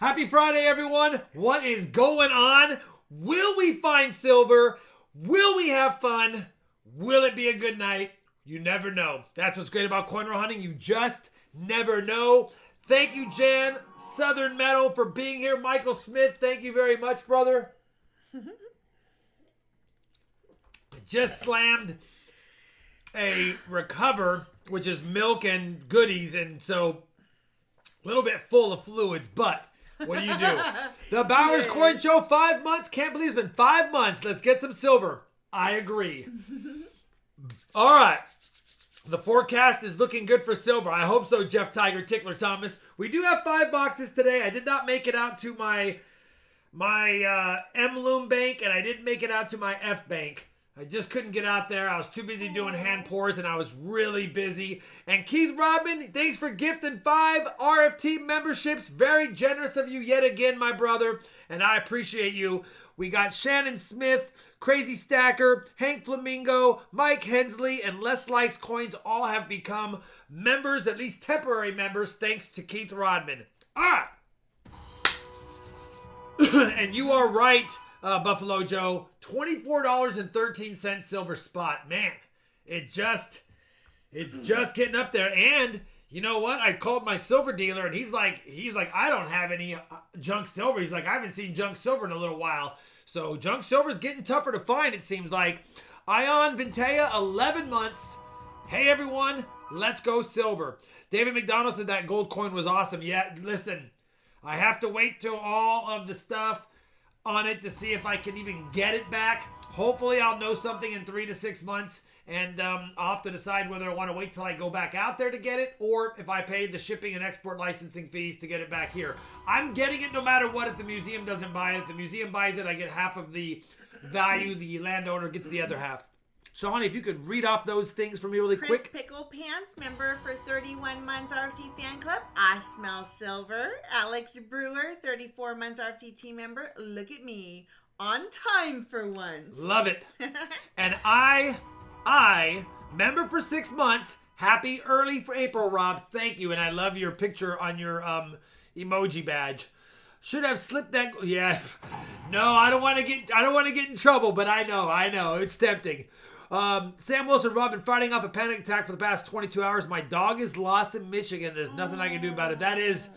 Happy Friday, everyone. What is going on? Will we find silver? Will we have fun? Will it be a good night? You never know. That's what's great about coin roll hunting. You just never know. Thank you, Jan Southern Metal, for being here. Michael Smith, thank you very much, brother. Just slammed a recover, which is milk and goodies, and so a little bit full of fluids, but what do you do? The Bowers Coin Show, 5 months. Can't believe it's been 5 months. Let's get some silver. I agree. All right. The forecast is looking good for silver. I hope so, Jeff Tiger Tickler Thomas. We do have 5 boxes today. I did not make it out to my M-Loom bank, and I didn't make it out to my F bank. I just couldn't get out there. I was too busy doing hand pours, and I was really busy. And Keith Rodman, thanks for gifting 5 RFT memberships. Very generous of you yet again, my brother, and I appreciate you. We got Shannon Smith, Crazy Stacker, Hank Flamingo, Mike Hensley, and Les Likes Coins all have become members, at least temporary members, thanks to Keith Rodman. All right. And you are right, Buffalo Joe. $24.13 silver spot. Man, it's just getting up there. And you know what? I called my silver dealer, and he's like, I don't have any junk silver. He's like, I haven't seen junk silver in a little while. So junk silver is getting tougher to find, it seems like. Ion Vintea, 11 months. Hey, everyone, let's go silver. David McDonald said that gold coin was awesome. Yeah, listen, I have to wait till all of the stuff on it to see if I can even get it back. Hopefully I'll know something in 3 to 6 months, and I'll have to decide whether I want to wait till I go back out there to get it, or if I pay the shipping and export licensing fees to get it back here. I'm getting it no matter what. If the museum doesn't buy it, if the museum buys it, I get half of the value. The landowner gets the other half. Shawnee, if you could read off those things for me really quick. Chris Pickle Pants, member for 31 months RFT fan club. I smell silver. Alex Brewer, 34 months RFT team member. Look at me. On time for once. Love it. And I, member for 6 months. Happy early for April, Rob. Thank you. And I love your picture on your emoji badge. Should have slipped that. Yeah. No, I don't want to get in trouble, but I know. It's tempting. Sam Wilson, Rob, been fighting off a panic attack for the past 22 hours. My dog is lost in Michigan. There's nothing I can do about it. That is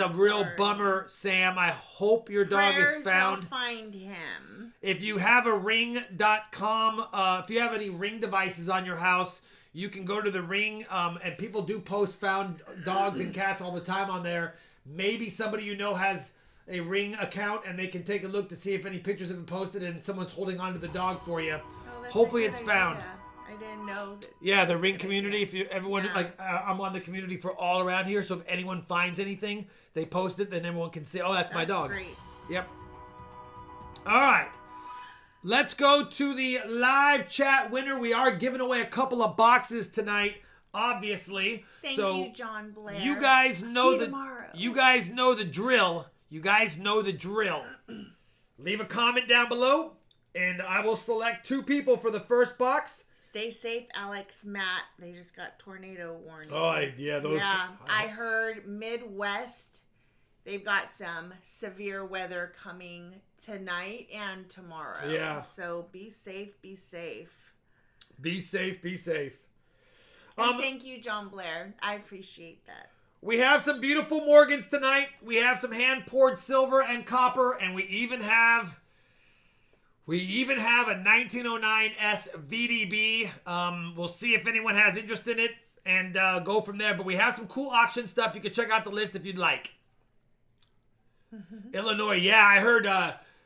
a real bummer, Sam. I hope your dog is found. Find him. If you have a ring.com, if you have any Ring devices on your house, you can go to the Ring, and people do post found dogs and cats all the time on there. Maybe somebody you know has a Ring account, and they can take a look to see if any pictures have been posted and someone's holding on to the dog for you. Hopefully it's found. I didn't know that. Yeah, the Ring community. If everyone I'm on the community for all around here. So if anyone finds anything, they post it, then everyone can say, "Oh, that's my dog." Great. Yep. All right, let's go to the live chat winner. We are giving away a couple of boxes tonight, obviously. Thank you, John Blair. You guys know tomorrow. You guys know the drill. Leave a comment down below, and I will select 2 people for the first box. Stay safe, Alex, Matt. They just got tornado warning. Oh, yeah, those. Yeah, I heard Midwest, they've got some severe weather coming tonight and tomorrow. Yeah. So be safe, be safe. Be safe. And thank you, John Blair. I appreciate that. We have some beautiful Morgans tonight. We have some hand-poured silver and copper, and we even have a 1909 S VDB. We'll see if anyone has interest in it and go from there. But we have some cool auction stuff. You can check out the list if you'd like. Illinois, yeah, I heard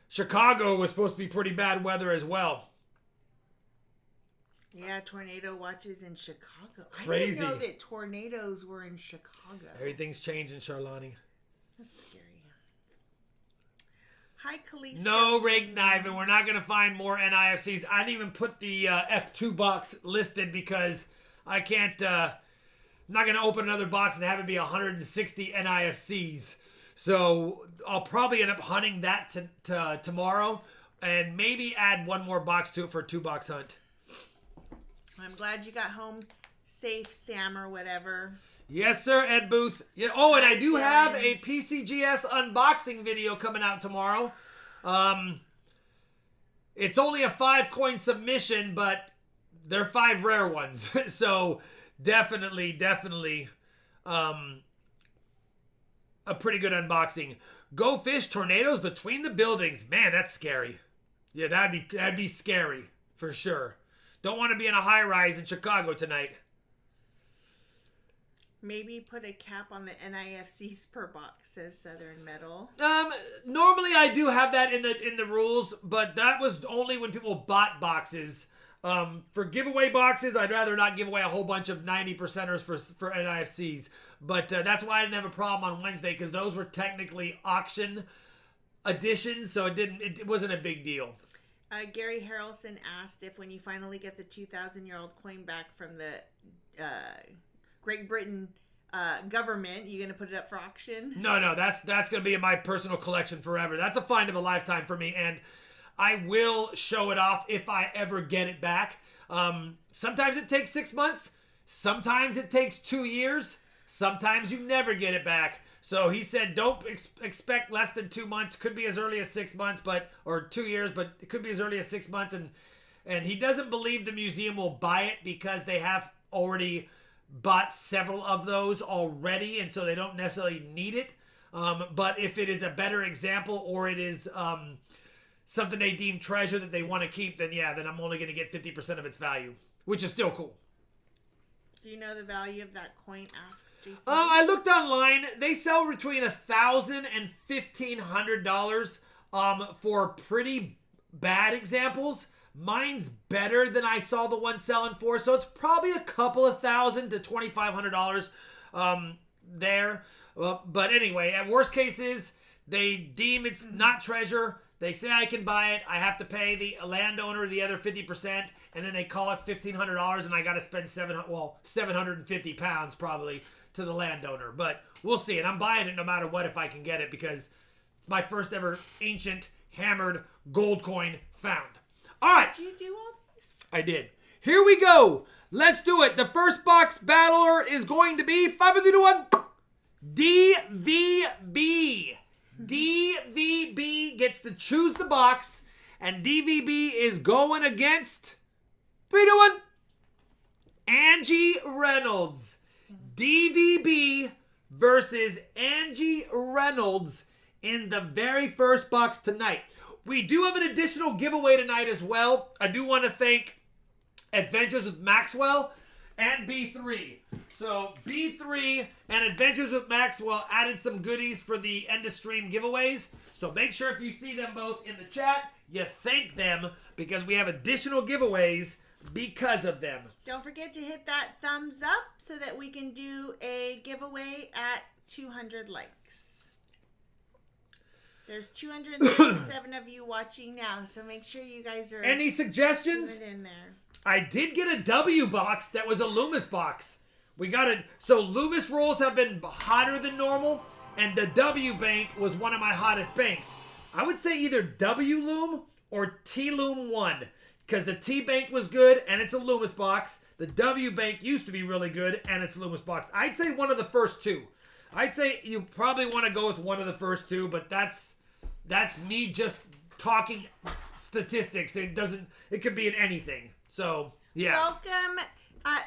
Chicago was supposed to be pretty bad weather as well. Yeah, tornado watches in Chicago. Crazy. I didn't know that tornadoes were in Chicago. Everything's changing, Charlani. That's scary. Hi, Khaleesi. No, Rig Kniving. We're not going to find more NIFCs. I didn't even put the F2 box listed because I can't. I'm not going to open another box and have it be 160 NIFCs. So I'll probably end up hunting that tomorrow and maybe add one more box to it for a 2-box hunt. I'm glad you got home safe, Sam, or whatever. Yes, sir, Ed Booth. Yeah. Oh, and I do Dylan. have a PCGS unboxing video coming out tomorrow. It's only a 5-coin submission, but they're 5 rare ones. So definitely, a pretty good unboxing. Go fish tornadoes between the buildings. Man, that's scary. Yeah, that'd be scary for sure. Don't want to be in a high rise in Chicago tonight. Maybe put a cap on the NIFCs per box, says Southern Metal. Normally I do have that in the rules, but that was only when people bought boxes. For giveaway boxes, I'd rather not give away a whole bunch of 90%ers for NIFCs. But that's why I didn't have a problem on Wednesday, because those were technically auction editions, so it wasn't a big deal. Gary Harrelson asked if when you finally get the 2,000-year-old coin back from the Great Britain government, you going to put it up for auction? No, that's going to be in my personal collection forever. That's a find of a lifetime for me, and I will show it off if I ever get it back. Sometimes it takes 6 months. Sometimes it takes 2 years. Sometimes you never get it back. So he said don't expect less than 2 months. Could be as early as 6 months, or 2 years, but it could be as early as 6 months. And he doesn't believe the museum will buy it because they have already bought several of those already, and so they don't necessarily need it. But if it is a better example, or it is something they deem treasure that they want to keep, then I'm only going to get 50% of its value, which is still cool. Do you know the value of that coin? Asks Jason. I looked online. They sell between $1,000 and $1,500 for pretty bad examples. Mine's better than I saw the one selling for, so it's probably a couple of $1,000 to $2,500 there. But anyway, at worst cases, they deem it's not treasure. They say I can buy it. I have to pay the landowner the other 50%, and then they call it $1,500, and I got to spend 750 pounds probably to the landowner. But we'll see, and I'm buying it no matter what if I can get it, because it's my first ever ancient hammered gold coin found. All right. Did you do all this? I did. Here we go. Let's do it. The first box battler is going to be 5, 4, 3, 2, 1. DVB. DVB gets to choose the box, and DVB is going against 3, 2, 1. Angie Reynolds. DVB versus Angie Reynolds in the very first box tonight. We do have an additional giveaway tonight as well. I do want to thank Adventures with Maxwell and B3. So B3 and Adventures with Maxwell added some goodies for the end of stream giveaways. So make sure if you see them both in the chat, you thank them, because we have additional giveaways because of them. Don't forget to hit that thumbs up so that we can do a giveaway at 200 likes. There's 237 of you watching now, so make sure you guys are... Any suggestions? In there. I did get a W box that was a Loomis box. We got it. So Loomis rolls have been hotter than normal, and the W bank was one of my hottest banks. I would say either W Loom or T Loom 1, because the T bank was good and it's a Loomis box. The W bank used to be really good and it's a Loomis box. I'd say one of the first two. I'd say you probably want to go with one of the first two, but that's me just talking statistics. It could be in anything. So, yeah. Welcome,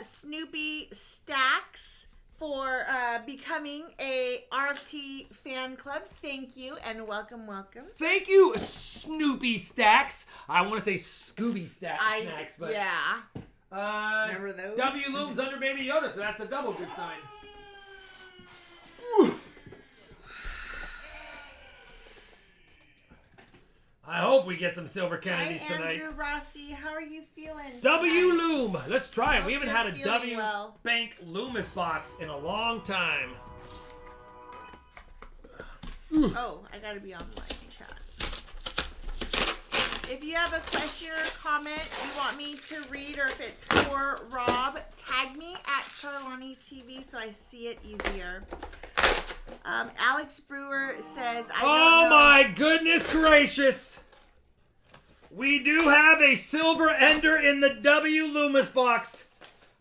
Snoopy Stacks, for becoming a RFT fan club. Thank you, and welcome. Thank you, Snoopy Stacks. I want to say Scooby Snacks, but... Yeah. Remember those? W Loom's under Baby Yoda, so that's a double good sign. I hope we get some silver Kennedys tonight. Andrew Rossi, how are you feeling? W Loom. Let's try it. We haven't had a W well. Bank Loomis box in a long time. Oh, I gotta be on live chat. If you have a question or comment you want me to read, or if it's for Rob, tag me at Charlani TV so I see it easier. Alex Brewer says, Oh my goodness gracious! We do have a silver ender in the W Loomis box.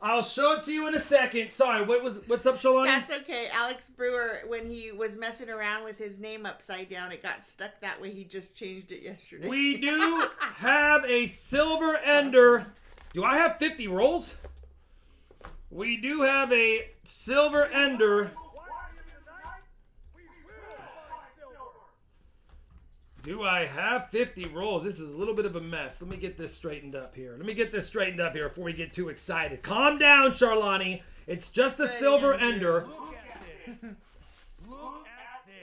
I'll show it to you in a second. Sorry, what's up, Shalani? That's okay. Alex Brewer, when he was messing around with his name upside down, it got stuck that way. He just changed it yesterday. We do have a silver ender. Do I have 50 rolls? We do have a silver ender. Do I have 50 rolls? This is a little bit of a mess. Let me get this straightened up here. Before we get too excited. Calm down, Charlani. It's just a silver ender. Look at this.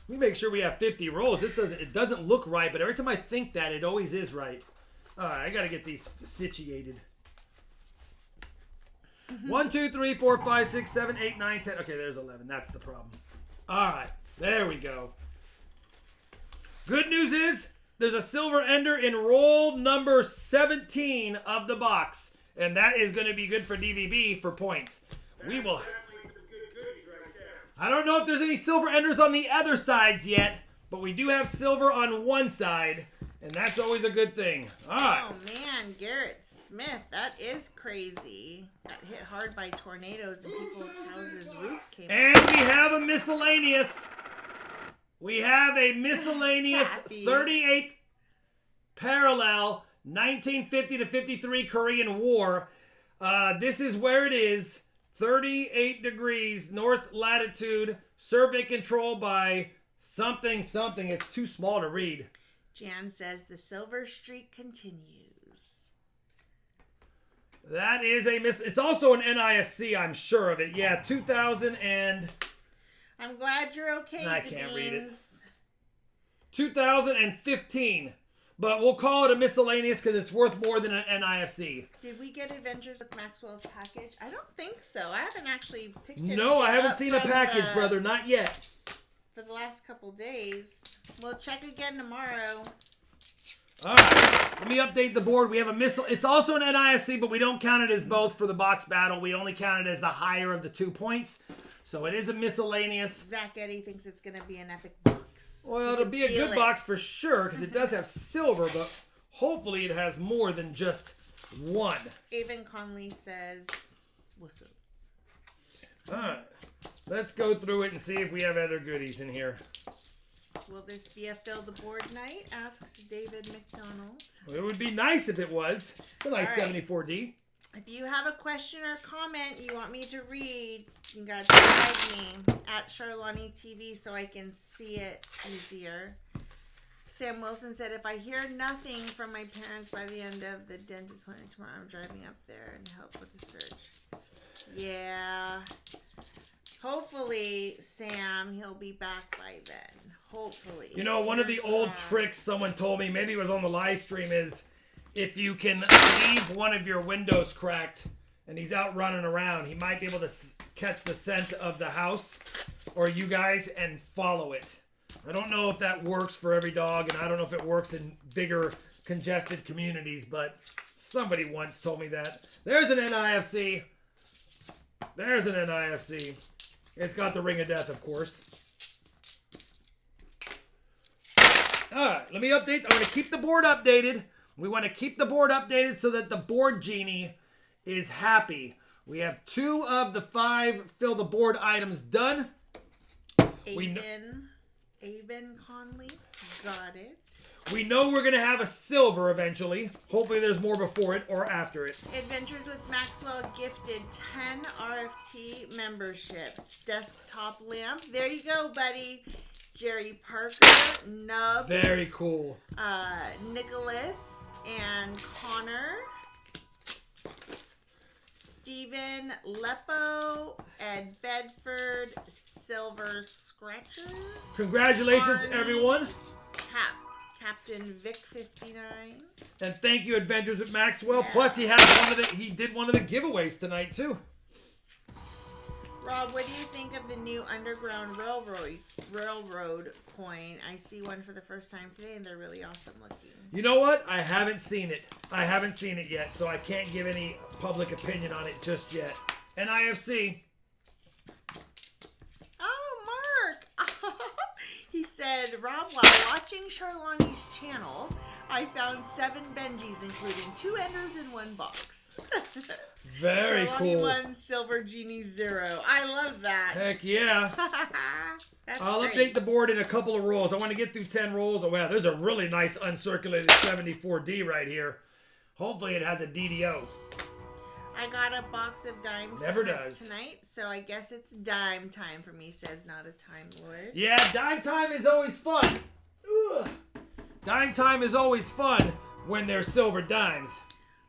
Let me make sure we have 50 rolls. It doesn't look right, but every time I think that, it always is right. All right, I got to get these situated. 1, 2, 3, 4, 5, 6, 7, 8, 9, 10. Okay, there's 11. That's the problem. All right, there we go. Good news is there's a silver ender in roll number 17 of the box, and that is going to be good for DVB for points. We will. I don't know if there's any silver enders on the other sides yet, but we do have silver on one side, and that's always a good thing. All right. Oh, man, Garrett Smith, that is crazy. Got hit hard by tornadoes and people's houses' roof came out. And we have a miscellaneous. We have a miscellaneous 38th parallel 1950 to 53 Korean War. This is where it is. 38 degrees north latitude. Survey control by something. It's too small to read. Jan says the silver streak continues. That is a miss. It's also an NIFC, I'm sure of it. Yeah, 2000 and... I'm glad you're okay, I can't read it. Denise. 2015. But we'll call it a miscellaneous because it's worth more than an NIFC. Did we get Adventures with Maxwell's package? I don't think so. I haven't actually picked it up. No, I haven't seen a package, brother. Not yet. For the last couple days. We'll check again tomorrow. All right. Let me update the board. We have a missile. It's also an NIFC, but we don't count it as both for the box battle. We only count it as the higher of the 2 points. So it is a miscellaneous. Zach Eddy thinks it's going to be an epic box. Well, it'll be a good box for sure because it does have silver, but hopefully it has more than just one. Avon Conley says, what's up? All right. Let's go through it and see if we have other goodies in here. Will this be a fill the board night? Asks David McDonald. Well, it would be nice if it was. It's a nice 74D. If you have a question or comment you want me to read, you got to tag me at Charlani TV so I can see it easier. Sam Wilson said, if I hear nothing from my parents by the end of the dentist appointment tomorrow, I'm driving up there and help with the search. Yeah. Hopefully, Sam, he'll be back by then. Hopefully. You know, one of the old tricks someone told me, maybe it was on the live stream, is if you can leave one of your windows cracked and he's out running around, he might be able to catch the scent of the house or you guys and follow it. I don't know if that works for every dog, and I don't know if it works in bigger, congested communities, but somebody once told me that. There's an NIFC. There's an NIFC. It's got the ring of death, of course. All right, let me update. I'm going to keep the board updated. We want to keep the board updated so that the board genie is happy. We have 2 of the 5 fill the board items done. Avon Conley, got it. We know we're going to have a silver eventually. Hopefully there's more before it or after it. Adventures with Maxwell gifted 10 RFT memberships. Desktop lamp. There you go, buddy. Jerry Parker, Nub. Very cool. Nicholas and Connor. Stephen Lepo, Ed Bedford, Silver Scratcher. Congratulations, Barney, everyone. Captain Vic 59. And thank you, Adventures with Maxwell. Yeah. Plus, he did one of the giveaways tonight too. Rob, what do you think of the new Underground Railroad coin? I see one for the first time today, and they're really awesome looking. You know what? I haven't seen it. I haven't seen it yet, so I can't give any public opinion on it just yet. NIFC. Oh, Mark! He said, Rob, while watching Charlani's channel, I found 7 Benjis, including 2 enders in 1 box. Very cool. 1, Silver Genie 0. I love that. Heck yeah. I'll update the board in a couple of rolls. I want to get through 10 rolls. Oh, wow. There's a really nice uncirculated 74D right here. Hopefully it has a DDO. I got a box of dimes tonight, so I guess it's dime time for me, says Not a Time Lord. Yeah, dime time is always fun. Ugh. Dime time is always fun when there's silver dimes.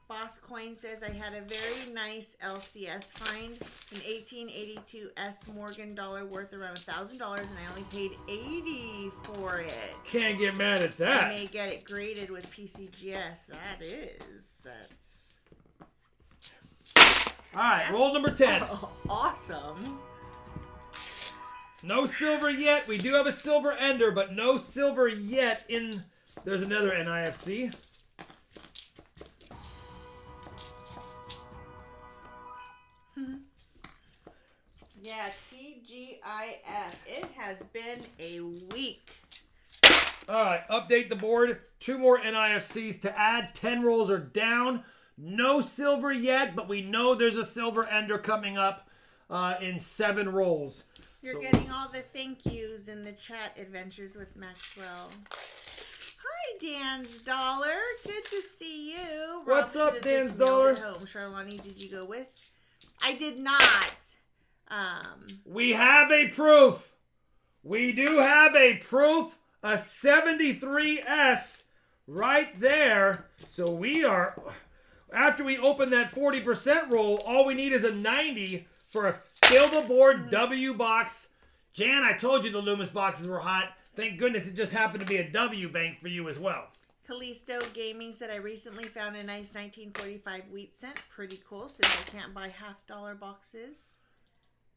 Boss Coin says I had a very nice LCS find, an 1882 S Morgan dollar worth around $1,000, and I only paid $80 for it. Can't get mad at that. I may get it graded with PCGS. That's all right, roll number 10. Awesome. No silver yet. We do have a silver ender, but no silver yet in... There's another NIFC. Yeah, TGIF. It has been a week. All right, update the board. 2 more NIFCs to add. 10 rolls are down. No silver yet, but we know there's a silver ender coming up in 7 rolls. You're getting all the thank yous in the chat. Adventures with Maxwell. Hi, Dan's Dollar. Good to see you. What's up, Dan's Dollar? Home. Charlani, did you go with? I did not. We have a proof. We do have a proof. A 73S right there. So we are... After we open that 40% roll, all we need is a 90 for a fill the board W box. Jan, I told you the Loomis boxes were hot. Thank goodness it just happened to be a W bank for you as well. Callisto Gaming said, I recently found a nice 1945 wheat cent. Pretty cool, since I can't buy $half-dollar boxes.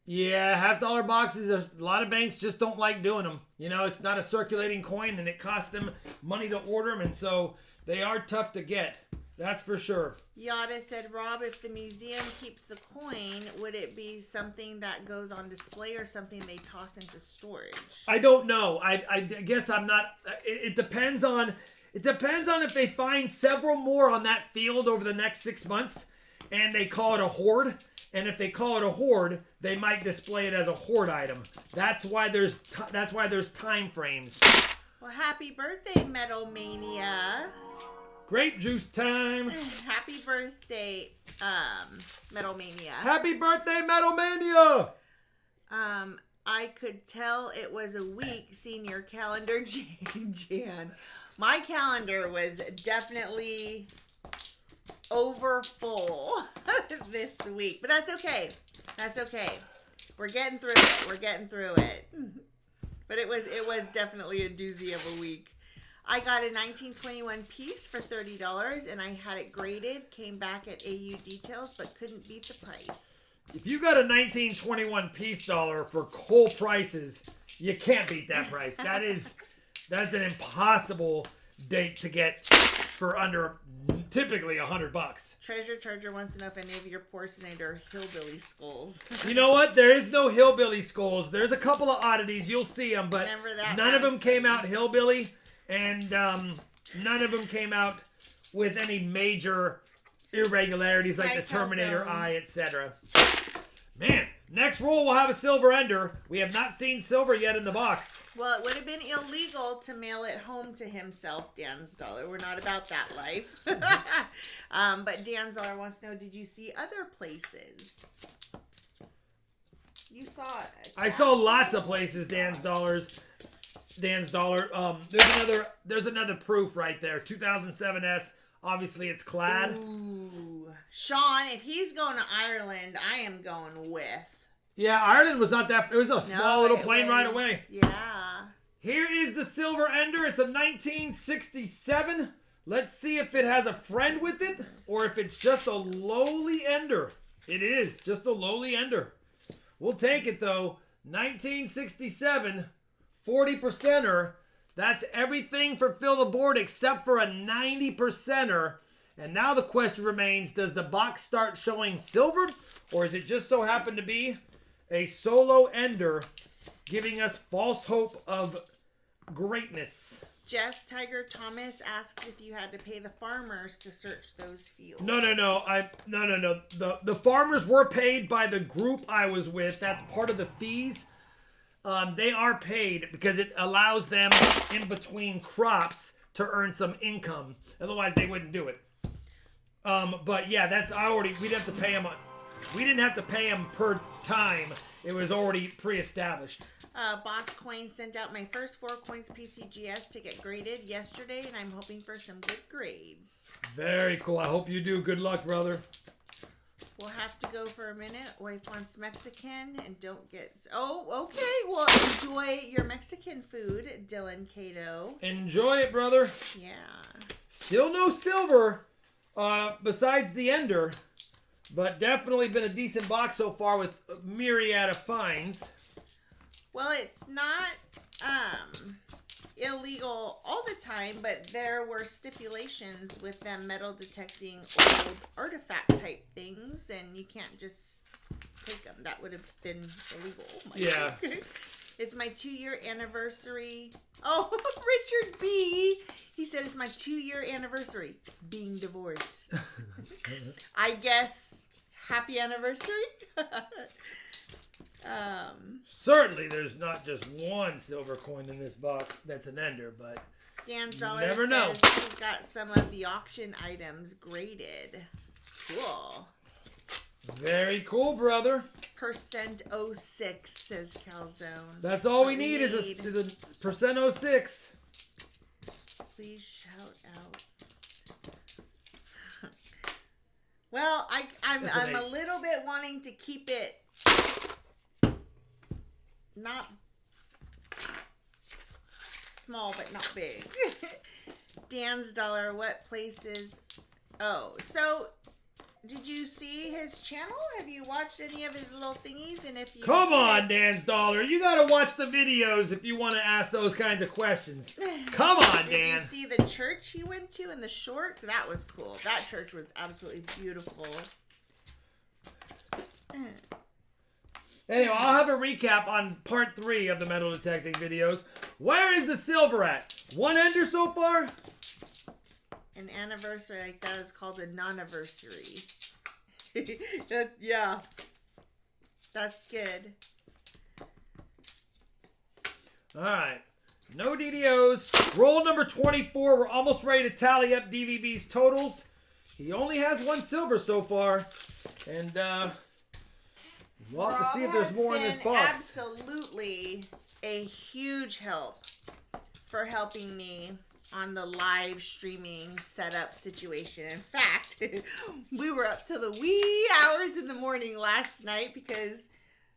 Yeah, $half-dollar boxes, a lot of banks just don't like doing them. You know, it's not a circulating coin, and it costs them money to order them, and so they are tough to get. That's for sure. Yada said, Rob, if the museum keeps the coin, would it be something that goes on display or something they toss into storage? I don't know. I guess I'm not. It depends on if they find several more on that field over the next 6 months, and they call it a hoard. And if they call it a hoard, they might display it as a hoard item. That's why there's time frames. Well, happy birthday, Metal Mania. Grape juice time. Happy birthday, Metal Mania. Happy birthday, Metal Mania. I could tell it was a week seeing your calendar, Jan. My calendar was definitely over full this week, but that's okay. That's okay. We're getting through it. But it was definitely a doozy of a week. I got a 1921 piece for $30, and I had it graded. Came back at AU details, but couldn't beat the price. If you got a 1921 piece dollar for coal prices, you can't beat that price. That's an impossible date to get for under typically $100. Treasure Charger wants to know if any of your porcelain are hillbilly skulls. You know what? There is no hillbilly skulls. There's a couple of oddities. You'll see them, but none of them came out hillbilly. And none of them came out with any major irregularities like the Terminator Eye, etc. Man, next roll we'll have a silver ender. We have not seen silver yet in the box. Well, it would have been illegal to mail it home to himself, Dan's Dollar. We're not about that life. But Dan's Dollar wants to know, did you see other places? You saw it. I saw lots of places, Dan's Dollar. There's another proof right there. 2007S. Obviously, it's clad. Ooh. Sean, if he's going to Ireland, I am going with. Yeah, Ireland was not that. It was a small little plane right away. Yeah. Here is the silver ender. It's a 1967. Let's see if it has a friend with it or if it's just a lowly ender. It is just a lowly ender. We'll take it though. 1967. 40%er, that's everything for fill the board except for a 90%er. And now the question remains, does the box start showing silver? Or is it just so happen to be a solo ender giving us false hope of greatness? Jeff Tiger Thomas asked if you had to pay the farmers to search those fields. No. The farmers were paid by the group I was with. That's part of the fees. They are paid because it allows them in between crops to earn some income. Otherwise, they wouldn't do it. But yeah, we'd have to pay them. We didn't have to pay them per time. It was already pre-established. Boss Coin sent out my first 4 coins PCGS to get graded yesterday, and I'm hoping for some good grades. Very cool. I hope you do. Good luck, brother. We'll have to go for a minute. Wife wants Mexican and don't get... Oh, okay. Well, enjoy your Mexican food, Dylan Cato. Enjoy it, brother. Yeah. Still no silver besides the Ender, but definitely been a decent box so far with a myriad of finds. Well, it's not illegal all the time, but there were stipulations with them metal detecting old artifact type things, and you can't just take them. That would have been illegal. Oh my God. It's my 2-year anniversary. Oh, Richard B. He said it's my 2-year anniversary being divorced. I guess happy anniversary. Certainly there's not just one silver coin in this box that's an Ender, but Dan Dollar never says know. he's got some of the auction items graded. Cool. Very cool, brother. Percent 06, says Calzone. That's all we need is a percent 06. Please shout out. Well, I'm a little bit wanting to keep it not small, but not big. Dan's Dollar, what places? Oh, so did you see his channel? Have you watched any of his little thingies? And if you Come on, Dan's Dollar. You got to watch the videos if you want to ask those kinds of questions. Come on, Dan. Did you see the church he went to in the short? That was cool. That church was absolutely beautiful. Anyway, I'll have a recap on part 3 of the metal detecting videos. Where is the silver at? 1 Ender so far? An anniversary like that is called a non-anniversary. Yeah. That's good. Alright. No DDOs. Roll number 24. We're almost ready to tally up DVB's totals. He only has 1 silver so far. And, we'll have to see if there's more in this box. Absolutely a huge help for helping me on the live streaming setup situation. In fact, we were up till the wee hours in the morning last night because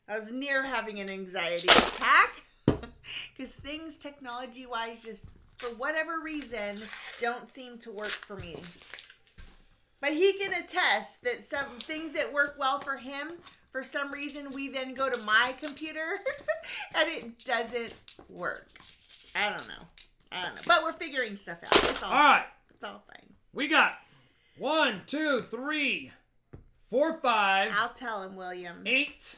I was near having an anxiety attack. Because things technology-wise just, for whatever reason, don't seem to work for me. But he can attest that some things that work well for him, for some reason, we then go to my computer and it doesn't work. I don't know. But we're figuring stuff out. It's all right. It's all fine. We got 1, 2, 3, 4, 5. I'll tell him, William. 8,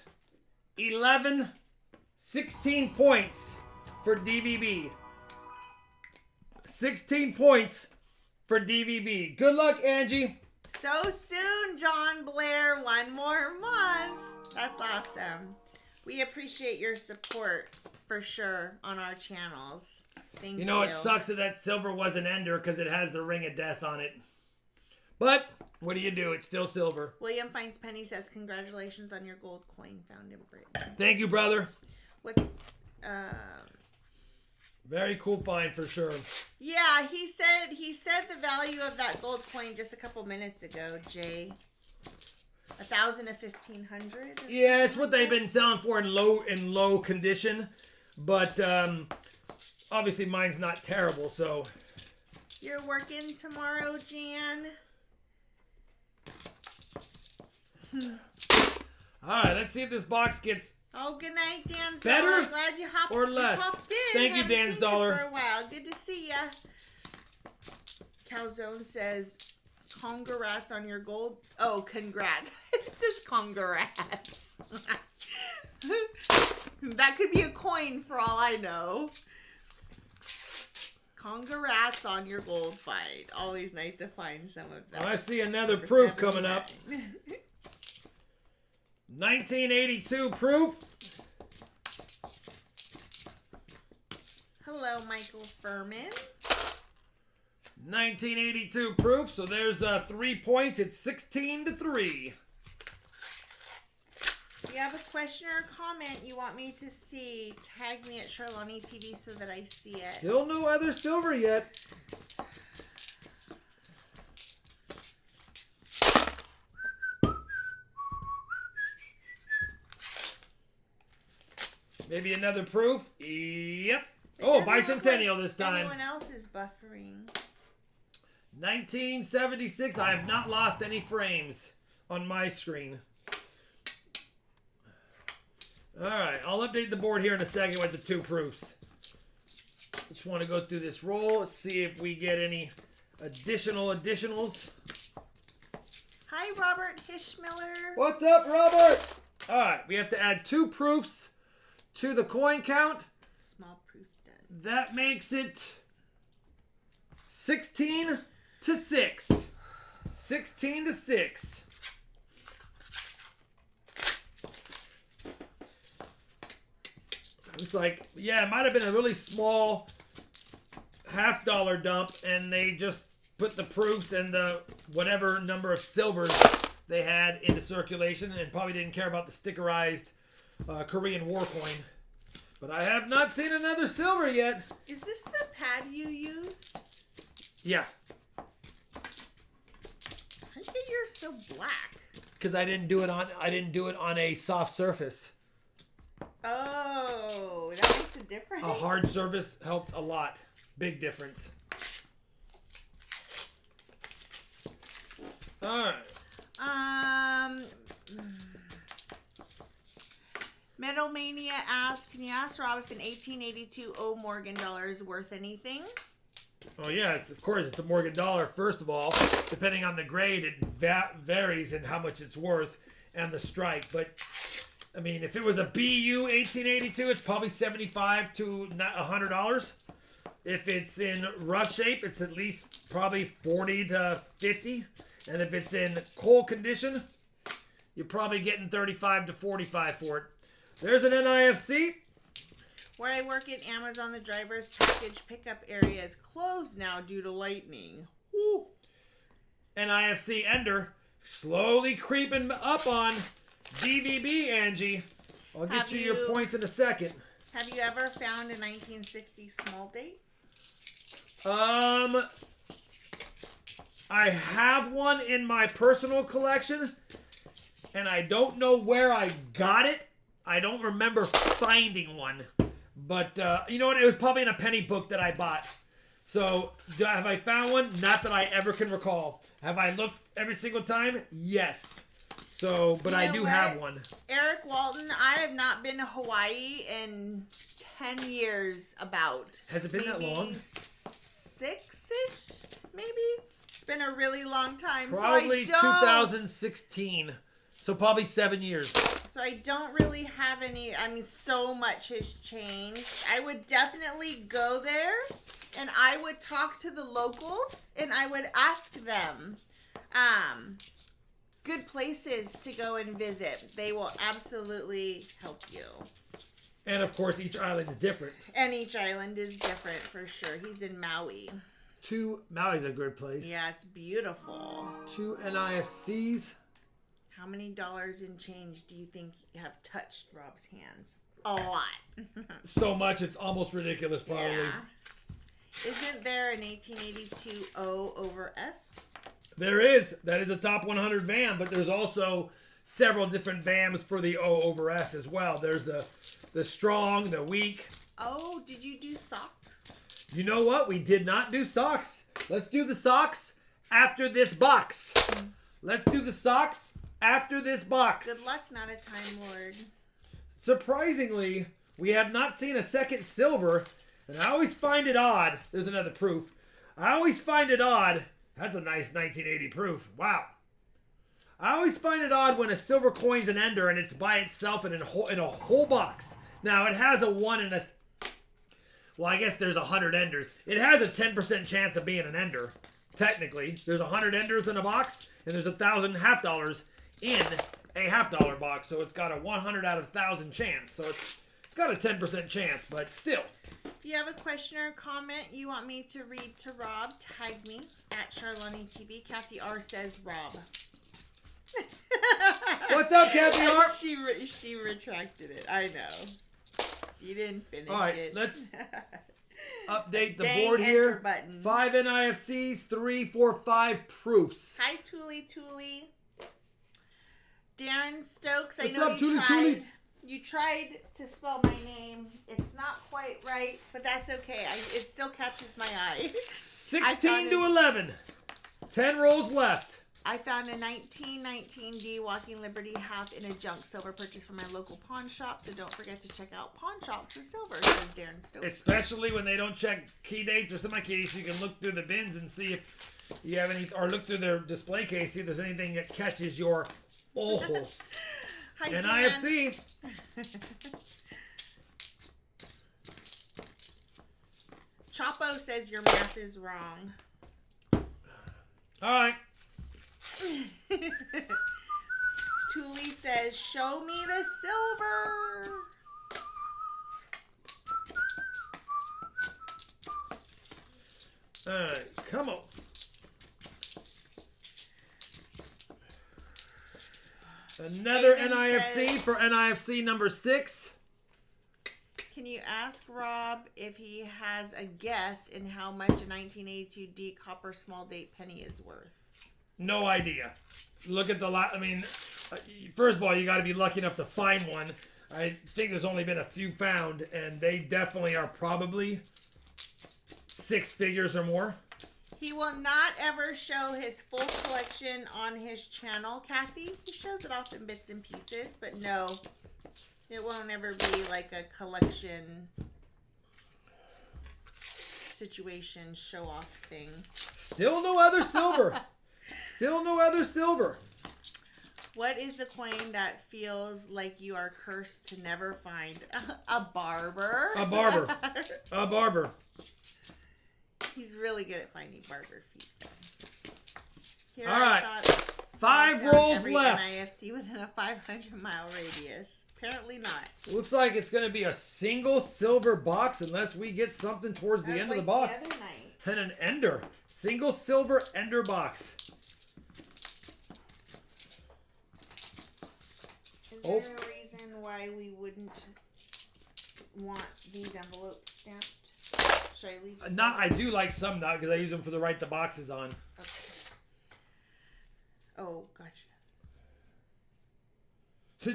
11, 16 points for DVB. 16 points for DVB. Good luck, Angie. So soon, John Blair. 1 more month. That's awesome. We appreciate your support for sure on our channels. Thank you. You know, it sucks that silver was an Ender because it has the ring of death on it. But what do you do? It's still silver. William Finds Penny says, congratulations on your gold coin found in Britain. Thank you, brother. What's, very cool find for sure. Yeah, he said the value of that gold coin just a couple minutes ago, Jay. 1,000 to 1,500. Yeah, it's what they've been selling for in low condition, but obviously mine's not terrible. So you're working tomorrow, Jan. All right, let's see if this box gets. Oh, good night, Dan's better Dollar. Glad you hopped or less. Popped in. Thank you, Haven't Dan's seen Dollar. you for a while. Good to see ya. Calzone says, congrats on your gold. Oh, congrats. It says congrats. That could be a coin for all I know. Congrats on your gold find. Always nice to find some of that. I see another proof coming up. 1982 proof. Hello, Michael Furman. 1982 proof. So there's 3 points. It's 16-3. If you have a question or comment you want me to see, tag me at Charlani TV so that I see it. Still no other silver yet. Maybe another proof. Yep. Oh, bicentennial this time. Anyone else is buffering. 1976. I have not lost any frames on my screen. All right, I'll update the board here in a second with the 2 proofs. Just want to go through this roll, see if we get any additionals. Hi, Robert Hishmiller. What's up, Robert? All right, we have to add 2 proofs to the coin count. Small proof done. That makes it 16-6. 16-6. It's like, yeah, it might have been a really small $50 dump, and they just put the proofs and the whatever number of silvers they had into circulation, and probably didn't care about the stickerized Korean War coin. But I have not seen another silver yet. Is this the pad you used? Yeah. How do yours so black? Because I didn't do it on a soft surface. Oh, that makes a difference. A hard surface helped a lot. Big difference. All right. Metal Mania asks, can you ask Rob if an 1882 O Morgan dollar is worth anything? Oh yeah, of course it's a Morgan dollar. First of all, depending on the grade, it varies in how much it's worth and the strike. But I mean, if it was a BU 1882, it's probably $75 to $100. If it's in rough shape, it's at least probably $40 to $50. And if it's in cold condition, you're probably getting $35 to $45 for it. There's an NIFC. Where I work at Amazon, the driver's package pickup area is closed now due to lightning. Woo. NIFC Ender slowly creeping up on DVB, Angie. I'll get you your points in a second. Have you ever found a 1960 small date? I have one in my personal collection, and I don't know where I got it. I don't remember finding one. But, you know what? It was probably in a penny book that I bought. So, have I found one? Not that I ever can recall. Have I looked every single time? Yes. So, but I do have one. Eric Walton, I have not been to Hawaii in 10 years about. Has it been that long? 6-ish, maybe? It's been a really long time. Probably 2016. So probably 7 years. So I don't really have any, I mean, so much has changed. I would definitely go there, and I would talk to the locals, and I would ask them good places to go and visit. They will absolutely help you. And of course, each island is different. And each island is different for sure. He's in Maui. Maui's a good place. Yeah, it's beautiful. 2 NIFCs. How many dollars in change do you think have touched Rob's hands? A lot. So much, it's almost ridiculous, probably. Yeah. Isn't there an 1882 O over S? There is. That is a top 100 VAM, but there's also several different VAMs for the O over S as well. There's the strong, the weak. Oh, did you do socks? You know what? We did not do socks. Let's do the socks after this box. Let's do the socks after this box. Good luck, not a Time Lord. Surprisingly, we have not seen a second silver, and I always find it odd. There's another proof. I always find it odd. That's a nice 1980 proof. Wow. I always find it odd when a silver coin's an ender and it's by itself in a whole box. Now, it has a 1 Well, I guess there's 100 enders. It has a 10% chance of being an ender, technically. There's 100 enders in a box, and there's 1,000 $half in a $half box. So it's got a 100 out of 1,000 chance. So it's got a 10% chance, but still. If you have a question or a comment you want me to read to Rob, tag me at Charlani TV. Kathy R says Rob. What's up, Kathy R? She retracted it. I know. You didn't finish it. All right, let's update the Dang board here. button. 5 NIFCs, 3, 4, 5 proofs. Hi, Toolie. Darren Stokes, What's I know up, you Toolie, tried. Toolie? You tried to spell my name. It's not quite right, but that's okay. It still catches my eye. 16 to 11. 10 rolls left. I found a 1919D Walking Liberty half in a junk silver purchase from my local pawn shop, so don't forget to check out pawn shops for silver, says Darren Stokes. Especially when they don't check key dates or semi-keys, you can look through the bins and see if you have any, or look through their display case, see if there's anything that catches your ojos. Hi, NIFC. Chapo says your math is wrong. All right. Thule says, show me the silver. All right, come on. Another Raven NIFC says, for NIFC number 6. Can you ask Rob if he has a guess in how much a 1982D copper small date penny is worth? No idea. Look at the lot. I mean, first of all, you got to be lucky enough to find one. I think there's only been a few found, and they definitely are probably 6 figures or more. He will not ever show his full collection on his channel, Kathy. He shows it off in bits and pieces, but no, it won't ever be like a collection situation show-off thing. Still no other silver. Still no other silver. What is the coin that feels like you are cursed to never find? A barber. A barber. A barber. He's really good at finding barber feet. Here All right. 5 I found rolls every left. NIFC within a 500-mile radius. Apparently not. Looks like it's going to be a single silver box unless we get something towards the end of the box. The other night. And an ender. Single silver ender box. Is there a reason why we wouldn't want these envelopes stamped? Should I leave some? I do like some now because I use them for the write the boxes on. Okay. Oh, gotcha.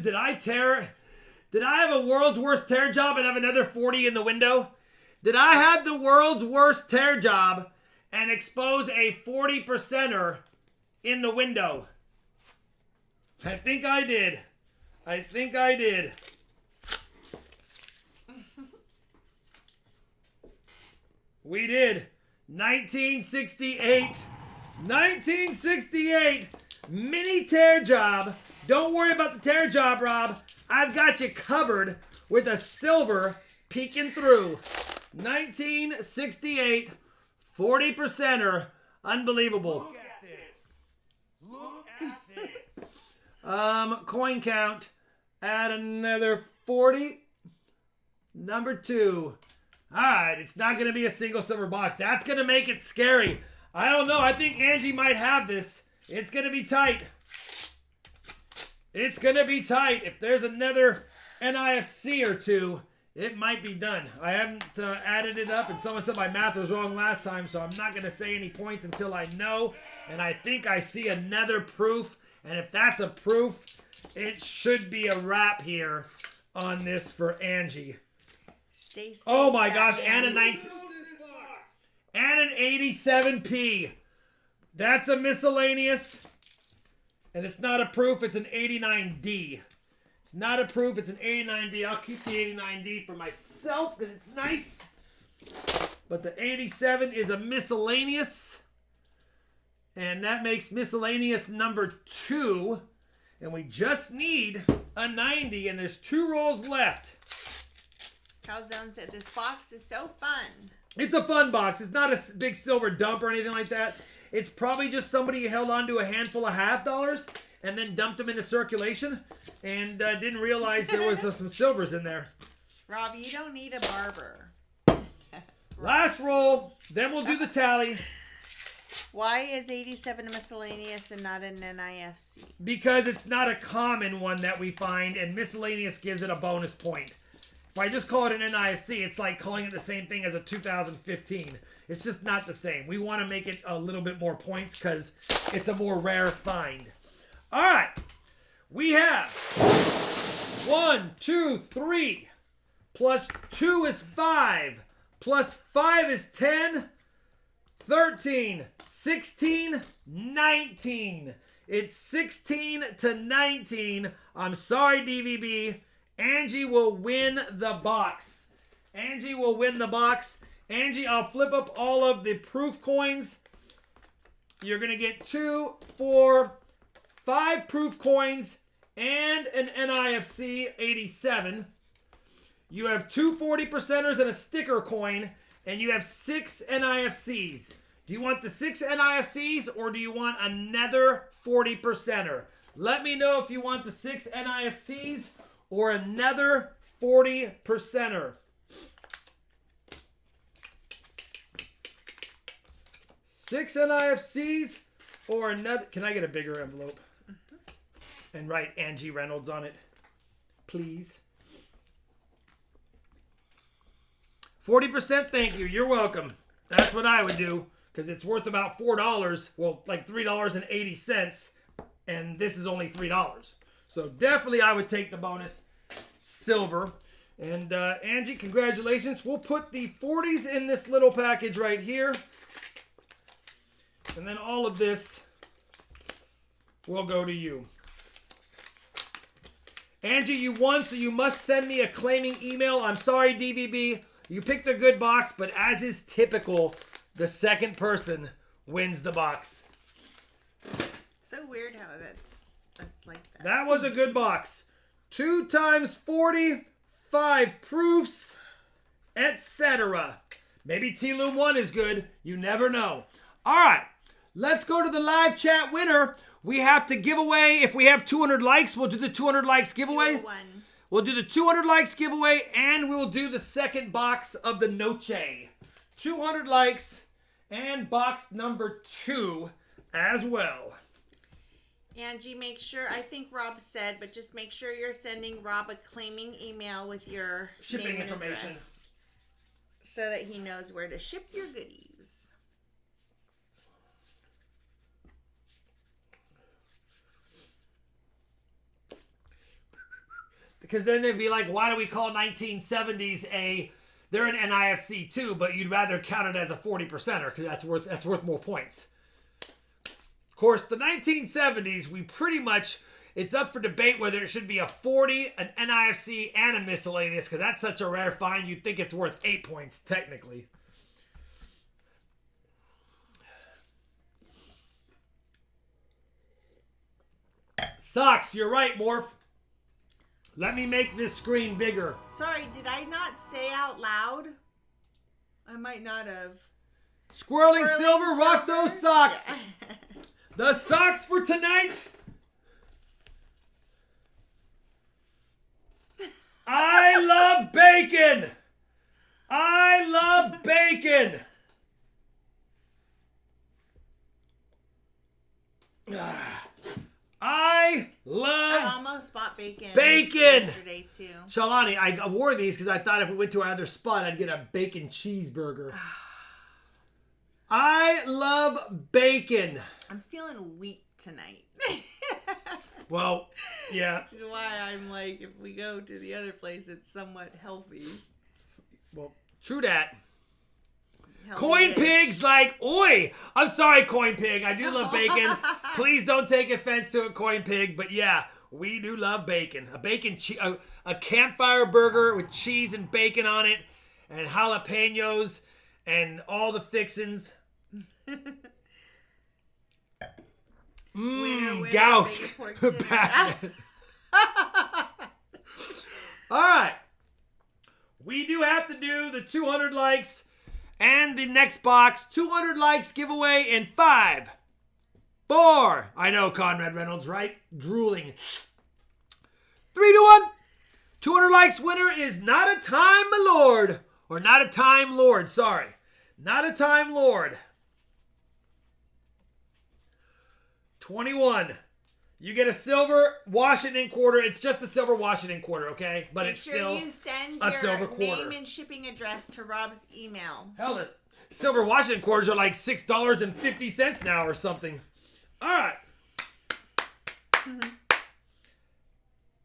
Did I have a world's worst tear job and have another 40 in the window? Did I have the world's worst tear job and expose a 40%er in the window? I think I did. I think I did. We did. 1968. 1968. Mini tear job. Don't worry about the tear job, Rob. I've got you covered with a silver peeking through. 1968. 40%er. Unbelievable. Look at this. Look at this. Coin count. Add another 40. Number 2. Alright, it's not going to be a single silver box. That's going to make it scary. I don't know. I think Angie might have this. It's going to be tight. It's going to be tight. If there's another NIFC or 2, it might be done. I haven't added it up, and someone said my math was wrong last time, so I'm not going to say any points until I know. And I think I see another proof. And if that's a proof, it should be a wrap here on this for Angie. Stay safe, Oh my gosh, Batman. and an 87p. That's a miscellaneous. And it's not a proof, it's an 89D. It's not a proof, it's an 89D. I'll keep the 89D for myself because it's nice. But the 87 is a miscellaneous. And that makes miscellaneous number 2. And we just need a 90, and there's 2 rolls left. Calzone said this box is so fun. It's a fun box. It's not a big silver dump or anything like that. It's probably just somebody held on to a handful of $half and then dumped them into circulation and didn't realize there was some silvers in there. Rob, you don't need a barber. Last roll, then we'll do the tally. Why is 87 a miscellaneous and not an NIFC? Because it's not a common one that we find, and miscellaneous gives it a bonus point. If I just call it an NIFC, it's like calling it the same thing as a 2015. It's just not the same. We want to make it a little bit more points because it's a more rare find. All right. We have 1, 2, 3. Plus 2 is 5. Plus 5 is 10. 13, 16, 19. It's 16 to 19. I'm sorry, DVB. Angie will win the box. Angie will win the box. Angie, I'll flip up all of the proof coins. You're going to get 2, 4, 5 proof coins and an NIFC 87. You have 2 40%ers and a sticker coin, and you have 6 NIFCs. Do you want the 6 NIFCs or do you want another 40%er? Let me know if you want the 6 NIFCs or another 40%er. 6 NIFCs or another. Can I get a bigger envelope? And write Angie Reynolds on it, please. 40%, thank you. You're welcome. That's what I would do because it's worth about $4. Well, like $3.80, and this is only $3. So definitely I would take the bonus silver. And Angie, congratulations. We'll put the 40s in this little package right here. And then all of this will go to you. Angie, you won, so you must send me a claiming email. I'm sorry, DVB. You picked a good box, but as is typical, the second person wins the box. So weird how that's like that. That was a good box. 2 times 40, 5 proofs, etc. Maybe T-Loom 1 is good. You never know. All right, let's go to the live chat winner. We have to give away, if we have 200 likes, we'll do the 200 likes giveaway. 201. We'll do the 200 likes giveaway, and we will do the second box of the Noche. 200 likes, and box number 2 as well. Angie, make sure, I think Rob said, but just make sure you're sending Rob a claiming email with your Shipping name and information. address so that he knows where to ship your goodies. Because then they'd be like, why do we call 1970s they're an NIFC too, but you'd rather count it as a 40%er because that's worth more points. Of course, the 1970s, we pretty much, it's up for debate whether it should be a 40, an NIFC, and a miscellaneous because that's such a rare find, you'd think it's worth 8 points technically. Socks, you're right, Morph. Let me make this screen bigger. Sorry, did I not say out loud? I might not have. Swirling silver, rock those socks. Yeah. The socks for tonight. I love bacon. I love bacon. I love I almost bought bacon yesterday too. Shalani, I wore these because I thought if we went to our other spot, I'd get a bacon cheeseburger. I love bacon. I'm feeling weak tonight. Well, yeah. Which is why I'm like, if we go to the other place, it's somewhat healthy. Well, true that. Healthy-ish. Coin Pig's like, oi! I'm sorry, Coin Pig. I do love bacon. Please don't take offense to it, Coin Pig. But yeah, we do love bacon. A campfire burger with cheese and bacon on it, and jalapenos, and all the fixins. Winner, gout. bacon pork dinner. All right. we do have to do the 200 likes and the next box 200 likes giveaway in 5, 4. I know Conrad Reynolds, right? Drooling. 3, 2, 1. 200 likes winner is Not a Time Lord. Or Not a Time Lord, sorry. Not a Time Lord. 21. You get a silver Washington quarter. It's just a silver Washington quarter, okay? But Make it's sure still you send a silver your quarter. name and shipping address to Rob's email. Hell, the silver Washington quarters are like $6.50 now or something. All right.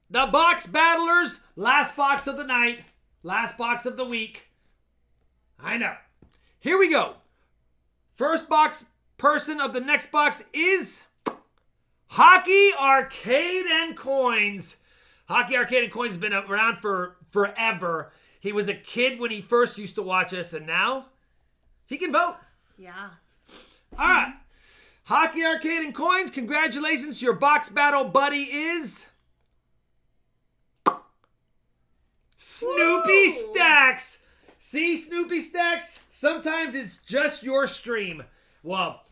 The box battlers. Last box of the night. Last box of the week. I know. Here we go. First box person of the next box is Hockey Arcade and Coins. Hockey Arcade and Coins has been around for forever. He was a kid when he first used to watch us, and now he can vote. Yeah. All right. Hockey Arcade and Coins, congratulations. Your box battle buddy is Snoopy Woo! Stacks. See, Snoopy Stacks? Sometimes it's just your stream. Well,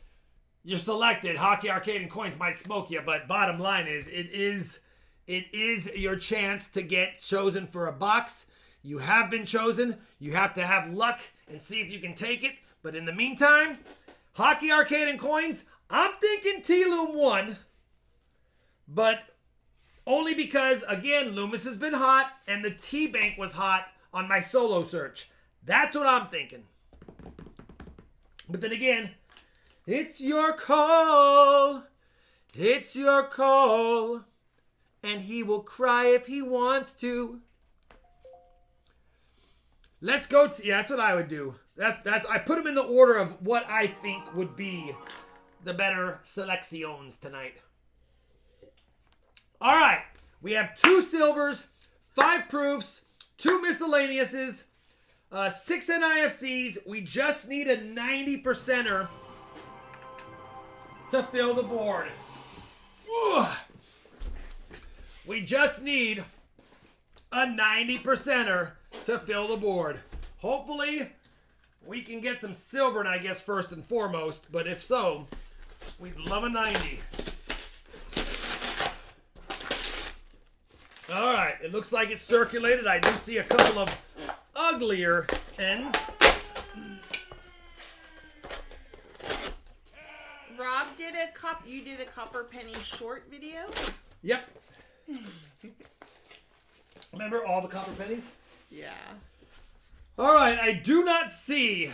you're selected. Hockey Arcade and Coins might smoke you, but bottom line is, it is your chance to get chosen for a box. You have been chosen. You have to have luck and see if you can take it. But in the meantime, Hockey Arcade and Coins, I'm thinking T-Loom won. But only because, again, Loomis has been hot and the T-Bank was hot on my solo search. That's what I'm thinking. But then again, it's your call. It's your call. And he will cry if he wants to. Let's go to, yeah, that's what I would do. That's I put them in the order of what I think would be the better selections tonight. All right, we have 2 silvers, 5 proofs, 2 miscellaneouses, 6 NIFCs. We just need a 90%er to fill the board. Ugh. We just need a 90%er to fill the board. Hopefully, we can get some silver, and I guess first and foremost, but if so, we'd love a 90. All right, it looks like it's circulated. I do see a couple of uglier ends. Rob did you did a copper penny short video? Yep. Remember all the copper pennies? Yeah. All right, I do not see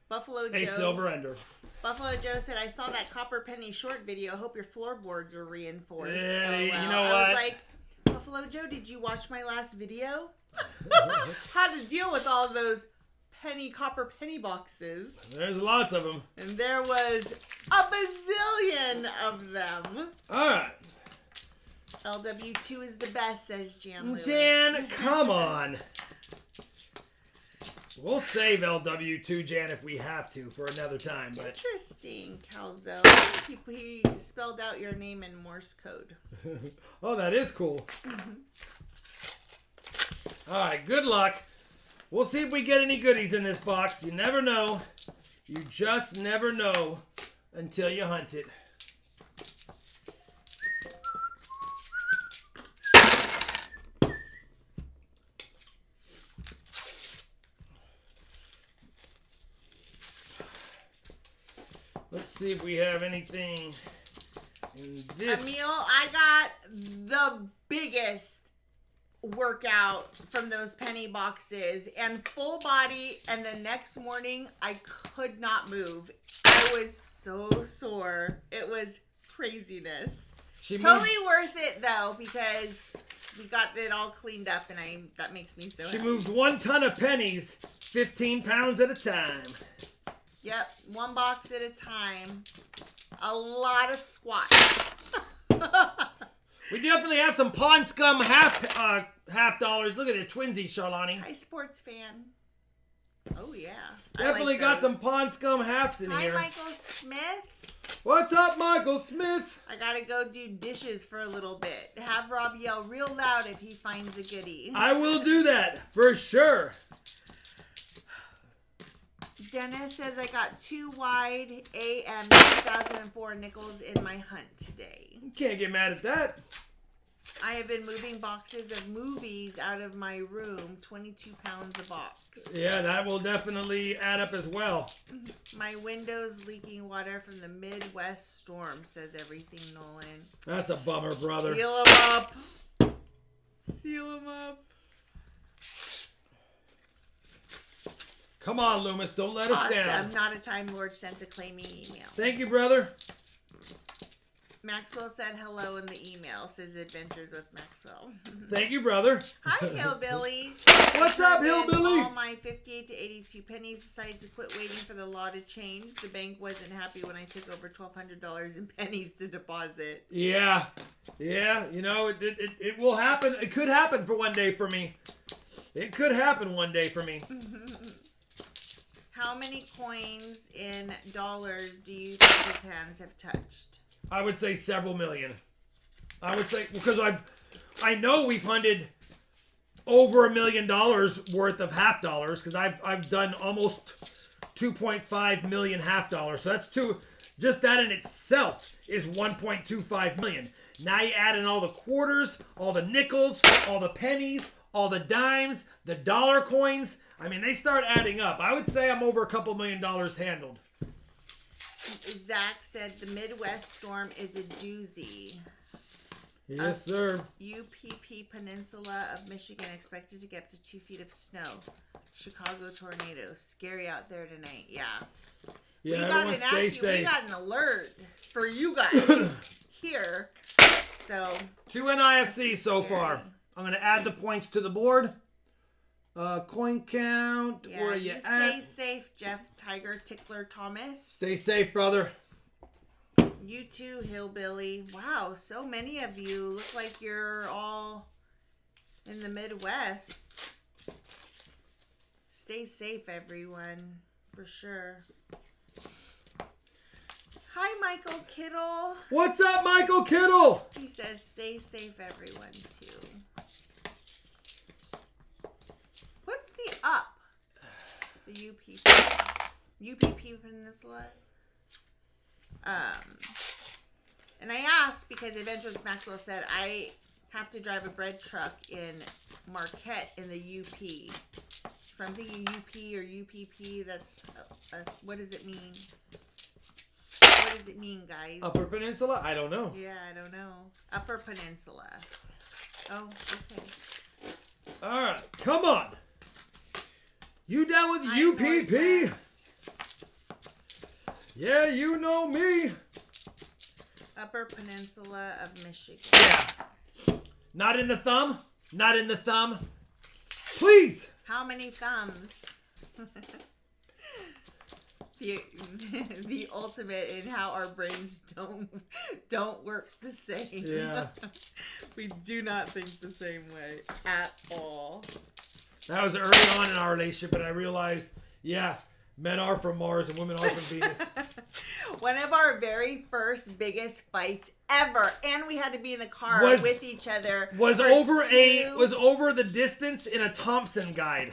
Buffalo Joe. a silver ender. Buffalo Joe said, I saw that copper penny short video. I hope your floorboards are reinforced. Yeah, you LOL. know I what? was like, Buffalo Joe, did you watch my last video? How to deal with all those copper penny boxes. There's lots of them. And there was a bazillion of them. All right. LW2 is the best, says Jan Lewis. Jan, come on. We'll save LW2, Jan, if we have to for another time. But Interesting, Calzo. He spelled out your name in Morse code. oh, that is cool. All right, good luck. We'll see if we get any goodies in this box. You never know. You just never know until you hunt it. Let's see if we have anything in this. Emil, I got the biggest workout from those penny boxes and full body, and the next morning I could not move. I was so sore. It was craziness. Totally worth it though, because we got it all cleaned up, and that makes me so She happy. moved 1 ton of pennies, 15 pounds at a time. Yep, 1 box at a time. A lot of squats. We definitely have some Pawn Scum half dollars. Look at it, twinsies, Charlani. Hi, sports fan. Oh yeah. Definitely got some Pawn Scum halves in Hi, here. Michael Smith. What's up, Michael Smith? I gotta go do dishes for a little bit. Have Rob yell real loud if he finds a goodie. I will do that for sure. Dennis says I got 2 wide AM 2004 nickels in my hunt today. Can't get mad at that. I have been moving boxes of movies out of my room, 22 pounds a box. Yeah, that will definitely add up as well. My window's leaking water from the Midwest storm, says Everything Nolan. That's a bummer, brother. Seal him up. Seal him up. Come on, Loomis. Don't let us down. Awesome. Not a Time Lord sent a claiming email. Thank you, brother. Maxwell said hello in the email, says Adventures with Maxwell. Thank you, brother. Hi, Hillbilly. What's up, Hillbilly? All my 58 to 82 pennies decided to quit waiting for the law to change. The bank wasn't happy when I took over $1,200 in pennies to deposit. Yeah. You know, it will happen. It could happen for one day for me. It could happen one day for me. How many coins in dollars do you think his hands have touched? I would say several million. I would say, because I know we've hunted over $1 million worth of half dollars, because I've done almost 2.5 million half dollars. So that's just that in itself is 1.25 million. Now you add in all the quarters, all the nickels, all the pennies, all the dimes, the dollar coins. I mean, they start adding up. I would say I'm over a couple $1 million handled. Zach said the Midwest storm is a doozy. Yes, sir. UPP Peninsula of Michigan expected to get up to 2 feet of snow. Chicago tornadoes. Scary out there tonight. Yeah. Yeah, everyone stay safe. We got an alert for you guys here. So 2 NIFC so far. I'm going to add the points to the board. Coin count. Yeah, where you at? stay safe, Jeff Tiger Tickler Thomas. Stay safe, brother. You too, Hillbilly. Wow, so many of you look like you're all in the Midwest. Stay safe, everyone, for sure. Hi, Michael Kittle. What's up, Michael Kittle? He says, stay safe, everyone, too. What's the up? The UPP Peninsula? And I asked because Adventures Maxwell said I have to drive a bread truck in Marquette in the UP. So I'm thinking UP or UPP. That's what does it mean? What does it mean, guys? Upper Peninsula? I don't know. Yeah, I don't know. Upper Peninsula. Oh, okay. All right, come on. You down with UPP? Yeah, you know me. Upper Peninsula of Michigan. Yeah. Not in the thumb. Not in the thumb. Please. How many thumbs? the ultimate in how our brains don't work the same. Yeah. We do not think the same way at all. That was early on in our relationship, and I realized, yeah, men are from Mars and women are from Venus. One of our very first biggest fights ever, and we had to be in the car with each other. Was over the distance in a Thompson guide.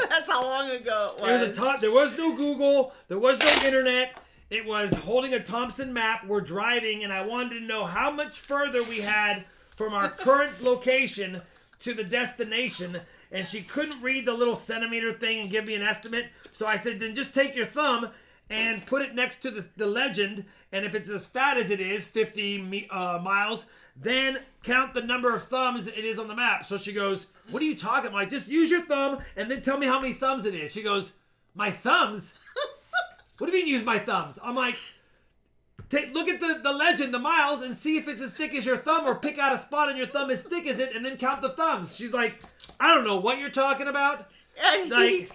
That's how long ago it was. There was no Google. There was no internet. It was holding a Thompson map. We're driving, and I wanted to know how much further we had from our current location to the destination. And she couldn't read the little centimeter thing and give me an estimate. So I said, then just take your thumb and put it next to the legend. And if it's as fat as it is, 50 miles, then count the number of thumbs it is on the map. So she goes, what are you talking about? I'm like, just use your thumb and then tell me how many thumbs it is. She goes, my thumbs? What do you mean use my thumbs? I'm like, look at the legend, the miles, and see if it's as thick as your thumb, or pick out a spot on your thumb as thick as it, and then count the thumbs. She's like, I don't know what you're talking about. And my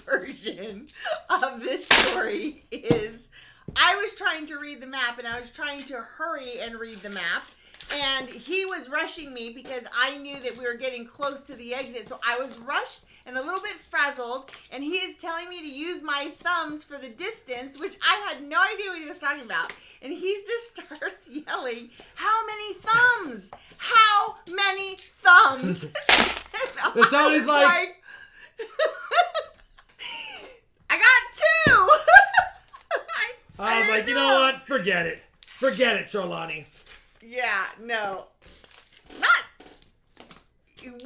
version of this story is I was trying to read the map, and I was trying to hurry and read the map, and he was rushing me because I knew that we were getting close to the exit, so I was rushed, and a little bit frazzled, and he is telling me to use my thumbs for the distance, which I had no idea what he was talking about. And he just starts yelling, "How many thumbs? How many thumbs?" And somebody's like, I got 2. I was like, you know what? Forget it. Forget it, Charlani. Yeah, no.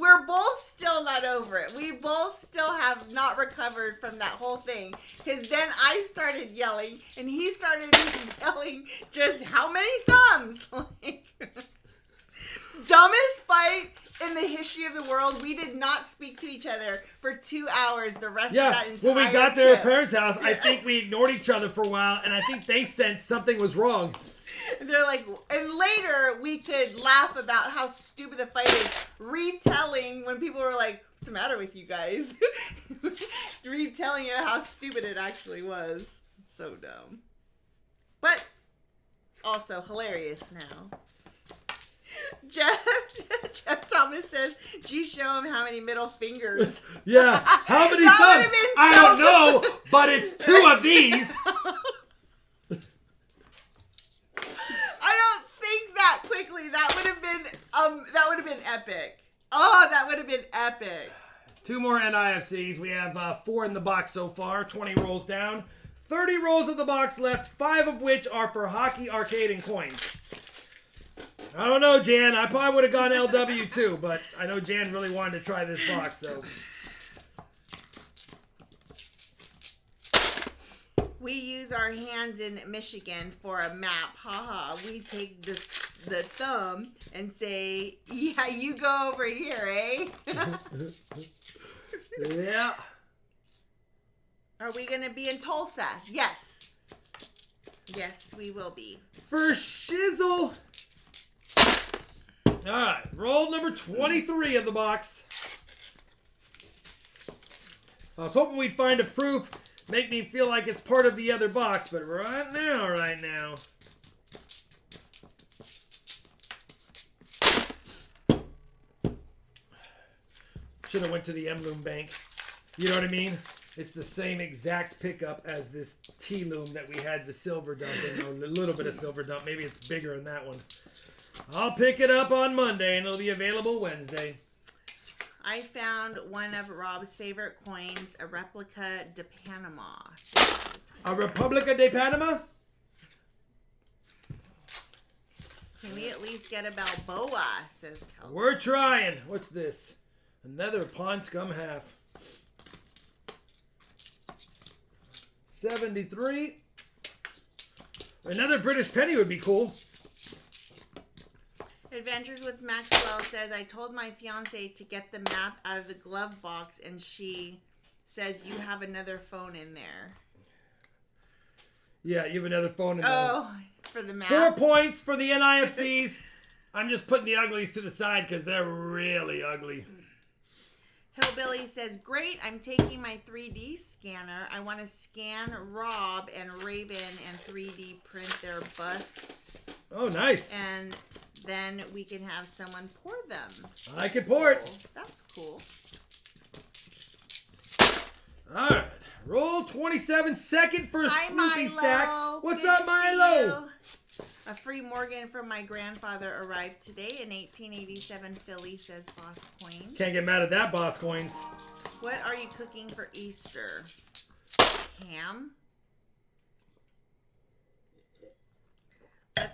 We're both still not over it. We both still have not recovered from that whole thing. Because then I started yelling, and he started yelling just how many thumbs? Like, dumbest fight in the history of the world. We did not speak to each other for 2 hours the rest of that entire when we got to their trip. parents' house, I think we ignored each other for a while, and I think they sensed something was wrong. They're like, and later we could laugh about how stupid the fight is, retelling when people were like, "What's the matter with you guys?" Retelling it how stupid it actually was. So dumb. But also hilarious now. Jeff Thomas says, "Do you show him how many middle fingers?" Yeah. How many That thumbs? would've been I so don't know, but it's 2 of these. I don't think that quickly. That would have been epic. Oh, that would have been epic. 2 more NIFCs. We have 4 in the box so far. 20 rolls down. 30 rolls of the box left, 5 of which are for hockey, arcade, and coins. I don't know, Jan. I probably would have gone LW too, but I know Jan really wanted to try this box, so. We use our hands in Michigan for a map. Haha. We take the thumb and say, "Yeah, you go over here, eh?" Yeah. Are we going to be in Tulsa? Yes. Yes, we will be. For shizzle. All right. Roll number 23 of the box. I was hoping we'd find a proof. Make me feel like it's part of the other box, but right now. Should have went to the M-Loom bank. You know what I mean? It's the same exact pickup as this T-Loom that we had the silver dump in, or a little bit of silver dump. Maybe it's bigger in that one. I'll pick it up on Monday, and it'll be available Wednesday. I found one of Rob's favorite coins, a replica de Panama. A Republica de Panama? Can we at least get a Balboa, says Kelsey. We're trying. What's this? Another Pawn Scum half. 73. Another British penny would be cool. Adventures with Maxwell says, "I told my fiance to get the map out of the glove box, and she says you have another phone in there." Yeah, you have another phone in there. Oh, for the map. 4 points for the NIFCs. I'm just putting the uglies to the side because they're really ugly. Hillbilly says, "Great, I'm taking my 3D scanner. I want to scan Rob and Raven and 3D print their busts. Oh, nice. And then we can have someone pour them." I can pour it. Cool. That's cool. All right. Roll 27. Second for Hi, Swoopy Milo. Stacks. What's Good up, to see Milo? you. A free Morgan from my grandfather arrived today. An 1887 Philly, says Boss Coins. Can't get mad at that, Boss Coins. What are you cooking for Easter? Ham?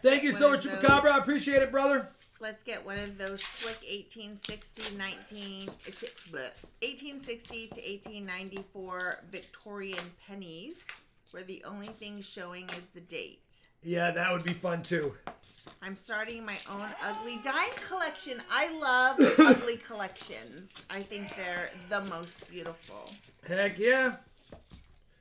Thank you so much, Chupacabra. I appreciate it, brother. Let's get one of those slick 1860 to 1894 Victorian pennies, where the only thing showing is the date. Yeah, that would be fun, too. I'm starting my own ugly dime collection. I love ugly collections. I think they're the most beautiful. Heck yeah.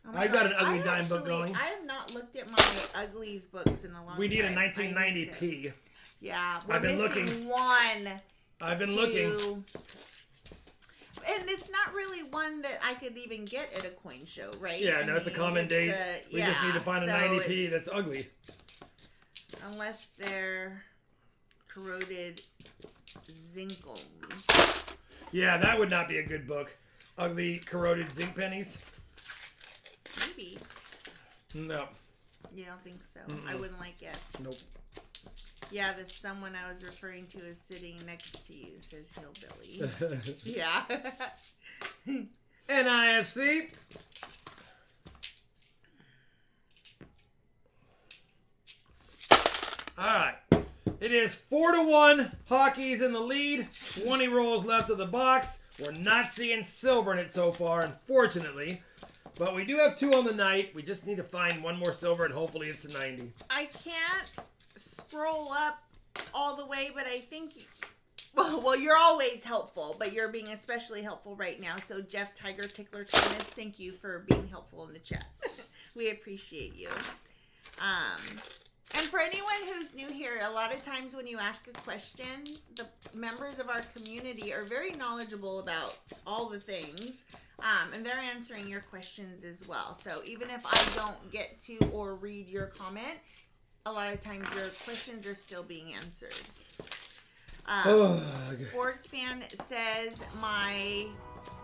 Oh my I've got God, an ugly dime book going. I have not looked at my uglies books in a long time. We need a I need 1990p. to. Yeah, we're I've been missing looking. one. I've been looking. And it's not really one that I could even get at a coin show, right? Yeah, no, it's a common date. We just need to find a so 90p that's ugly. Unless they're corroded zincals. Yeah, that would not be a good book. ugly corroded zinc pennies? Maybe. No. You don't think so? I wouldn't like it. Nope. Yeah, the someone I was referring to is sitting next to you, says Hillbilly. Yeah. NIFC. All right. It is 4-1. Hockey's in the lead. 20 rolls left of the box. We're not seeing silver in it so far, unfortunately. But we do have 2 on the night. We just need to find one more silver, and hopefully it's a 90. I can't scroll up all the way, but I think... Well, you're always helpful, but you're being especially helpful right now. So, Jeff Tiger Tickler Thomas, thank you for being helpful in the chat. We appreciate you. And for anyone who's new here, a lot of times when you ask a question, the members of our community are very knowledgeable about all the things, and they're answering your questions as well. So even if I don't get to or read your comment, a lot of times your questions are still being answered. Sportsfan says my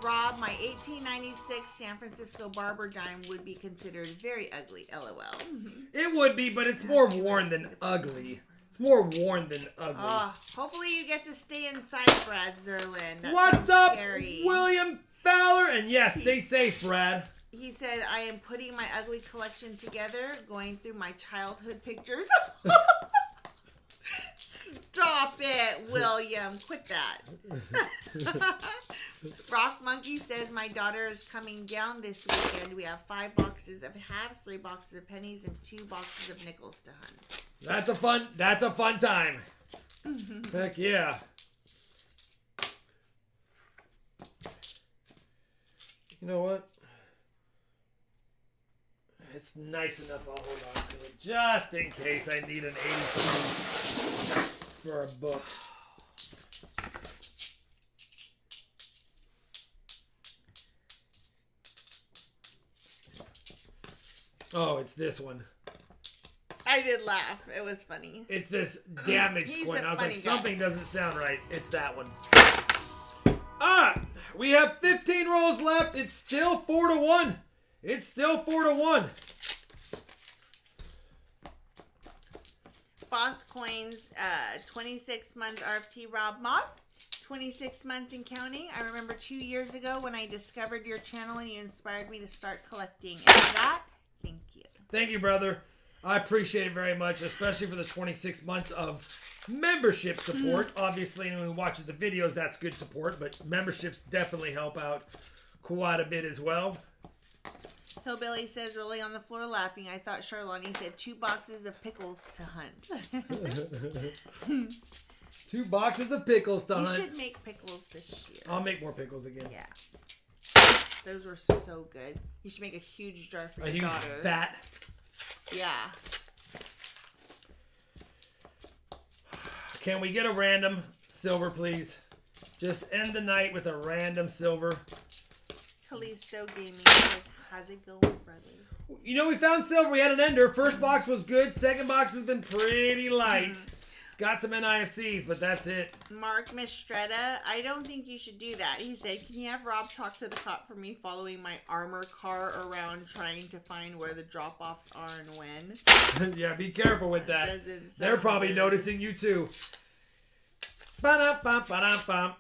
1896 San Francisco barber dime would be considered very ugly. LOL. It would be, but it's more worn than ugly. It's more worn than ugly. Hopefully you get to stay inside, Brad Zerlin. That What's up, scary. William Fowler? And yes, stay safe, Brad. He said, I am putting my ugly collection together, going through my childhood pictures. Stop it, William. Quit that. Rock Monkey says, my daughter is coming down this weekend. We have 5 boxes of halves, 3 boxes of pennies, and 2 boxes of nickels to hunt. That's a fun time. Heck yeah. You know what? It's nice enough I'll hold on to it just in case I need an 82 for a book. Oh, it's this one. I did laugh. It was funny. It's this damaged He's coin. a I was funny like, guy. something doesn't sound right. It's that one. We have 15 rolls left. It's still 4-1. It's still 4-1. Boss Coins, 26 months RFT Rob Moth. 26 months and counting. I remember 2 years ago when I discovered your channel and you inspired me to start collecting. And for that, thank you. Thank you, brother. I appreciate it very much, especially for the 26 months of membership support. Obviously, anyone who watches the videos, that's good support, but memberships definitely help out quite a bit as well. Hillbilly says, rolling on the floor laughing. I thought Charlani said 2 boxes of pickles to hunt. 2 boxes of pickles to hunt. You should make pickles this year. I'll make more pickles again. Yeah. Those were so good. You should make a huge jar for A your huge daughter. fat. Yeah. Can we get a random silver, please? Just end the night with a random silver. Kalisto Gaming says, how's it going, brother? You know, we found silver. We had an ender. First box was good. Second box has been pretty light. It's got some NIFCs, but that's it. Mark Mistretta, I don't think you should do that. He said, can you have Rob talk to the cop for me following my armor car around trying to find where the drop-offs are and when? Yeah, be careful with that. Doesn't They're sound probably good. noticing you too. Ba-dum, ba-dum.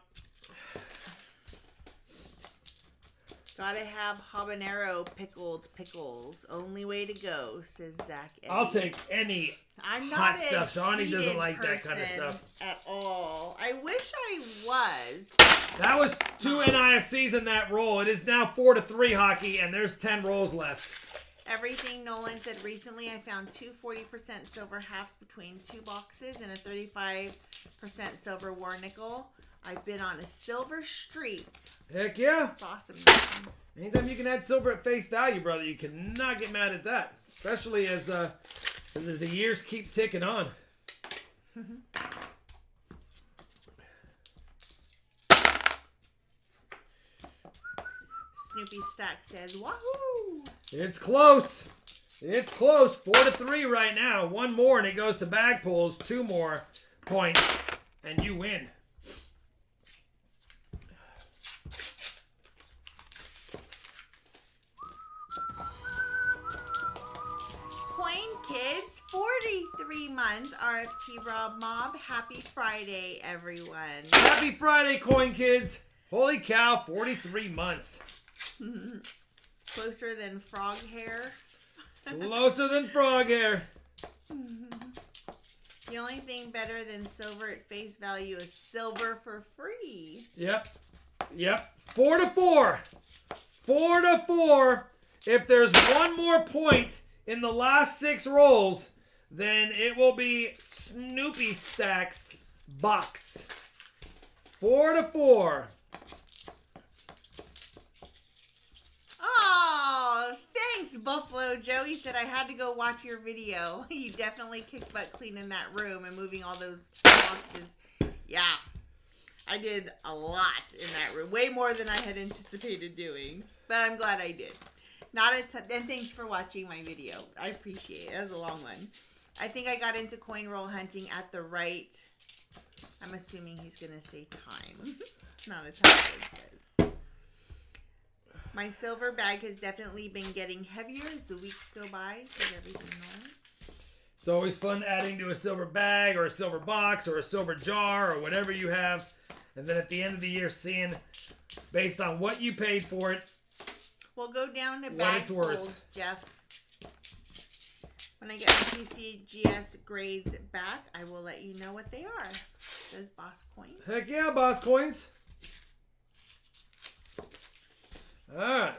Gotta have habanero pickled pickles. Only way to go, says Zach Eddie. I'll take any I'm not hot a stuff. Shawnee doesn't heated like that kind of person stuff. at all. I wish I was. That was 2 NIFCs in that roll. It is now 4-3 hockey, and there's 10 rolls left. Everything Nolan said recently, I found 2 40% silver halves between 2 boxes and a 35% silver war nickel. I've been on a silver streak. Heck yeah. It's awesome. Anytime you can add silver at face value, brother, you cannot get mad at that. Especially as the years keep ticking on. Snoopy Stack says, wahoo! It's close. It's close. 4-3 right now. 1 more and it goes to bag pulls. 2 more points and you win. 43 months, RFT Rob Mob. Happy Friday, everyone. Happy Friday, Coin Kids. Holy cow, 43 months. Closer than frog hair. Closer than frog hair. The only thing better than silver at face value is silver for free. Yep. 4-4. 4-4. If there's one more point in the last 6 rolls, then it will be Snoopy Stacks box. 4-4. Oh, thanks, Buffalo Joe. He said I had to go watch your video. You definitely kicked butt cleaning that room and moving all those boxes. Yeah, I did a lot in that room. Way more than I had anticipated doing. But I'm glad I did. And thanks for watching my video. I appreciate it. That was a long one. I think I got into coin roll hunting at the right... I'm assuming he's going to say time. Not a time it says. My silver bag has definitely been getting heavier as the weeks go by. Is everything normal? It's always fun adding to a silver bag or a silver box or a silver jar or whatever you have. And then at the end of the year, seeing, based on what you paid for it, We'll go down to what bag it's worth. pulls, Jeff. When I get my PCGS grades back, I will let you know what they are. Says Boss Coin. Heck yeah, Boss Coins. Alright.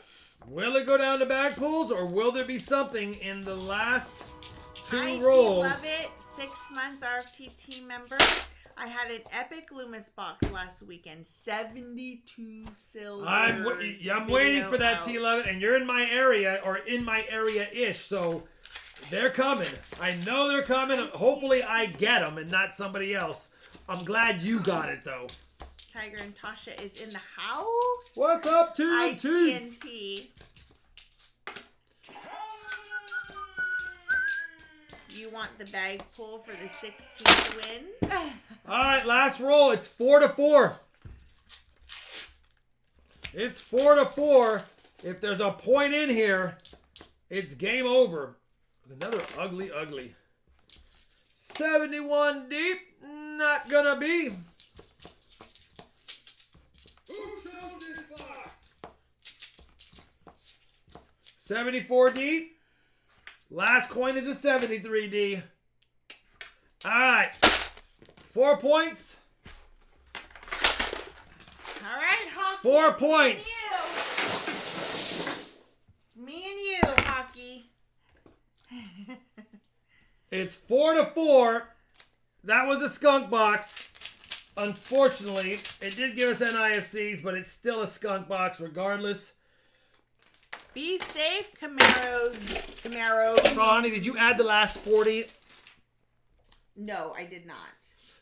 Will it go down to bag pulls or will there be something in the last 2 rolls? I love it. 6 months RFT team member. I had an epic Loomis box last weekend. 72 silver. I'm waiting for that T11, and you're in my area or in my area-ish, so they're coming. I know they're coming. Hopefully I get them and not somebody else. I'm glad you got it, though. Tiger and Tasha is in the house. What's up, TNT? TNT. You want the bag pull for the 16th win? All right, last roll. It's 4-4. It's 4-4. If there's a point in here, it's game over. Another ugly. 71 deep. Not gonna be. 74 deep. Last coin is a 73D. All right. 4 points. All right, Hockey. 4 points. Me and you, Hockey. It's 4-4. That was a skunk box. Unfortunately, it did give us NIFCs, but it's still a skunk box regardless. Be safe, Camaros. So, honey, did you add the last 40? No, I did not.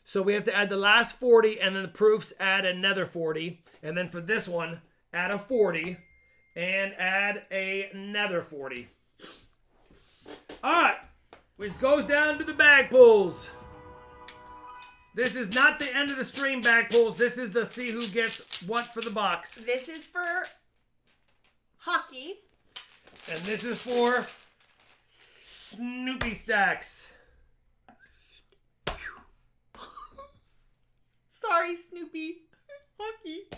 So we have to add the last 40, and then the proofs add another 40. And then for this one, add a 40, and add another 40. All right. Which goes down to the bag pulls. This is not the end of the stream bag pulls. This is the see who gets what for the box. This is for Hockey. And this is for Snoopy Stacks. Sorry, Snoopy. Hockey.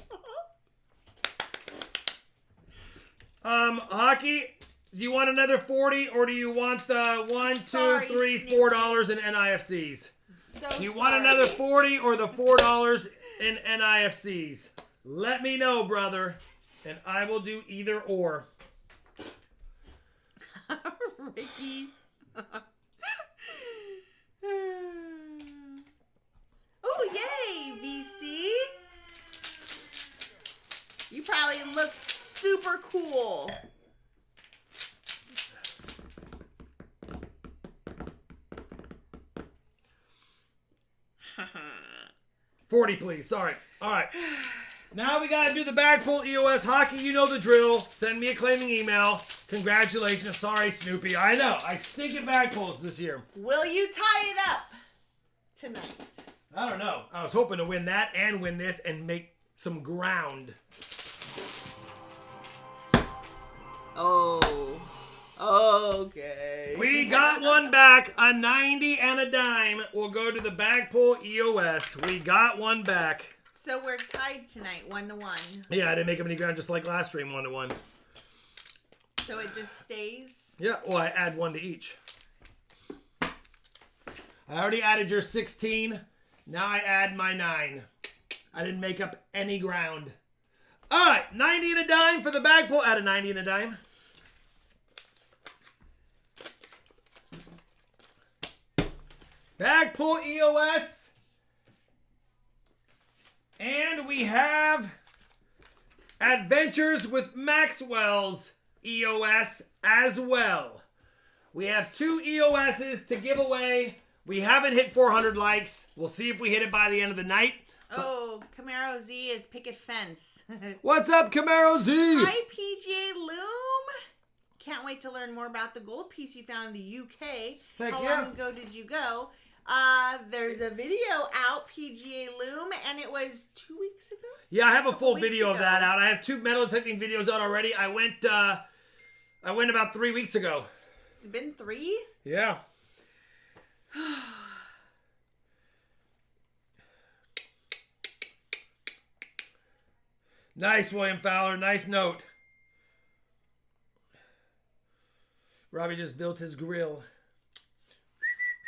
Hockey, do you want another 40 or do you want the Sorry, Snoopy. $4 in NIFCs? So Do you want another 40 or the $4 in NIFCs? Let me know, brother, and I will do either or. Ricky. Oh, yay, VC. You probably look super cool. 40, please. Sorry. All right. Now we got to do the bag pull EOS hockey. You know the drill. Send me a claiming email. Congratulations. Sorry, Snoopy. I know. I stink at bag pulls this year. Will you tie it up tonight? I don't know. I was hoping to win that and win this and make some ground. Oh. Okay. We got one back. A 90 and a dime will go to the bag pull EOS. We got one back. So we're tied tonight, 1-1. Yeah, I didn't make up any ground just like last stream, 1-1. So it just stays? Yeah, well, I add one to each. I already added your 16. Now I add my 9. I didn't make up any ground. All right, 90 and a dime for the bag pull. Add a 90 and a dime. Bag pull EOS. And we have Adventures with Maxwell's EOS as well. We have 2 EOSs to give away. We haven't hit 400 likes. We'll see if we hit it by the end of the night. Oh, Camaro Z is picket fence. What's up, Camaro Z? Hi, PGA Loom. Can't wait to learn more about the gold piece you found in the UK. Heck How yeah. long ago did you go? There's a video out, PGA Loom, and it was 2 weeks ago? Yeah, I have a full weeks video of ago. that out. I have 2 metal detecting videos out already. I went about 3 weeks ago. Has it been 3? Yeah. Nice, William Fowler. Nice note. Robbie just built his grill.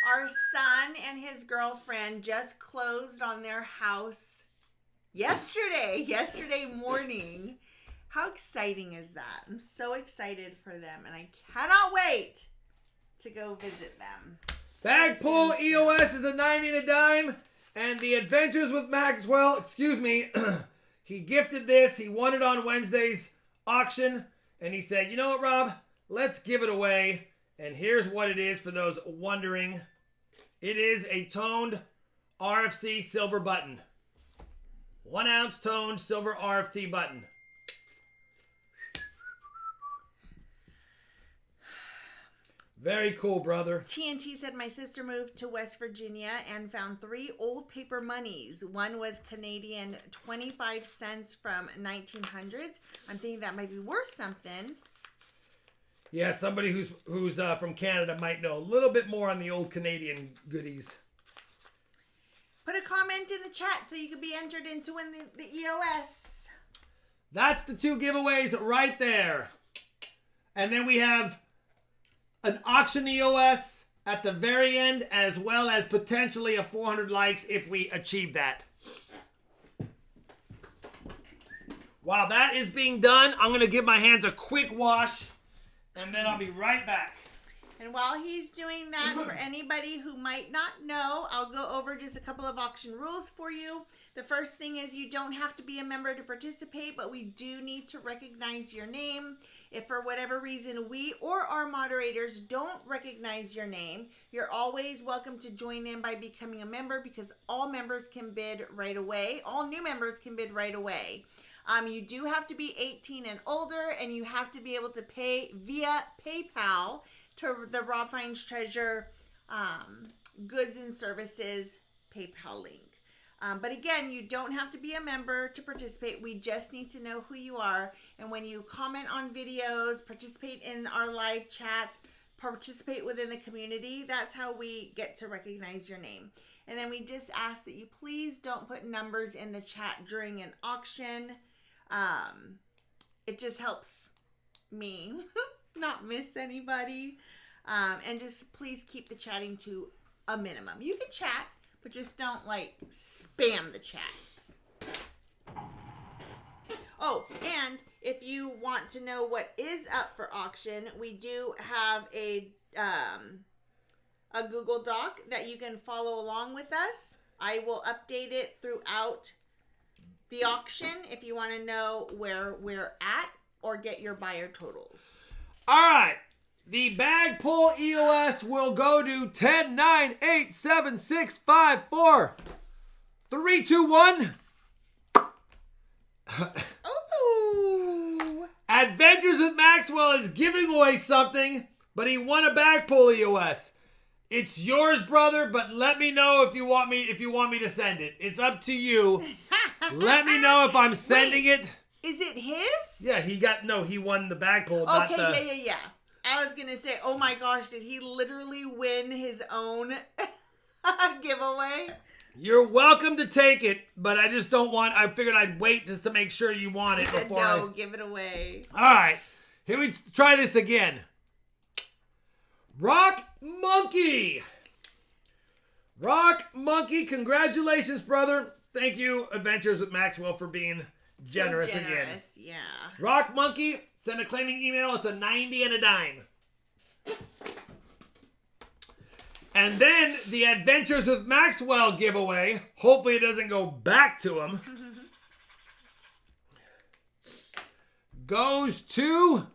Our son and his girlfriend just closed on their house yesterday morning. How exciting is that? I'm so excited for them, and I cannot wait to go visit them. Bag So pull soon. EOS is a 90 and a dime. And the Adventures with Maxwell, excuse me, he gifted this. He won it on Wednesday's auction. And he said, you know what, Rob? Let's give it away. And here's what it is for those wondering. It is a toned RFC silver button. 1 ounce toned silver RFT button. Very cool, brother. TNT said my sister moved to West Virginia and found 3 old paper monies. One was Canadian 25 cents from 1900s. I'm thinking that might be worth something. Yeah, somebody who's from Canada might know a little bit more on the old Canadian goodies. Put a comment in the chat so you can be entered into win the EOS. That's the 2 giveaways right there. And then we have an auction EOS at the very end, as well as potentially a 400 likes if we achieve that. While that is being done, I'm going to give my hands a quick wash, and then I'll be right back. And while he's doing that, for anybody who might not know, I'll go over just a couple of auction rules for you. The first thing is you don't have to be a member to participate, but we do need to recognize your name. If for whatever reason we or our moderators don't recognize your name, you're always welcome to join in by becoming a member, because all members can bid right away. All new members can bid right away. You do have to be 18 and older, and you have to be able to pay via PayPal to the RobFindsTreasure goods and services PayPal link. But again, you don't have to be a member to participate. We just need to know who you are. And when you comment on videos, participate in our live chats, participate within the community, that's how we get to recognize your name. And then we just ask that you please don't put numbers in the chat during an auction. It just helps me not miss anybody. And just please keep the chatting to a minimum. You can chat, but just don't spam the chat. Oh, and if you want to know what is up for auction, we do have a Google Doc that you can follow along with us. I will update it throughout the auction if you want to know where we're at or get your buyer totals. All right. The bag pull EOS will go to 10, 9, 8, 7, 6, 5, 4, 3, 2, 1. Ooh! Adventures with Maxwell is giving away something, but he won a bag pull EOS. It's yours, brother, but let me know if you want me to send it. It's up to you. Let me know if I'm sending it. Is it his? Yeah, he won the bag pull. Okay, yeah. I was going to say, oh my gosh, did he literally win his own giveaway? You're welcome to take it, but I just don't want, I figured I'd wait just to make sure you want it Said before no, give it away. All right, here we try this again. Rock Monkey. Rock Monkey, congratulations, brother. Thank you, Adventures with Maxwell, for being generous again. Yeah. Rock Monkey, send a claiming email. It's a 90 and a dime. And then the Adventures with Maxwell giveaway. Hopefully it doesn't go back to him. Goes to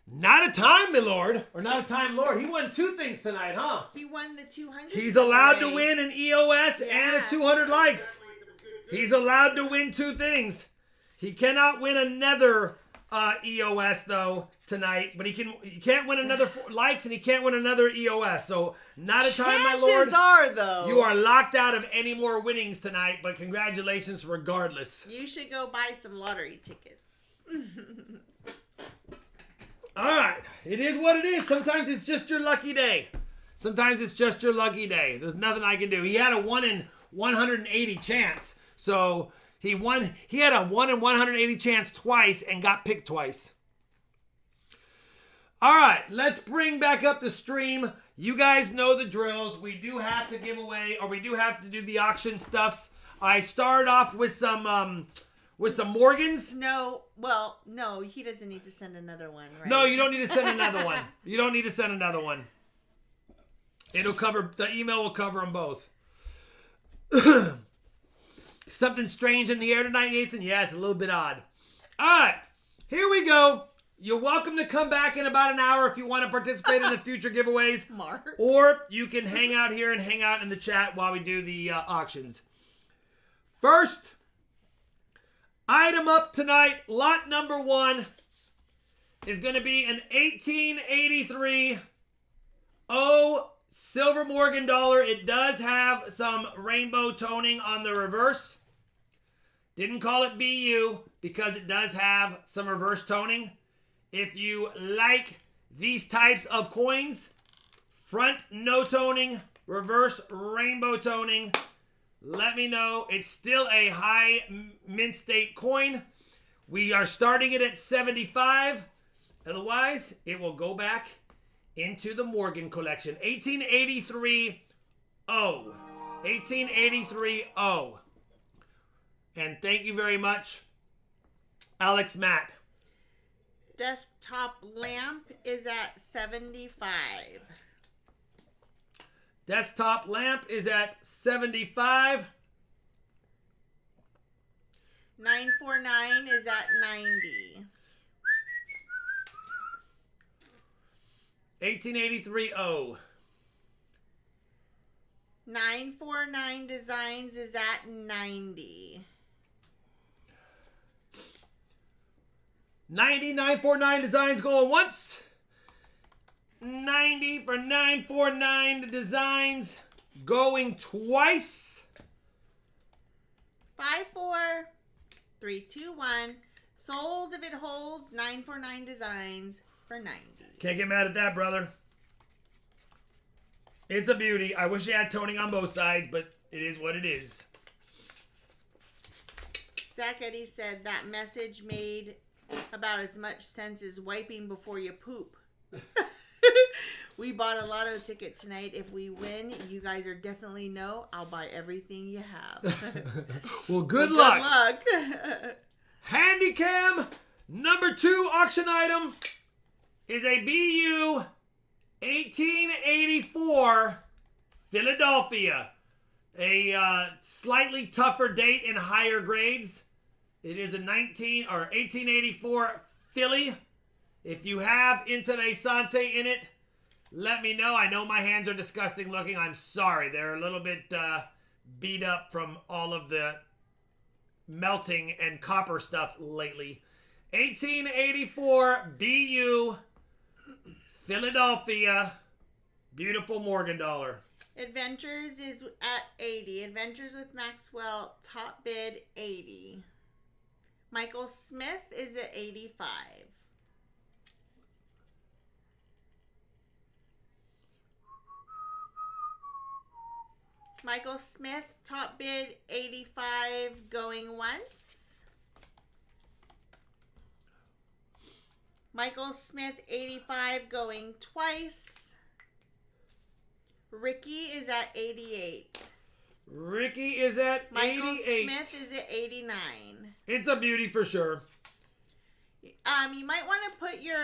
Not a Time, my lord. Or Not a Time, Lord. He won 2 things tonight, huh? He won the 200. He's allowed to win an EOS and a 200 likes. He's allowed to win 2 things. He cannot win another EOS though tonight, but he can't win another likes and he can't win another EOS. So Not a Time, my lord. Chances are though, you are locked out of any more winnings tonight, but congratulations regardless. You should go buy some lottery tickets. All right, it is what it is. Sometimes it's just your lucky day. Sometimes it's just your lucky day. There's nothing I can do. He had a 1 in 180 chance. So he won. He had a 1 in 180 chance twice and got picked twice. All right, let's bring back up the stream. You guys know the drills. We do have to give away, or we do have to do the auction stuffs. I started off with some Morgans. No, he doesn't need to send another one, right? No, you don't need to send another one. You don't need to send another one. It'll cover, the email will cover them both. Something strange in the air tonight, Nathan? Yeah, it's a little bit odd. All right, here we go. You're welcome to come back in about an hour if you want to participate in the future giveaways. Mark. Or you can hang out here and hang out in the chat while we do the auctions. First item up tonight, lot number 1, is going to be an 1883 silver Morgan dollar. It does have some rainbow toning on the reverse. Didn't call it BU because it does have some reverse toning. If you like these types of coins, front no toning, reverse rainbow toning, let me know. It's still a high mint state coin. We are starting it at 75. Otherwise, it will go back into the Morgan collection. 1883 1883 And thank you very much, Alex Matt. Desktop lamp is at 75. Desktop lamp is at 75. 949 is at 90. 1883 949 Designs is at 90. 949 Designs going once. 90 for 949 Designs going twice. 54321 sold if it holds. 949 Designs for 90. Can't get mad at that, brother. It's a beauty. I wish it had toning on both sides, but it is what it is. Zach Eddie said that message made about as much sense as wiping before you poop. We bought a lotto ticket tonight. If we win, you guys are definitely know. I'll buy everything you have. Well, good luck. Good luck. Handycam number 2 auction item is a BU 1884 Philadelphia. A slightly tougher date in higher grades. It is a 1884 Philly. If you have Interessante in it, let me know. I know my hands are disgusting looking. I'm sorry. They're a little bit beat up from all of the melting and copper stuff lately. 1884 BU Philadelphia. Beautiful Morgan dollar. Adventures is at 80. Adventures with Maxwell, top bid 80. Michael Smith is at 85. Michael Smith, top bid 85 going once. Michael Smith, 85 going twice. Ricky is at 88. Ricky is at Michael 88. Smith is at 89. It's a beauty for sure. You might want to put your,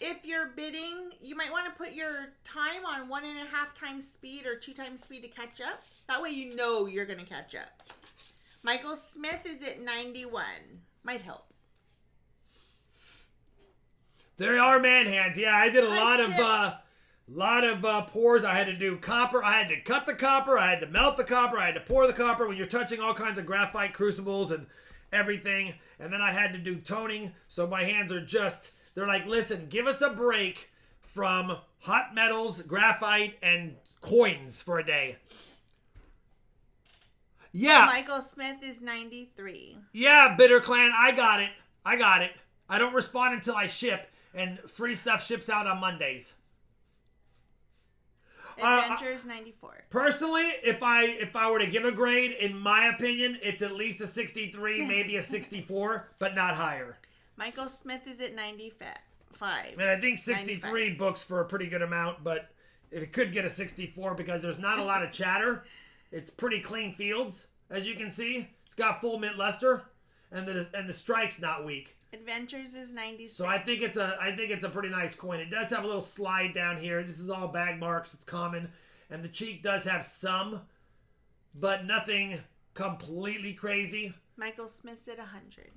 if you're bidding, you might want to put your time on 1.5 times speed or 2 times speed to catch up. That way you know you're going to catch up. Michael Smith is at 91. Might help. There are man hands. Yeah, I did a lot of pours. I had to do copper. I had to cut the copper. I had to melt the copper. I had to pour the copper when you're touching all kinds of graphite crucibles and everything. And then I had to do toning. So my hands are just, they're like, listen, give us a break from hot metals, graphite, and coins for a day. Yeah. Michael Smith is 93. Yeah, Bitter Clan, I got it. I don't respond until I ship, and free stuff ships out on Mondays. Adventures 94. Personally, if I were to give a grade, in my opinion, it's at least a 63, maybe a 64, but not higher. Michael Smith is at 95. And I think 63 95. Books for a pretty good amount, but it could get a 64 because there's not a lot of chatter. It's pretty clean fields, as you can see. It's got full mint luster, and the strike's not weak. Adventures is 96. So I think it's a pretty nice coin. It does have a little slide down here. This is all bag marks. It's common, and the cheek does have some, but nothing completely crazy. Michael Smith's at 100.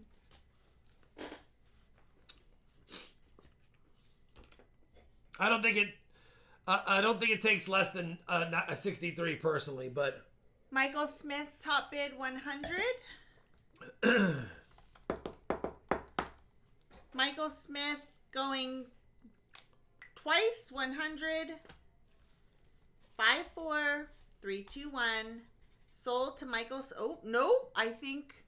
I don't think it takes less than a 63 personally, but Michael Smith top bid 100. Michael Smith going twice 100. 5, 4, 3, 2, 1. Sold to Michael's. Oh no, I think.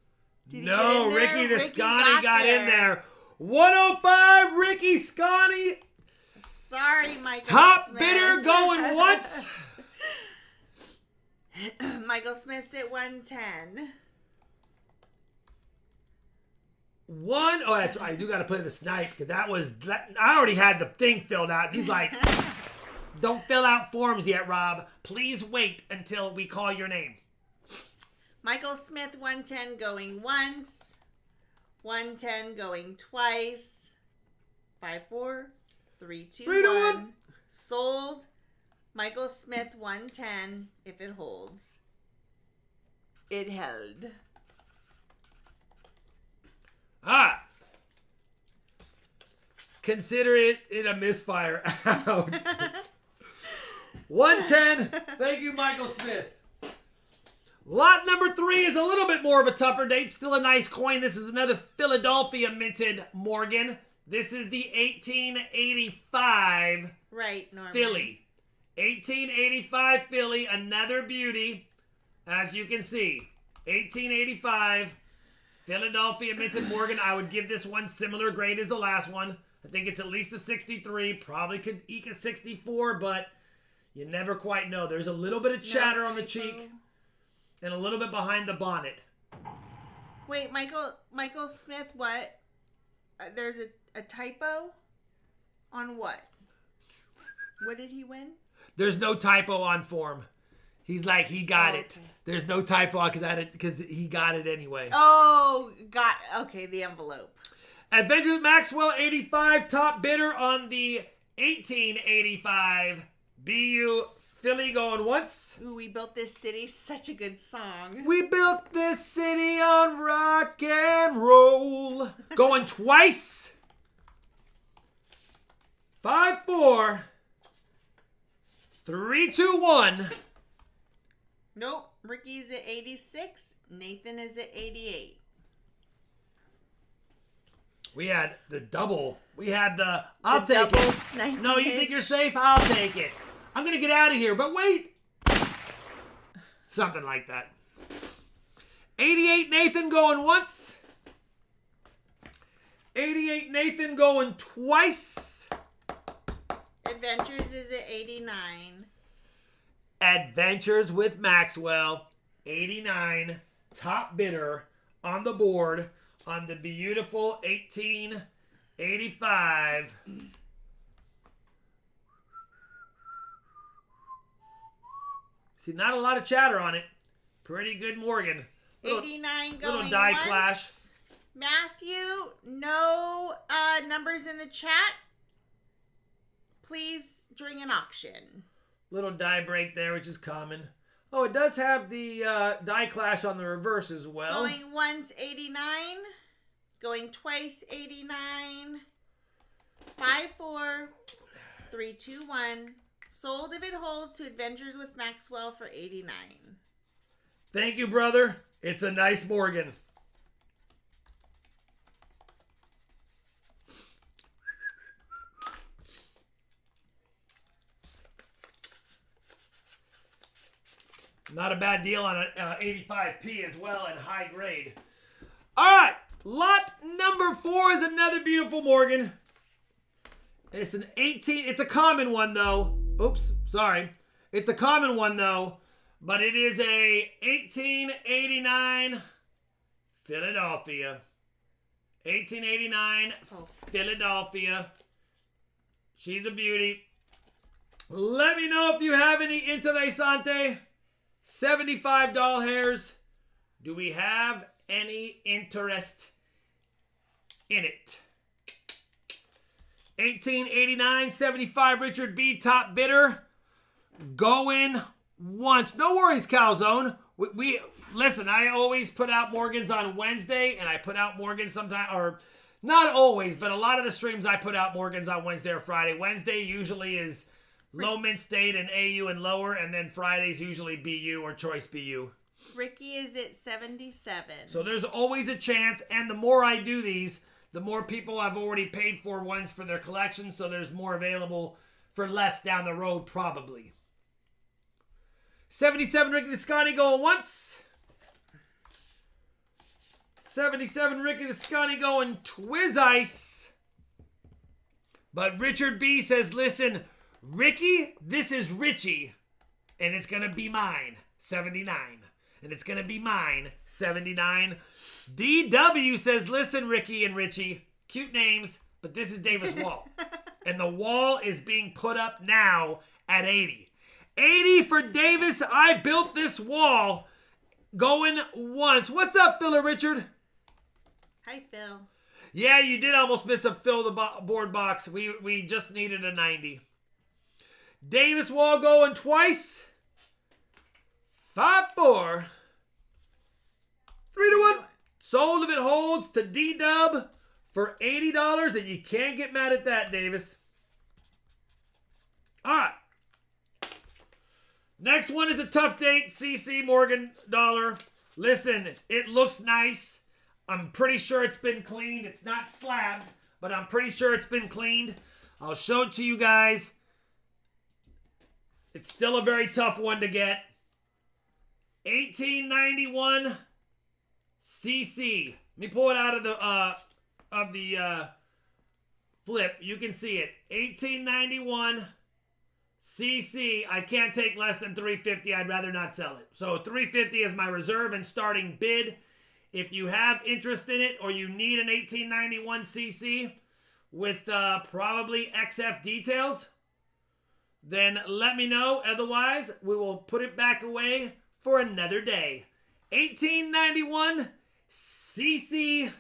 No, Ricky the Scotty got in there. 105, Ricky Scotty. Sorry, Michael Top Smith. bidder going once. Michael Smith's at 110. I do got to put in the snipe because I already had the thing filled out. And he's like, don't fill out forms yet, Rob. Please wait until we call your name. Michael Smith 110 going once. 110 going twice. 5, 4. 3, 2, 1. Sold. Michael Smith 110. If it holds. It held. Consider it a misfire out. 110. Thank you, Michael Smith. Lot number 3 is a little bit more of a tougher date. Still a nice coin. This is another Philadelphia minted Morgan. This is the 1885 Norman. Philly. 1885 Philly, another beauty. As you can see, 1885 Philadelphia minted Morgan. I would give this one similar grade as the last one. I think it's at least a 63. Probably could eke a 64, but you never quite know. There's a little bit of chatter on the cheek and a little bit behind the bonnet. Wait, Michael Smith, what? There's a typo on what? What did he win? There's no typo on form. He's like, he got it. There's no typo because he got it anyway. Oh, okay, the envelope. Adventures Maxwell 85, top bidder on the 1885 BU Philly going once. Ooh, We Built This City, such a good song. We built this city on rock and roll. Going twice. 5, 4, 3, 2, 1. Nope. Ricky's at 86. Nathan is at 88. We had the double. We had I'll take double it. snipe No, you think you're safe? I'll take it. I'm going to get out of here, but wait. Something like that. 88 Nathan going once. 88 Nathan going twice. Adventures is at 89. Adventures with Maxwell, 89, top bidder on the board on the beautiful 1885. See, not a lot of chatter on it. Pretty good Morgan. 89 going little die once. clash. Matthew, no numbers in the chat. Please during an auction. Little die break there, which is common. Oh, it does have the die clash on the reverse as well. Going once, 89. Going twice, 89. 5-4. 3-2-1. Sold if it holds to Adventures with Maxwell for 89. Thank you, brother. It's a nice Morgan. Not a bad deal on an 85p as well and high grade. All right, lot number 4 is another beautiful Morgan. It's an 18. It's a common one though. Oops, sorry. It's a common one though, but it is a 1889 Philadelphia. 1889 Philadelphia. She's a beauty. Let me know if you have any Interessante. 75 doll hairs. Do we have any interest in it? 1889, 75 Richard B. top bidder. Going once. No worries, Calzone. We listen, I always put out Morgans on Wednesday, and I put out Morgans sometime, or not always, but a lot of the streams I put out Morgans on Wednesday or Friday. Wednesday usually is Low Mint State and AU and lower, and then Friday's usually BU or Choice BU. Ricky is at 77. So there's always a chance, and the more I do these, the more people I've already paid for ones for their collection, so there's more available for less down the road, probably. 77 Ricky the Scotty going once. 77 Ricky the Scotty going Twiz Ice. But Richard B says, listen, Ricky, this is Richie, and it's going to be mine, 79. And it's going to be mine, 79. DW says, listen, Ricky and Richie, cute names, but this is Davis Wall. And the wall is being put up now at 80. 80 for Davis. I built this wall going once. What's up, Phil Richard? Hi, Phil. Yeah, you did almost miss a fill the board box. We just needed a 90. Davis Wall going twice. 5-4. 3-1. Sold if it holds to D-Dub for $80, and you can't get mad at that, Davis. All right. Next one is a tough date. CC Morgan dollar. Listen, it looks nice. I'm pretty sure it's been cleaned. It's not slabbed, but I'm pretty sure it's been cleaned. I'll show it to you guys. It's still a very tough one to get. 1891 CC. Let me pull it out of the flip. You can see it. 1891 CC. I can't take less than 350. I'd rather not sell it. So 350 is my reserve and starting bid. If you have interest in it or you need an 1891 CC with probably XF details, then let me know. Otherwise, we will put it back away for another day. 1891 CC.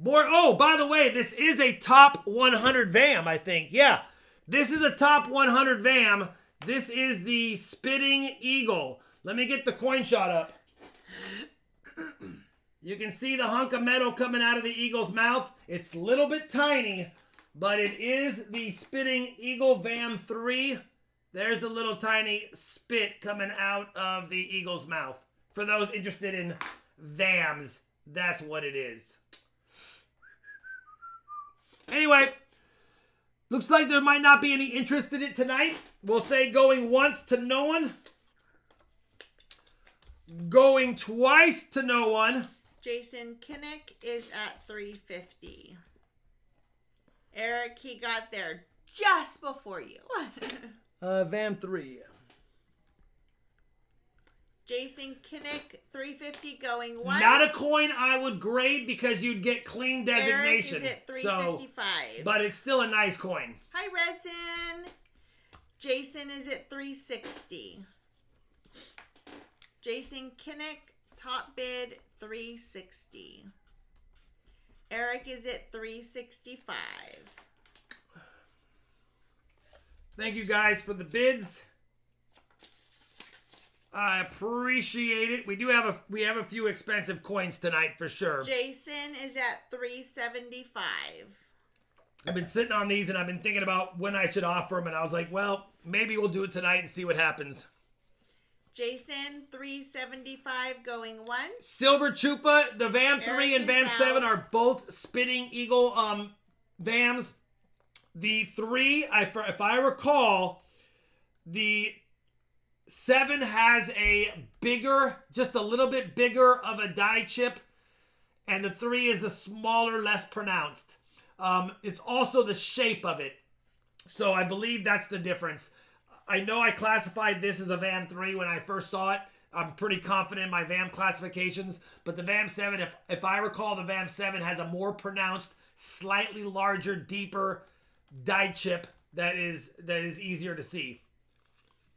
Oh, by the way, this is a top 100 VAM, I think. Yeah, this is a top 100 VAM. This is the Spitting Eagle. Let me get the coin shot up. You can see the hunk of metal coming out of the eagle's mouth. It's a little bit tiny, but it is the Spitting Eagle VAM 3. There's the little tiny spit coming out of the eagle's mouth. For those interested in VAMs, that's what it is. Anyway, looks like there might not be any interest in it tonight. We'll say going once to no one. Going twice to no one. Jason Kinnick is at 350. Eric, he got there just before you. VAM 3. Jason Kinnick, 350 going once. Not a coin I would grade because you'd get clean designation. Eric is at 355. But it's still a nice coin. Hi, Resin. Jason is at 360. Jason Kinnick, top bid, 360. Eric is at 365. Thank you guys for the bids. I appreciate it. We have a few expensive coins tonight for sure. Jason is at 375. I've been sitting on these and I've been thinking about when I should offer them, and I was like, well, maybe we'll do it tonight and see what happens. Jason, 375 going once. Silver Chupa, the VAM 3 Eric and VAM is 7 out. are both Spitting Eagle VAMs. The 3, if I recall, the 7 has a bigger, just a little bit bigger of a die chip, and the 3 is the smaller, less pronounced. It's also the shape of it. So I believe that's the difference. I know I classified this as a VAM 3 when I first saw it. I'm pretty confident in my VAM classifications. But the VAM 7, if I recall, the VAM 7 has a more pronounced, slightly larger, deeper die chip that is easier to see.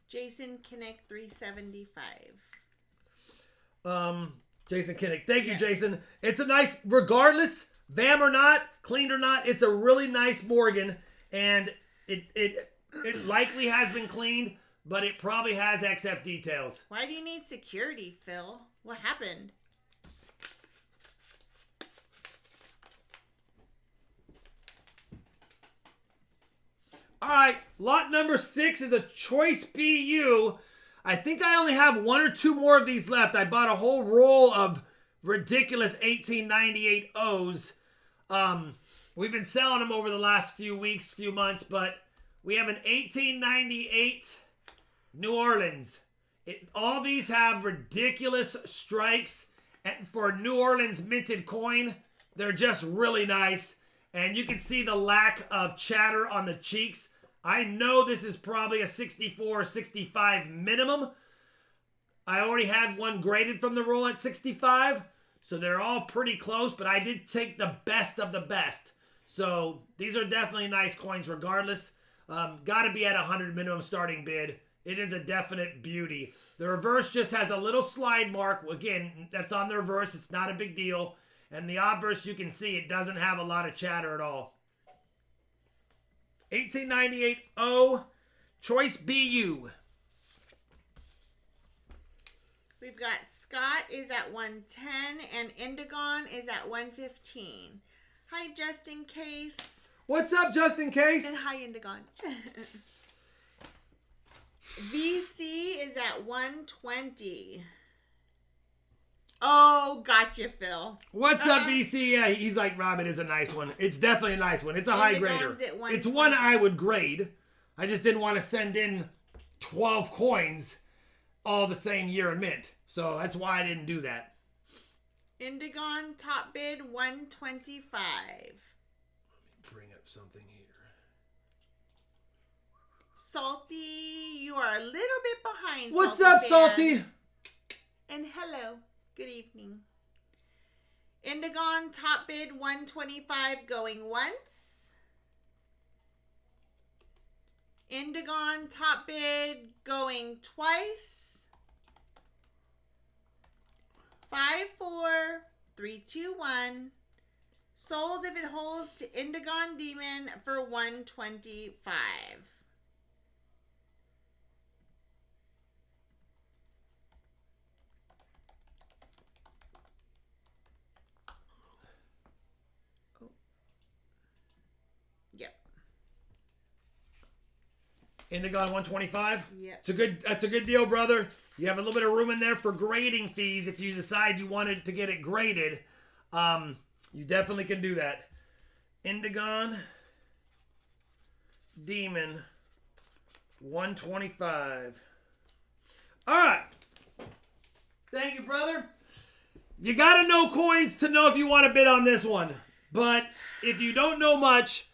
Jason Kinnick, 375. Jason Kinnick. Thank you, Jason. It's a nice, regardless, VAM or not, cleaned or not, it's a really nice Morgan. And it likely has been cleaned, but it probably has XF details. Why do you need security, Phil? What happened? All right, lot number 6 is a Choice BU. I think I only have 1 or 2 more of these left. I bought a whole roll of ridiculous 1898 O's. We've been selling them over the last few weeks, few months, but we have an 1898 New Orleans. All these have ridiculous strikes, and for a New Orleans minted coin, they're just really nice. And you can see the lack of chatter on the cheeks. I know this is probably a 64 or 65 minimum. I already had one graded from the roll at 65, so they're all pretty close, but I did take the best of the best. So these are definitely nice coins regardless. Got to be at 100 minimum starting bid. It is a definite beauty. The reverse just has a little slide mark. Again, that's on the reverse. It's not a big deal. And the obverse, you can see it doesn't have a lot of chatter at all. 1898 O Choice BU. We've got Scott is at 110 and Indigon is at 115. Hi, just in case. What's up, just in case? And hi, Indigon. VC is at 120. Oh, gotcha, Phil. What's up, BC? Yeah, he's like, Rob, it is a nice one. It's definitely a nice one. It's a high grader. It's one I would grade. I just didn't want to send in 12 coins all the same year and mint. So that's why I didn't do that. Indigon top bid 125. Let me bring up something here. Salty, you are a little bit behind. What's Salty up, fan. Salty? And hello. Good evening. Indigon top bid 125 going once. Indigon top bid going twice. 5, 4, 3, 2, 1. Sold if it holds to Indigon Demon for 125. Indigon 125? Yeah. That's a good deal, brother. You have a little bit of room in there for grading fees if you decide you wanted to get it graded. You definitely can do that. Indigon Demon 125. All right. Thank you, brother. You got to know coins to know if you want to bid on this one. But if you don't know much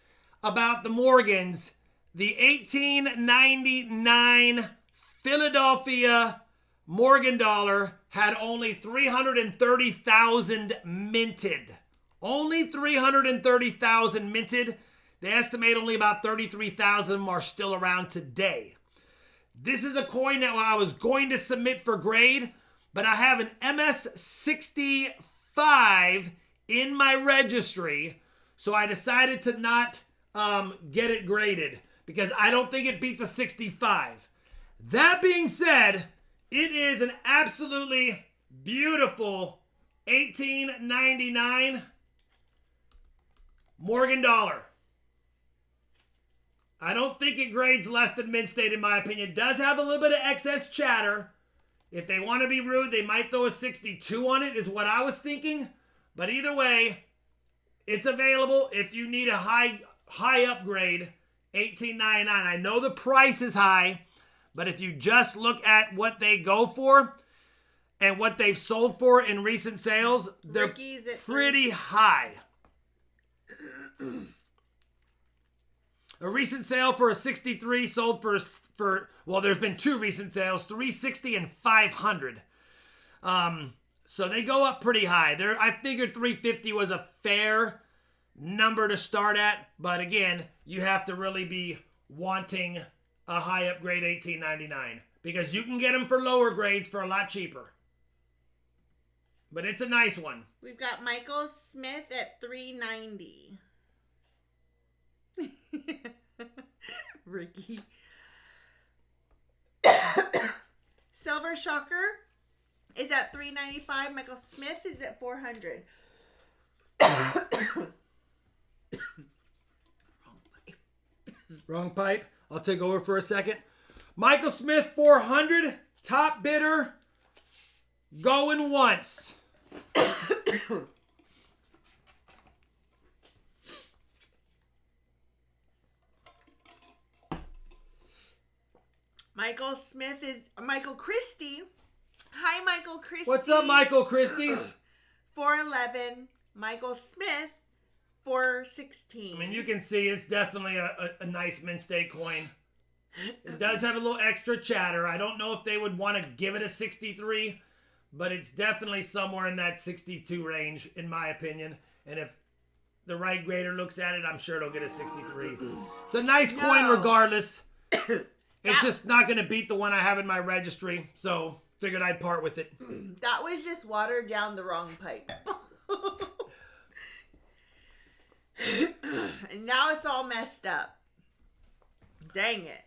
about the Morgans, The 1899 Philadelphia Morgan dollar had only 330,000 minted. Only 330,000 minted. They estimate only about 33,000 are still around today. This is a coin that I was going to submit for grade, but I have an MS65 in my registry, so I decided to not get it graded because I don't think it beats a 65. That being said, it is an absolutely beautiful 1899 Morgan dollar. I don't think it grades less than mint state in my opinion. It does have a little bit of excess chatter. If they want to be rude, they might throw a 62 on it, is what I was thinking. But either way, it's available if you need a high upgrade, $18.99. I know the price is high, but if you just look at what they go for and what they've sold for in recent sales, they're pretty high. A recent sale for a 63 sold for well, there's been two recent sales, 360 and 500. So they go up pretty high. I figured 350 was a fair number to start at, but again, you have to really be wanting a high upgrade 1899 because you can get them for lower grades for a lot cheaper. But it's a nice one. We've got Michael Smith at 390. Ricky. Silver Shocker is at 395. Michael Smith is at 400. Wrong pipe. I'll take over for a second. Michael Smith, 400. Top bidder. Going once. Michael Smith is Michael Christie. Hi, Michael Christie. What's up, Michael Christie? 411. Michael Smith, 416. I mean, you can see it's definitely a nice mint state coin. It does have a little extra chatter. I don't know if they would want to give it a 63, but it's definitely somewhere in that 62 range, in my opinion. And if the right grader looks at it, I'm sure it'll get a 63. It's a nice coin regardless. It's just not going to beat the one I have in my registry, so figured I'd part with it. That was just watered down the wrong pipe. And now it's all messed up. Dang it.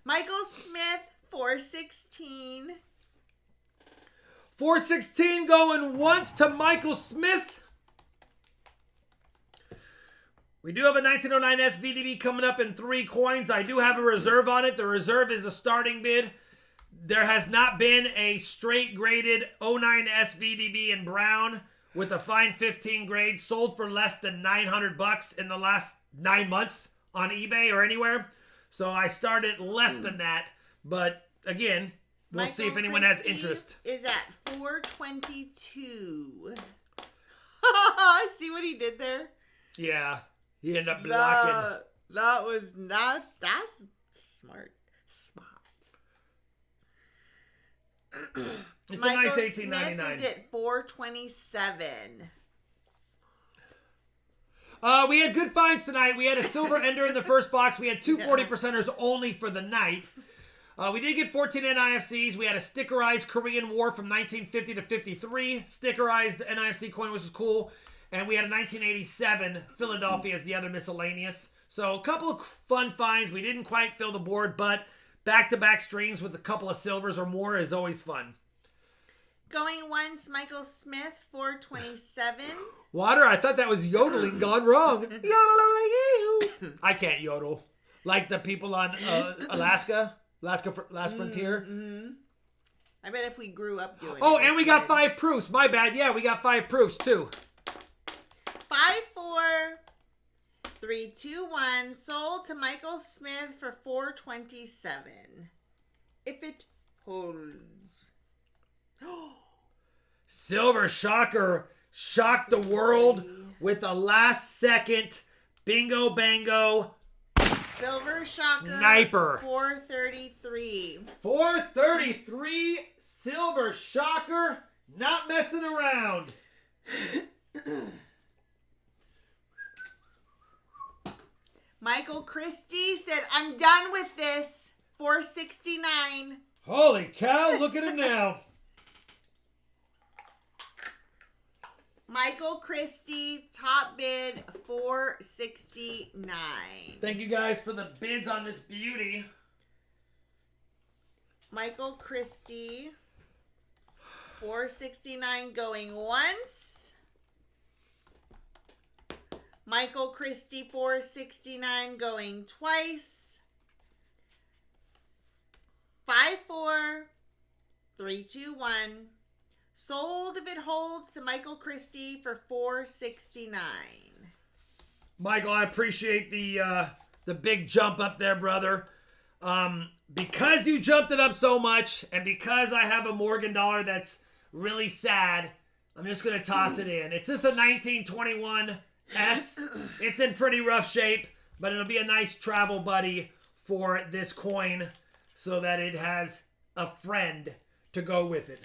Michael Smith, 416. 416 going once to Michael Smith. We do have a 1909 SVDB coming up in 3 coins. I do have a reserve on it. The reserve is the starting bid. There has not been a straight graded 09 SVDB in brown with a fine 15 grade sold for less than $900 in the last 9 months on eBay or anywhere. So I started less than that. But again, we'll see if anyone has interest. Is at 422. See what he did there? Yeah. He ended up blocking. That was not. That's smart. It's Michael a nice 1899. Smith is at 427. We had good finds tonight. We had a silver ender in the first box. We had two 40%ers only for the night. We did get 14 NIFCs. We had a stickerized Korean War from 1950 to 53. Stickerized NIFC coin, which is cool. And we had a 1987 Philadelphia as the other miscellaneous. So a couple of fun finds. We didn't quite fill the board, but back-to-back streams with a couple of silvers or more is always fun. Going once, Michael Smith, 427. Water, I thought that was yodeling gone wrong. I can't yodel. Like the people on Alaska Last Frontier. Mm-hmm. I bet if we grew up doing it. Oh, and we got 5 proofs. My bad. Yeah, we got 5 proofs too. 5, 4, 3, 2, 1. Sold to Michael Smith for 427. If it holds. Silver Shocker shocked the world with a last second bingo bango Silver Shocker. Sniper. 433. 433 Silver Shocker. Not messing around. Michael Christie said, I'm done with this. 469. Holy cow, look at him now. Michael Christie, top bid, 469. Thank you guys for the bids on this beauty. Michael Christie, 469 going once. Michael Christie, 469 going twice. 54321. Sold if it holds to Michael Christie for $469. Michael, I appreciate the big jump up there, brother. Because you jumped it up so much, and because I have a Morgan dollar that's really sad, I'm just going to toss it in. It's just a 1921 S. It's in pretty rough shape, but it'll be a nice travel buddy for this coin so that it has a friend to go with it.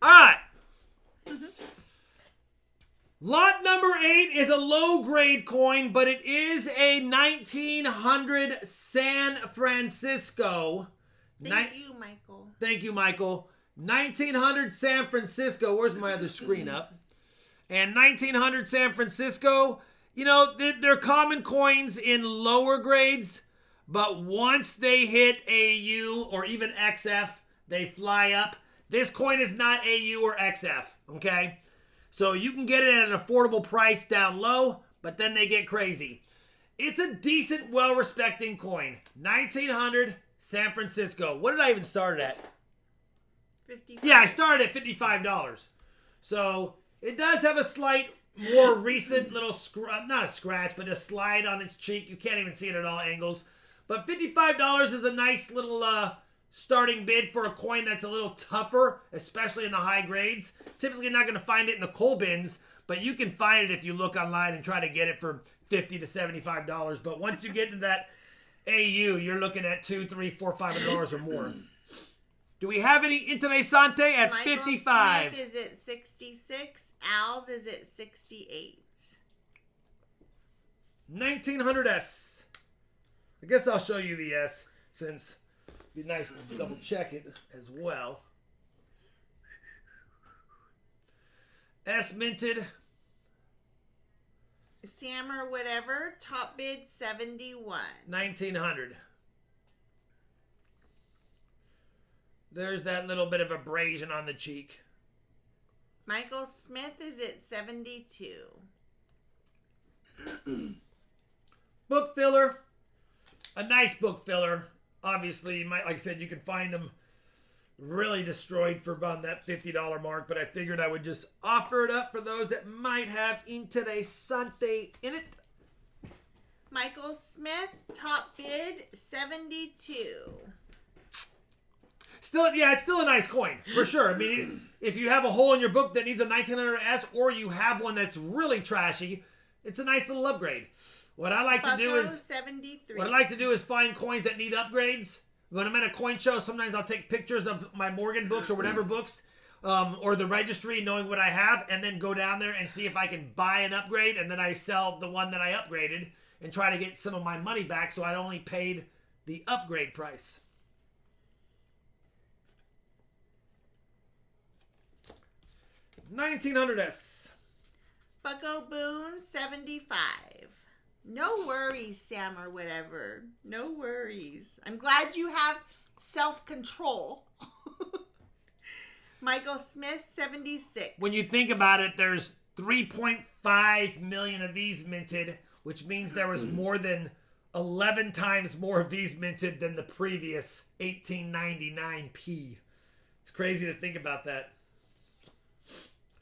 All right. Lot number 8 is a low-grade coin, but it is a 1900 San Francisco. Thank you, Michael. Thank you, Michael. 1900 San Francisco. Where's my other screen up? And 1900 San Francisco, you know, they're common coins in lower grades, but once they hit AU or even XF, they fly up. This coin is not AU or XF, okay? So you can get it at an affordable price down low, but then they get crazy. It's a decent, well-respecting coin. 1900 San Francisco. What did I even start at? 55. Yeah, I started at $55. So it does have a slight, more recent little, not a scratch, but a slide on its cheek. You can't even see it at all angles. But $55 is a nice little starting bid for a coin that's a little tougher, especially in the high grades. Typically not going to find it in the coal bins, but you can find it if you look online and try to get it for $50 to $75. But once you get into that AU, you're looking at $200, $300, $400, $500 or more. Do we have any Interessante at Michael 55? Smith is at 66. Al's is at 68. 1900S. I guess I'll show you the S since it'd be nice to double check it as well. S minted. Sam or whatever, top bid 71. 1900. There's that little bit of abrasion on the cheek. Michael Smith is at 72. Book filler. A nice book filler. Obviously, you might, like I said, you can find them really destroyed for around that $50 mark, but I figured I would just offer it up for those that might have Interessante in it. Michael Smith, top bid 72. Still, yeah, it's still a nice coin, for sure. I mean, if you have a hole in your book that needs a 1900S or you have one that's really trashy, it's a nice little upgrade. What I like to do is 73. What I like to do is find coins that need upgrades. When I'm at a coin show, sometimes I'll take pictures of my Morgan books or whatever books, or the registry, knowing what I have, and then go down there and see if I can buy an upgrade, and then I sell the one that I upgraded and try to get some of my money back so I only paid the upgrade price. $1900S. Bucko Boone 75. No worries, Sam or whatever. No worries. I'm glad you have self-control. Michael Smith 76. When you think about it, there's 3.5 million of these minted, which means there was more than 11 times more of these minted than the previous 1899p. It's crazy to think about that.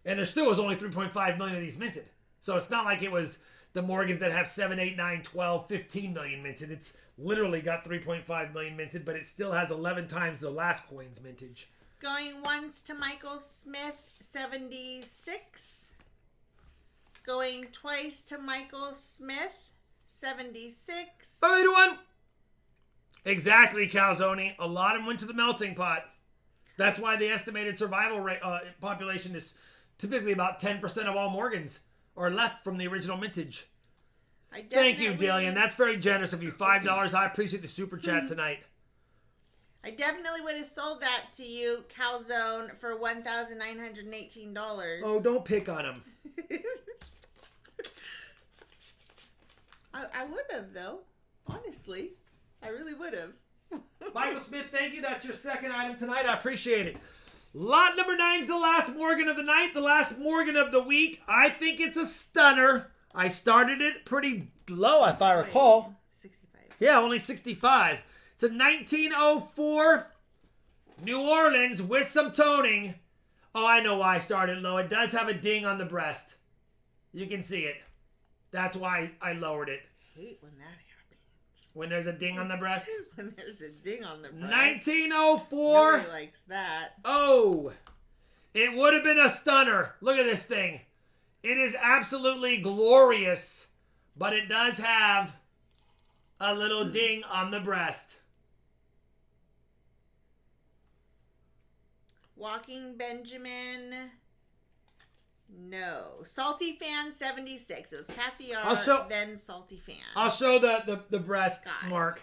And there still was only 3.5 million of these minted. So it's not like it was the Morgans that have 7, 8, 9, 12, 15 million minted. It's literally got 3.5 million minted, but it still has 11 times the last coin's mintage. Going once to Michael Smith, 76. Going twice to Michael Smith, 76. 5 to 1. Exactly, Calzone. A lot of them went to the melting pot. That's why the estimated survival rate population is typically about 10% of all Morgans are left from the original mintage. Thank you, Dillian. That's very generous of you. $5. I appreciate the super chat tonight. I definitely would have sold that to you, Calzone, for $1,918. Oh, don't pick on him. I would have, though. Honestly. I really would have. Michael Smith, thank you. That's your second item tonight. I appreciate it. Lot number 9 is the last Morgan of the night, the last Morgan of the week. I think it's a stunner. I started it pretty low, if I recall. 65. Yeah, only 65. It's a 1904 New Orleans with some toning. Oh, I know why I started low. It does have a ding on the breast. You can see it. That's why I lowered it. I hate when that happens. When there's a ding on the breast? When there's a ding on the breast. 1904. Nobody likes that. Oh, it would have been a stunner. Look at this thing. It is absolutely glorious, but it does have a little ding on the breast. Walking Benjamin. No. Salty Fan 76. It was Kathy R. Then Salty Fan. I'll show the breast Scott. mark.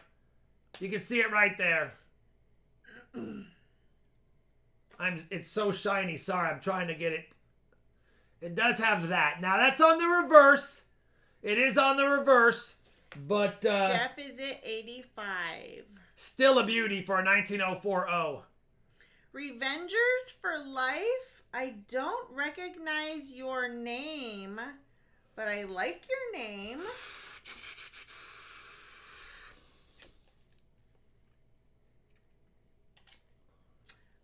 You can see it right there. It's so shiny. Sorry, I'm trying to get it. It does have that. Now that's on the reverse. It is on the reverse, but Jeff is at 85. Still a beauty for a 1904 Revengers for Life. I don't recognize your name, but I like your name.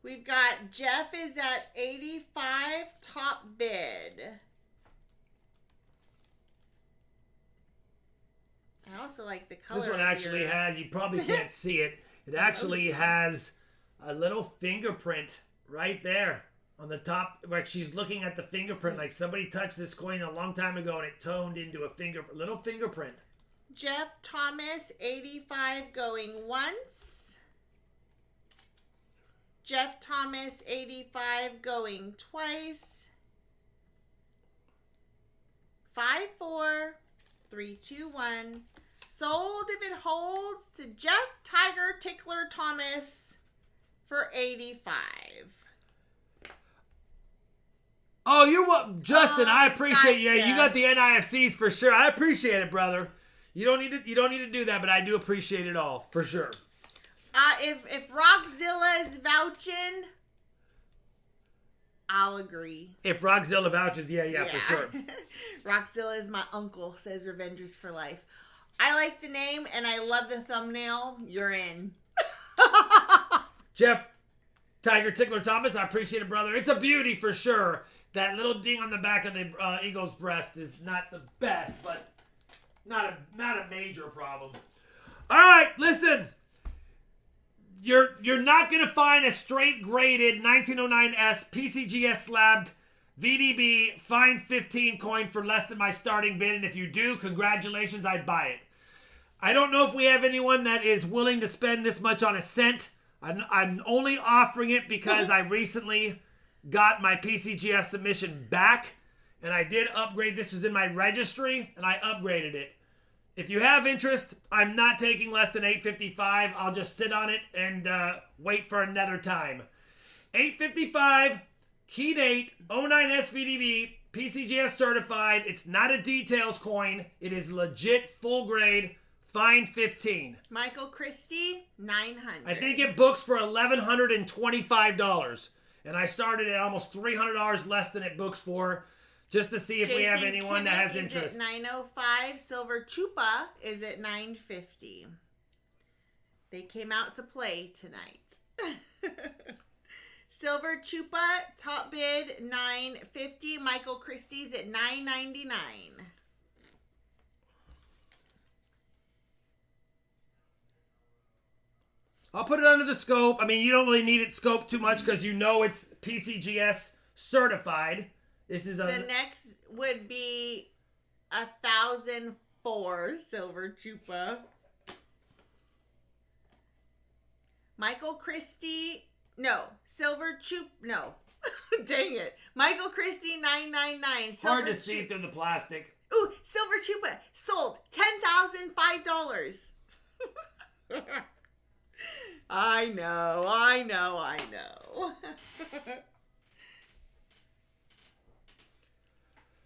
We've got Jeff is at 85, top bid. I also like the color. This one actually has, you probably can't see it. It actually has a little fingerprint right there on the top. Like she's looking at the fingerprint, like somebody touched this coin a long time ago and it toned into a little fingerprint. Jeff Thomas, 85, going once. Jeff Thomas, 85, going twice. 5, 4, 3, 2, 1. Sold if it holds to Jeff Tiger Tickler Thomas for 85. Oh, you're what, Justin? I appreciate you. Gotcha. You got the NIFCs for sure. I appreciate it, brother. You don't need to do that, but I do appreciate it all for sure. If Rockzilla is vouching, I'll agree. If Rockzilla vouches, yeah, for sure. Rockzilla is my uncle, says Revengers for Life. I like the name and I love the thumbnail. You're in. Jeff Tiger Tickler Thomas, I appreciate it, brother. It's a beauty for sure. That little ding on the back of the eagle's breast is not the best, but not a major problem. All right, listen. You're not going to find a straight graded 1909S PCGS slabbed VDB fine 15 coin for less than my starting bid. And if you do, congratulations, I'd buy it. I don't know if we have anyone that is willing to spend this much on a cent. I'm only offering it because I recently got my PCGS submission back. And I did upgrade. This was in my registry and I upgraded it. If you have interest, I'm not taking less than $8.55. I'll just sit on it and wait for another time. $8.55, key date, 09 SVDB, PCGS certified. It's not a details coin. It is legit, full grade, fine 15. Michael Christie, 900. I think it books for $1,125. And I started at almost $300 less than it books for. Just to see if we have anyone that has interest. Is at 905. Silver Chupa is at 950. They came out to play tonight. Silver Chupa, top bid 950. Michael Christie's at 999. I'll put it under the scope. I mean, you don't really need it scoped too much because you know it's PCGS certified. This is The next would be 1,004 Silver Chupa. Michael Christie, no. Silver Chupa, no. Dang it. Michael Christie 999. Hard to see through the plastic. Ooh, Silver Chupa sold $10,005. I know.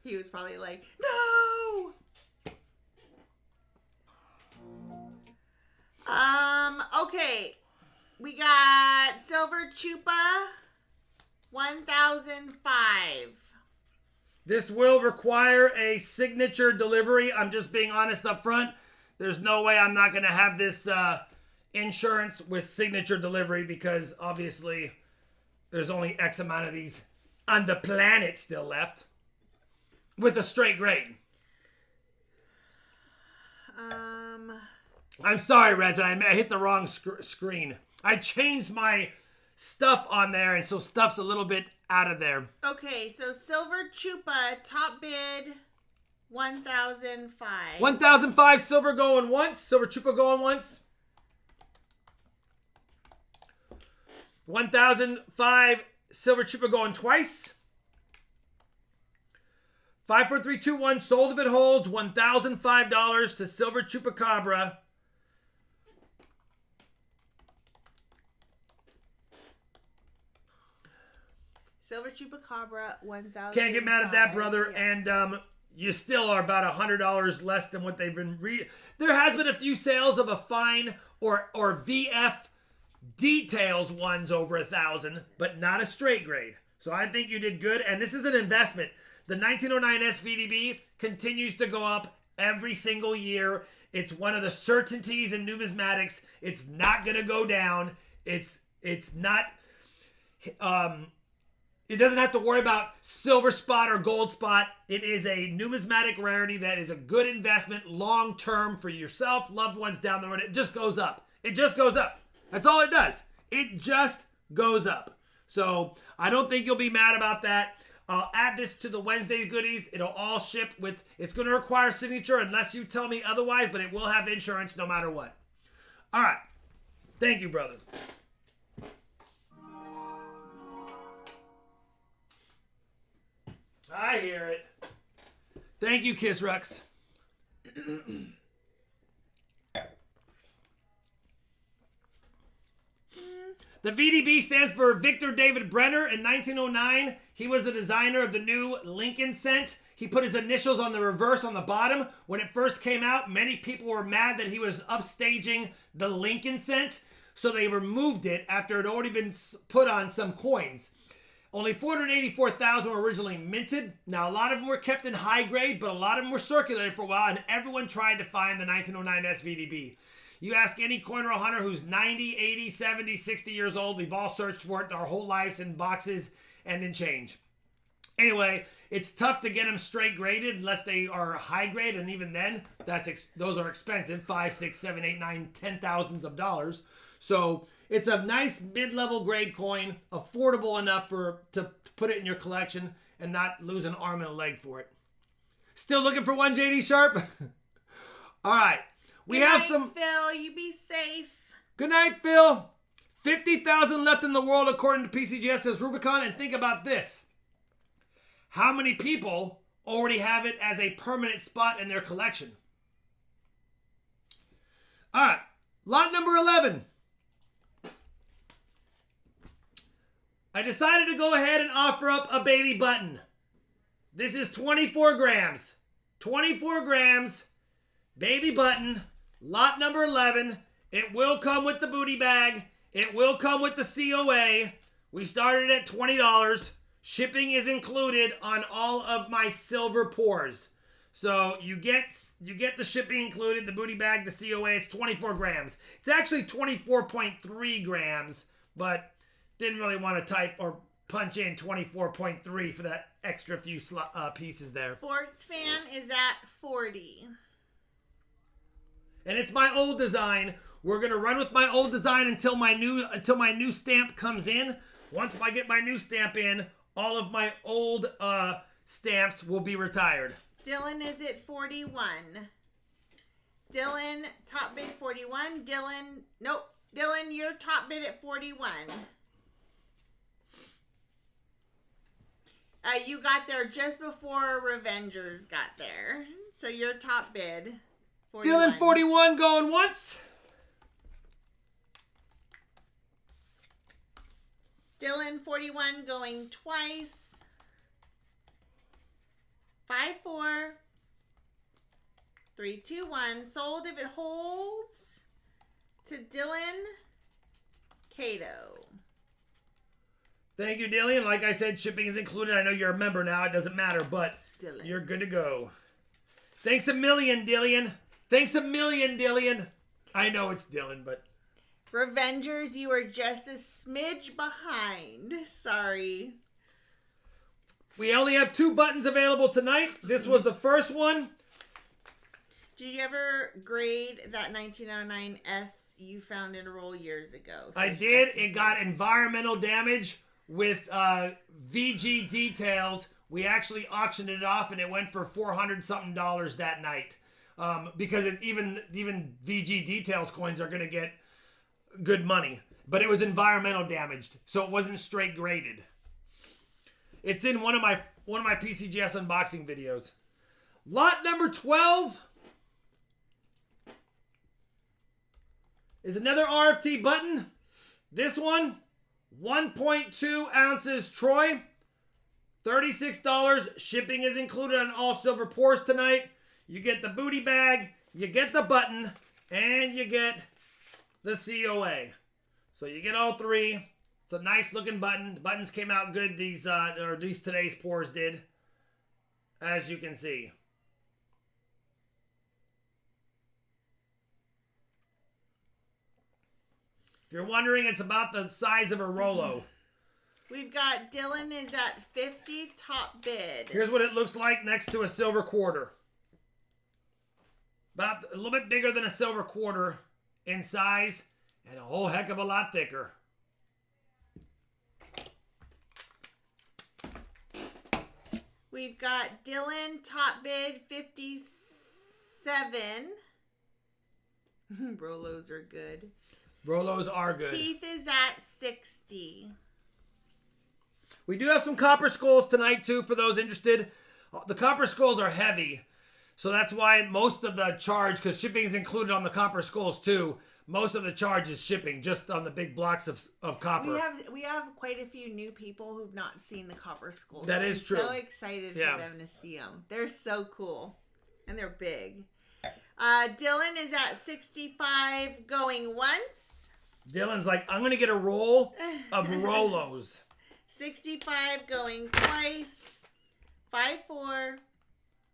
He was probably like, no. Okay. We got Silver Chupa 1005. This will require a signature delivery. I'm just being honest up front. There's no way I'm not going to have this insurance with signature delivery because obviously there's only X amount of these on the planet still left with a straight grade. I'm sorry, Resident. I hit the wrong screen. I changed my stuff on there, and so stuff's a little bit out of there. Okay, so Silver Chupa, top bid, 1,005. 1,005 silver going once. Silver Chupa going once. 1,005 Silver Chupa going twice. 5, 4, 3, 2, 1. Sold if it holds. $1,005 to Silver Chupacabra. Silver Chupacabra, 1,000. Can't get mad at that, brother. Yeah. And you still are about $100 less than what they've been. There has been a few sales of a fine or VF details ones over 1,000, but not a straight grade. So I think you did good. And this is an investment. The 1909 SVDB continues to go up every single year. It's one of the certainties in numismatics. It's not going to go down. It's not. It doesn't have to worry about silver spot or gold spot. It is a numismatic rarity that is a good investment long term for yourself, loved ones down the road. It just goes up. It just goes up. That's all it does. It just goes up. So I don't think you'll be mad about that. I'll add this to the Wednesday goodies. It'll all ship with, it's going to require signature unless you tell me otherwise, but it will have insurance no matter what. All right. Thank you, brother. I hear it. Thank you, Kiss Rux. The VDB stands for Victor David Brenner. In 1909, he was the designer of the new Lincoln Cent. He put his initials on the reverse on the bottom. When it first came out, many people were mad that he was upstaging the Lincoln Cent, so they removed it after it had already been put on some coins. Only 484,000 were originally minted. Now, a lot of them were kept in high grade, but a lot of them were circulated for a while, and everyone tried to find the 1909 SVDB. You ask any coin roll hunter who's 90, 80, 70, 60 years old, we've all searched for it our whole lives in boxes and in change. Anyway, it's tough to get them straight graded unless they are high grade, and even then, those are expensive, 5, 6, 7, 8, 9, 10 thousands of dollars. So it's a nice mid-level grade coin, affordable enough to put it in your collection and not lose an arm and a leg for it. Still looking for one, JD Sharp? All right. Good night, Phil. You be safe. Good night, Phil. 50,000 left in the world according to PCGS, says Rubicon. And think about this. How many people already have it as a permanent spot in their collection? All right. Lot number 11. I decided to go ahead and offer up a baby button. This is 24 grams. 24 grams. Baby button. Lot number 11. It will come with the booty bag. It will come with the COA. We started at $20. Shipping is included on all of my silver pours. So you get the shipping included, the booty bag, the COA. It's 24 grams. It's actually 24.3 grams, but didn't really want to type or punch in 24.3 for that extra few pieces there. Sports Fan is at 40. And it's my old design We're gonna run with my old design until my new stamp comes in. Once I get my new stamp in, all of my old stamps will be retired. Dylan is at 41. Dylan, top bid 41. Dylan, you're top bid at 41. You got there just before Revengers got there. So your top bid. 41. Dylan 41 going once. Dylan 41 going twice. 5-4. 3, 2, 1. Sold if it holds to Dylan Cato. Thank you, Dylan. Like I said, shipping is included. I know you're a member now. It doesn't matter, but Dylan. You're good to go. Thanks a million, Dylan. Thanks a million, Dylan. I know it's Dylan, but... Revengers, you are just a smidge behind. Sorry. We only have 2 buttons available tonight. This was the first one. Did you ever grade that 1909S you found in a roll years ago? I did. It got environmental damage with VG details. We actually auctioned it off, and it went for $400-something that night. Because even VG details coins are going to get good money. But it was environmental damaged, so it wasn't straight graded. It's in one of my PCGS unboxing videos. Lot number 12 is another RFT button. This one, 1.2 ounces Troy, $36. Shipping is included on all silver pours tonight. You get the booty bag, you get the button, and you get the COA. So you get all 3. It's a nice looking button. The buttons came out good. These today's pours did, as you can see. If you're wondering, it's about the size of a Rolo. We've got Dylan is at 50 top bid. Here's what it looks like next to a silver quarter. About a little bit bigger than a silver quarter in size and a whole heck of a lot thicker. We've got Dylan top bid 57. Rolos are good. Rolos are good. Keith is at 60. We do have some copper skulls tonight, too, for those interested. The copper skulls are heavy, so that's why most of the charge, because shipping is included on the copper skulls, too, most of the charge is shipping, just on the big blocks of copper. We have quite a few new people who've not seen the copper skulls. That is true. I'm so excited for them to see them. They're so cool, and they're big. Dylan is at 65 going once. Dylan's like, I'm going to get a roll of Rolos. 65 going twice. 5-4.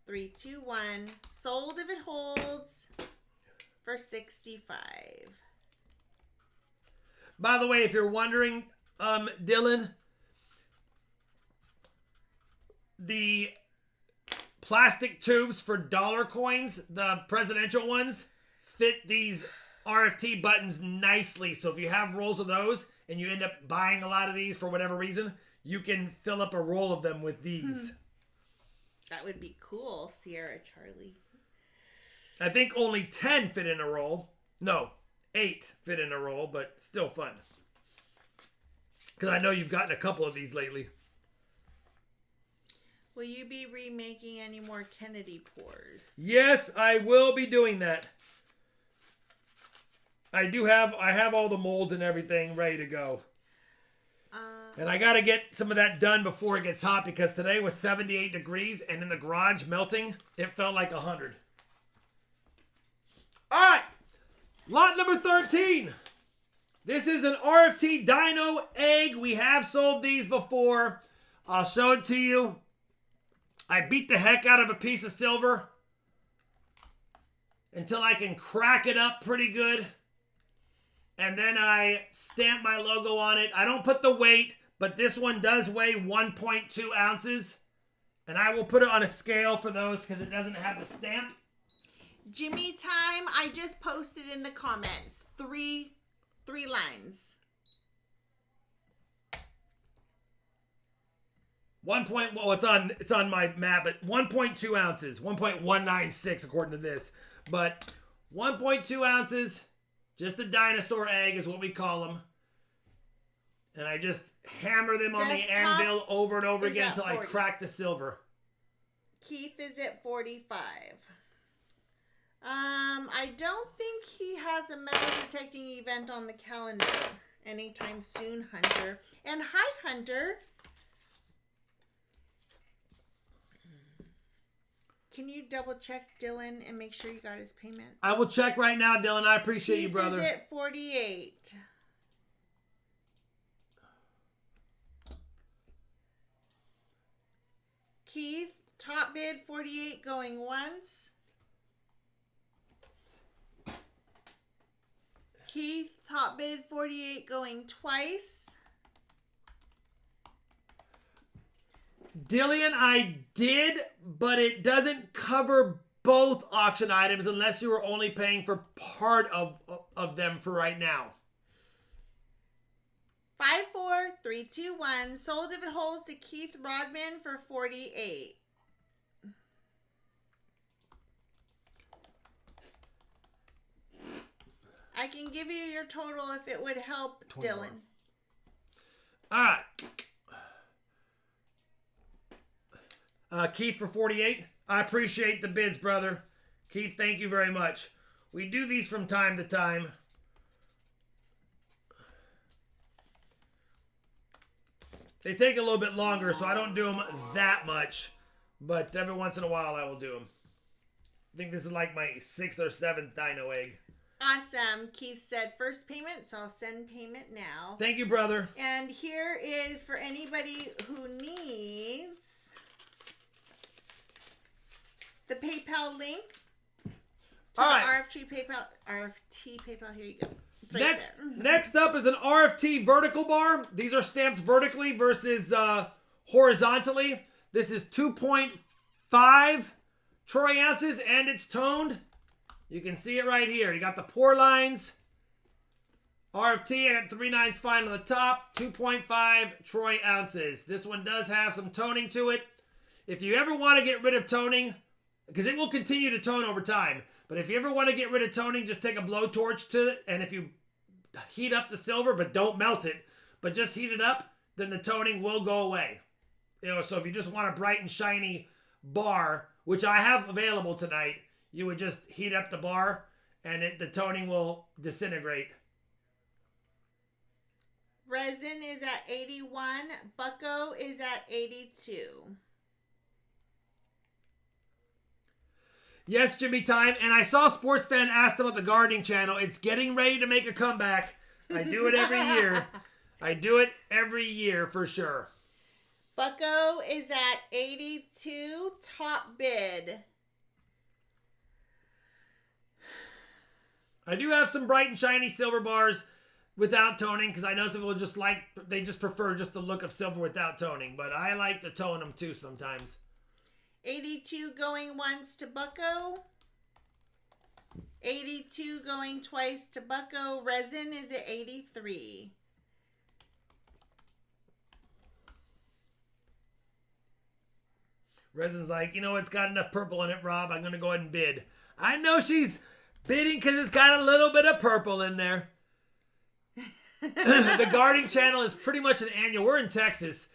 3, 2, 1. Sold if it holds for 65. By the way, if you're wondering, Dylan, the plastic tubes for dollar coins, the presidential ones, fit these RFT buttons nicely. So if you have rolls of those and you end up buying a lot of these for whatever reason, you can fill up a roll of them with these. That would be cool, Sierra Charlie. I think only 10 fit in a roll. No, 8 fit in a roll, but still fun. Because I know you've gotten a couple of these lately. Will you be remaking any more Kennedy pours? Yes, I will be doing that. I have all the molds and everything ready to go. And I got to get some of that done before it gets hot, because today was 78 degrees and in the garage melting, it felt like 100. All right, lot number 13. This is an RFT Dino egg. We have sold these before. I'll show it to you. I beat the heck out of a piece of silver until I can crack it up pretty good. And then I stamp my logo on it. I don't put the weight, but this one does weigh 1.2 ounces. And I will put it on a scale for those because it doesn't have the stamp. Jimmy time. I just posted in the comments. Three lines. it's on my map, but 1.2 ounces, 1.196 according to this. But 1.2 ounces, just a dinosaur egg is what we call them. And I just hammer them on the anvil over and over again until I crack the silver. Keith is at 45. I don't think he has a metal detecting event on the calendar anytime soon, Hunter. And hi, Hunter. Can you double check Dylan and make sure you got his payment? I will check right now, Dylan. I appreciate you, brother. Keith is at 48. Keith, top bid 48 going once. Keith, top bid 48 going twice. Dillian, I did, but it doesn't cover both auction items unless you were only paying for part of them for right now. 5, 4, 3, 2, 1. Sold if it holds to Keith Rodman for 48. I can give you your total if it would help, 21. Dylan. All right. Keith for 48. I appreciate the bids, brother. Keith, thank you very much. We do these from time to time. They take a little bit longer, so I don't do them that much. But every once in a while, I will do them. I think this is like my 6th or 7th dino egg. Awesome. Keith said first payment, so I'll send payment now. Thank you, brother. And here is for anybody who needs the PayPal link to All the right. RFT PayPal. Here you go. It's right there. Next up is an RFT vertical bar. These are stamped vertically versus horizontally. This is 2.5 troy ounces and it's toned. You can see it right here. You got the pour lines. RFT at 3/9 fine on the top. 2.5 troy ounces. This one does have some toning to it. If you ever want to get rid of toning, because it will continue to tone over time, but if you ever want to get rid of toning, just take a blowtorch to it, and if you heat up the silver, but don't melt it, but just heat it up, then the toning will go away. So if you just want a bright and shiny bar, which I have available tonight, you would just heat up the bar, and the toning will disintegrate. Resin is at 81. Bucko is at 82. Yes, Jimmy time. And I saw Sports Fan asked about the gardening channel. It's getting ready to make a comeback. I do it every year. I do it every year for sure. Bucko is at 82. Top bid. I do have some bright and shiny silver bars without toning because I know some people they just prefer just the look of silver without toning. But I like to tone them too sometimes. 82 going once to Bucko. 82 going twice to Bucko. Resin is at 83. Resin's like, it's got enough purple in it, Rob. I'm going to go ahead and bid. I know she's bidding because it's got a little bit of purple in there. The gardening channel is pretty much an annual. We're in Texas.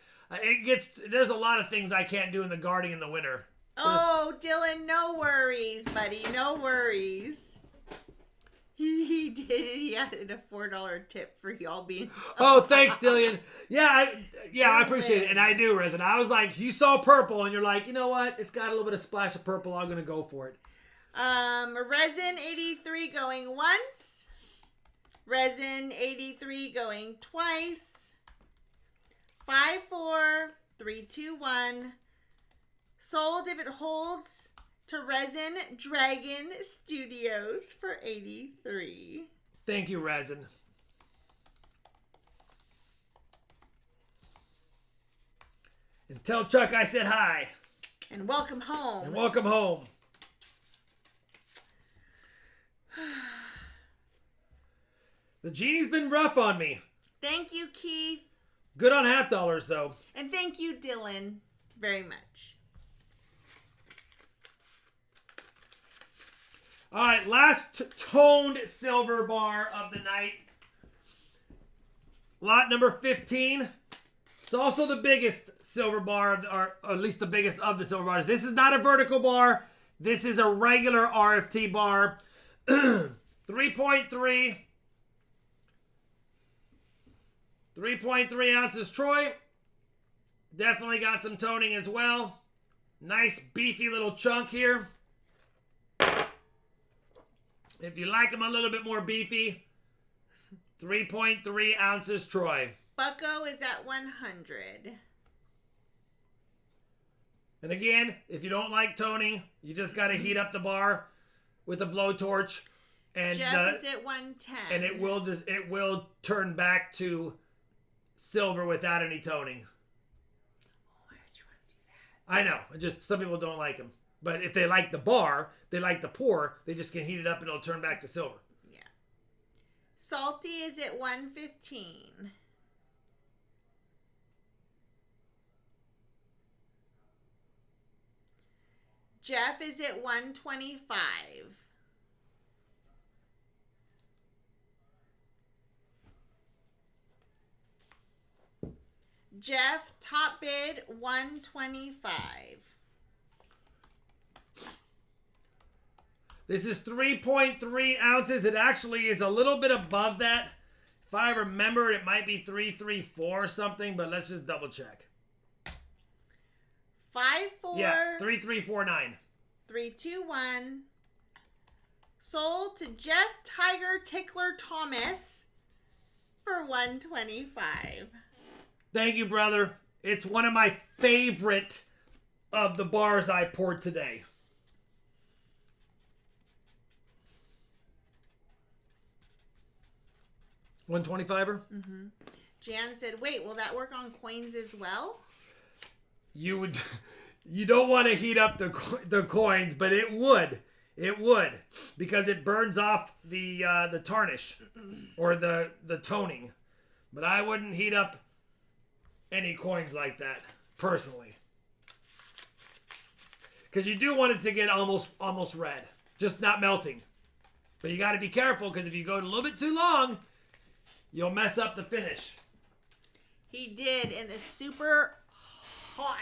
There's a lot of things I can't do in the garden in the winter. Oh, Dylan, no worries, buddy. No worries. He did it. He added a $4 tip for y'all being so Oh, thanks, Dillian. I appreciate it. And I do, Resin. I was like, you saw purple and you're like, you know what? It's got a little bit of splash of purple. I'm going to go for it. Resin 83 going once. Resin 83 going twice. 5, 4, 3, 2, 1. Sold if it holds to Resin Dragon Studios for 83. Thank you, Resin. And tell Chuck I said hi. And welcome home. And welcome home. The genie's been rough on me. Thank you, Keith. Good on half dollars, though. And thank you, Dylan, very much. All right, last toned silver bar of the night. Lot number 15. It's also the biggest silver bar, or at least the biggest of the silver bars. This is not a vertical bar. This is a regular RFT bar. 3.3. 3.3 ounces Troy. Definitely got some toning as well. Nice beefy little chunk here. If you like them a little bit more beefy, 3.3 ounces Troy. Bucko is at 100. And again, if you don't like toning, you just got to heat up the bar with a blowtorch. And Jeff is at 110. And it will turn back to silver without any toning. Why would you want to do that? I know. Just some people don't like them. But if they like the bar, they like the pour, they just can heat it up and it'll turn back to silver. Yeah. Salty is at 115. Jeff is at 125. Jeff, top bid 125. This is 3.3 ounces. It actually is a little bit above that. If I remember, it might be 334 or something, but let's just double check. 54. Yeah, 3349. 321. Sold to Jeff Tiger Tickler Thomas for 125. Thank you, brother. It's one of my favorite of the bars I poured today. $125er? Mm-hmm. Jan said, wait, will that work on coins as well? You don't want to heat up the coins, but it would. It would, because it burns off the tarnish or the toning. But I wouldn't heat up any coins like that, personally. Because you do want it to get almost red, just not melting. But you got to be careful, because if you go a little bit too long, you'll mess up the finish. He did in the super hot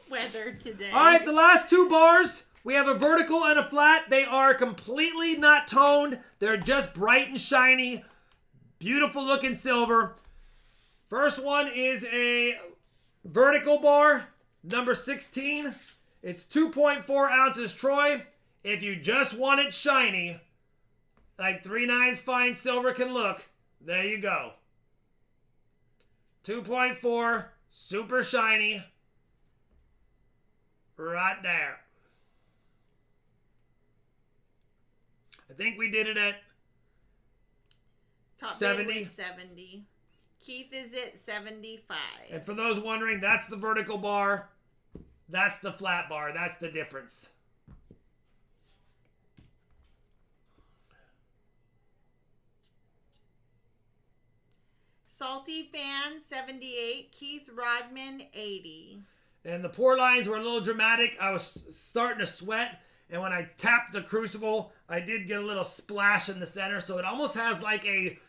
weather today. All right, the last two bars, we have a vertical and a flat. They are completely not toned. They're just bright and shiny. Beautiful looking silver. First one is a vertical bar, number 16. It's 2.4 ounces Troy. If you just want it shiny, like 3/9 fine silver can look, there you go. 2.4, super shiny. Right there. I think we did it at Top 70. bid was 70. Keith is at 75. And for those wondering, that's the vertical bar. That's the flat bar. That's the difference. Salty Fan 78. Keith Rodman 80. And the pour lines were a little dramatic. I was starting to sweat. And when I tapped the crucible, I did get a little splash in the center. So it almost has like a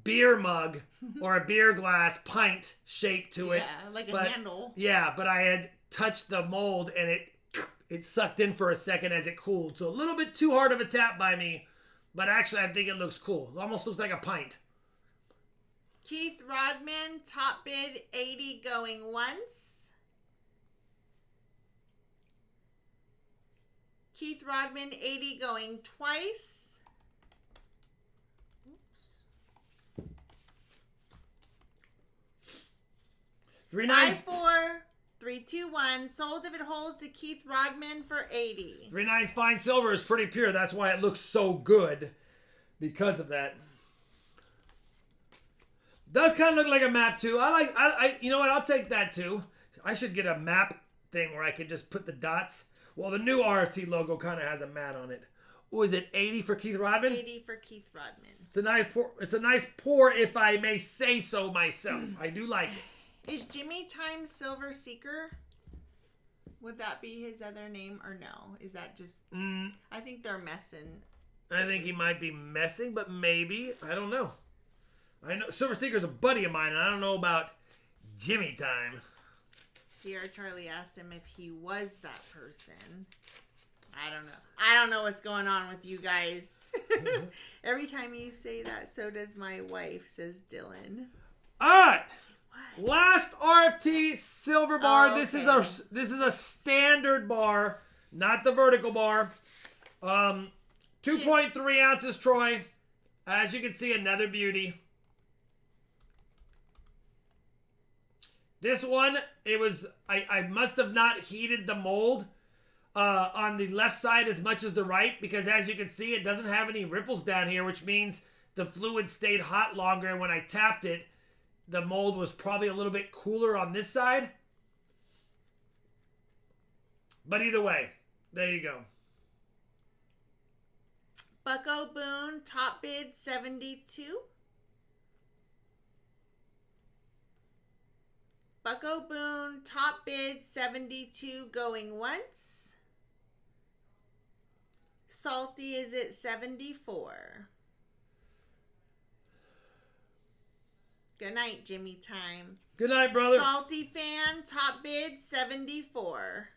beer mug or a beer glass pint shape to it. Yeah, like a handle. Yeah, but I had touched the mold and it sucked in for a second as it cooled. So a little bit too hard of a tap by me. But actually, I think it looks cool. It almost looks like a pint. Keith Rodman, top bid 80 going once. Keith Rodman 80 going twice. Oops. 3/9. 5-4-3-2-1. Sold if it holds to Keith Rodman for 80. 3/9 fine silver is pretty pure. That's why it looks so good because of that. Does kind of look like a map too. I you know what? I'll take that too. I should get a map thing where I can just put the dots. Well, the new RFT logo kind of has a mat on it. What is it, 80 for Keith Rodman? 80 for Keith Rodman. It's a nice pour, if I may say so myself. I do like it. Is Jimmy Time Silver Seeker? Would that be his other name or no? Is that just... I think they're messing. I think he might be messing, but maybe. I don't know. I know Silver Seeker's a buddy of mine, and I don't know about Jimmy Time. Sierra Charlie asked him if he was that person. I don't know. I don't know what's going on with you guys. Every time you say that, so does my wife, says Dylan. All right. Last RFT silver bar. Oh, This okay. is a standard bar, not the vertical bar. 2.3 ounces, Troy. As you can see, another beauty. This one, I must have not heated the mold on the left side as much as the right, because as you can see, it doesn't have any ripples down here, which means the fluid stayed hot longer, and when I tapped it, the mold was probably a little bit cooler on this side. But either way, there you go. Bucko Boone, top bid 72. Bucko Boone, top bid 72, going once. Salty is at 74. Good night, Jimmy Time. Good night, brother. Salty Fan, top bid 74.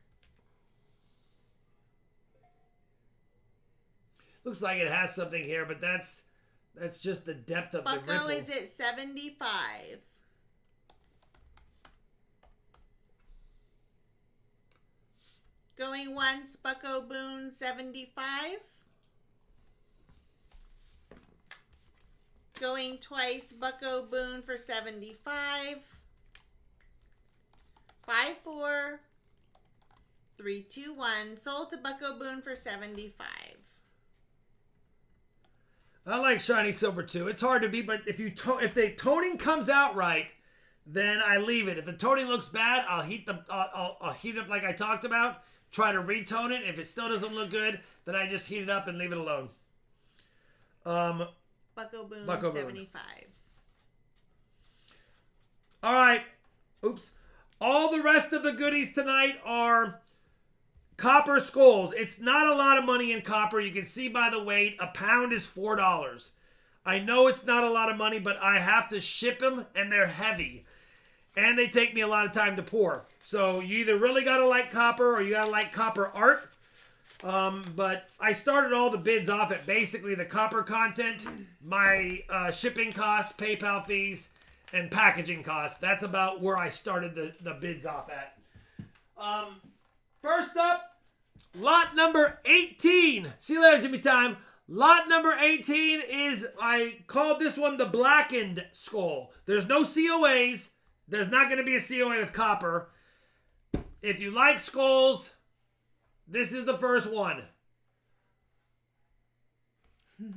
Looks like it has something here, but that's just the depth of the ripple. Bucko is at 75. Going once, Bucko Boone 75. Going twice, Bucko Boone for 75. 5, 4, 3, 2, 1. Sold to Bucko Boone for 75. I like shiny silver too. It's hard to beat, but if the toning comes out right, then I leave it. If the toning looks bad, I'll heat it up like I talked about. Try to retone it. If it still doesn't look good, then I just heat it up and leave it alone. Bucko Boone 75. All right. Oops. All the rest of the goodies tonight are copper skulls. It's not a lot of money in copper. You can see by the weight, a pound is $4. I know it's not a lot of money, but I have to ship them, and they're heavy. And they take me a lot of time to pour. So you either really got to like copper or you got to like copper art. But I started all the bids off at basically the copper content, my shipping costs, PayPal fees, and packaging costs. That's about where I started the bids off at. First up, lot number 18. See you later, Jimmy Time. Lot number 18 is, I called this one the blackened skull. There's no COAs. There's not going to be a COA with copper. If you like skulls, this is the first one.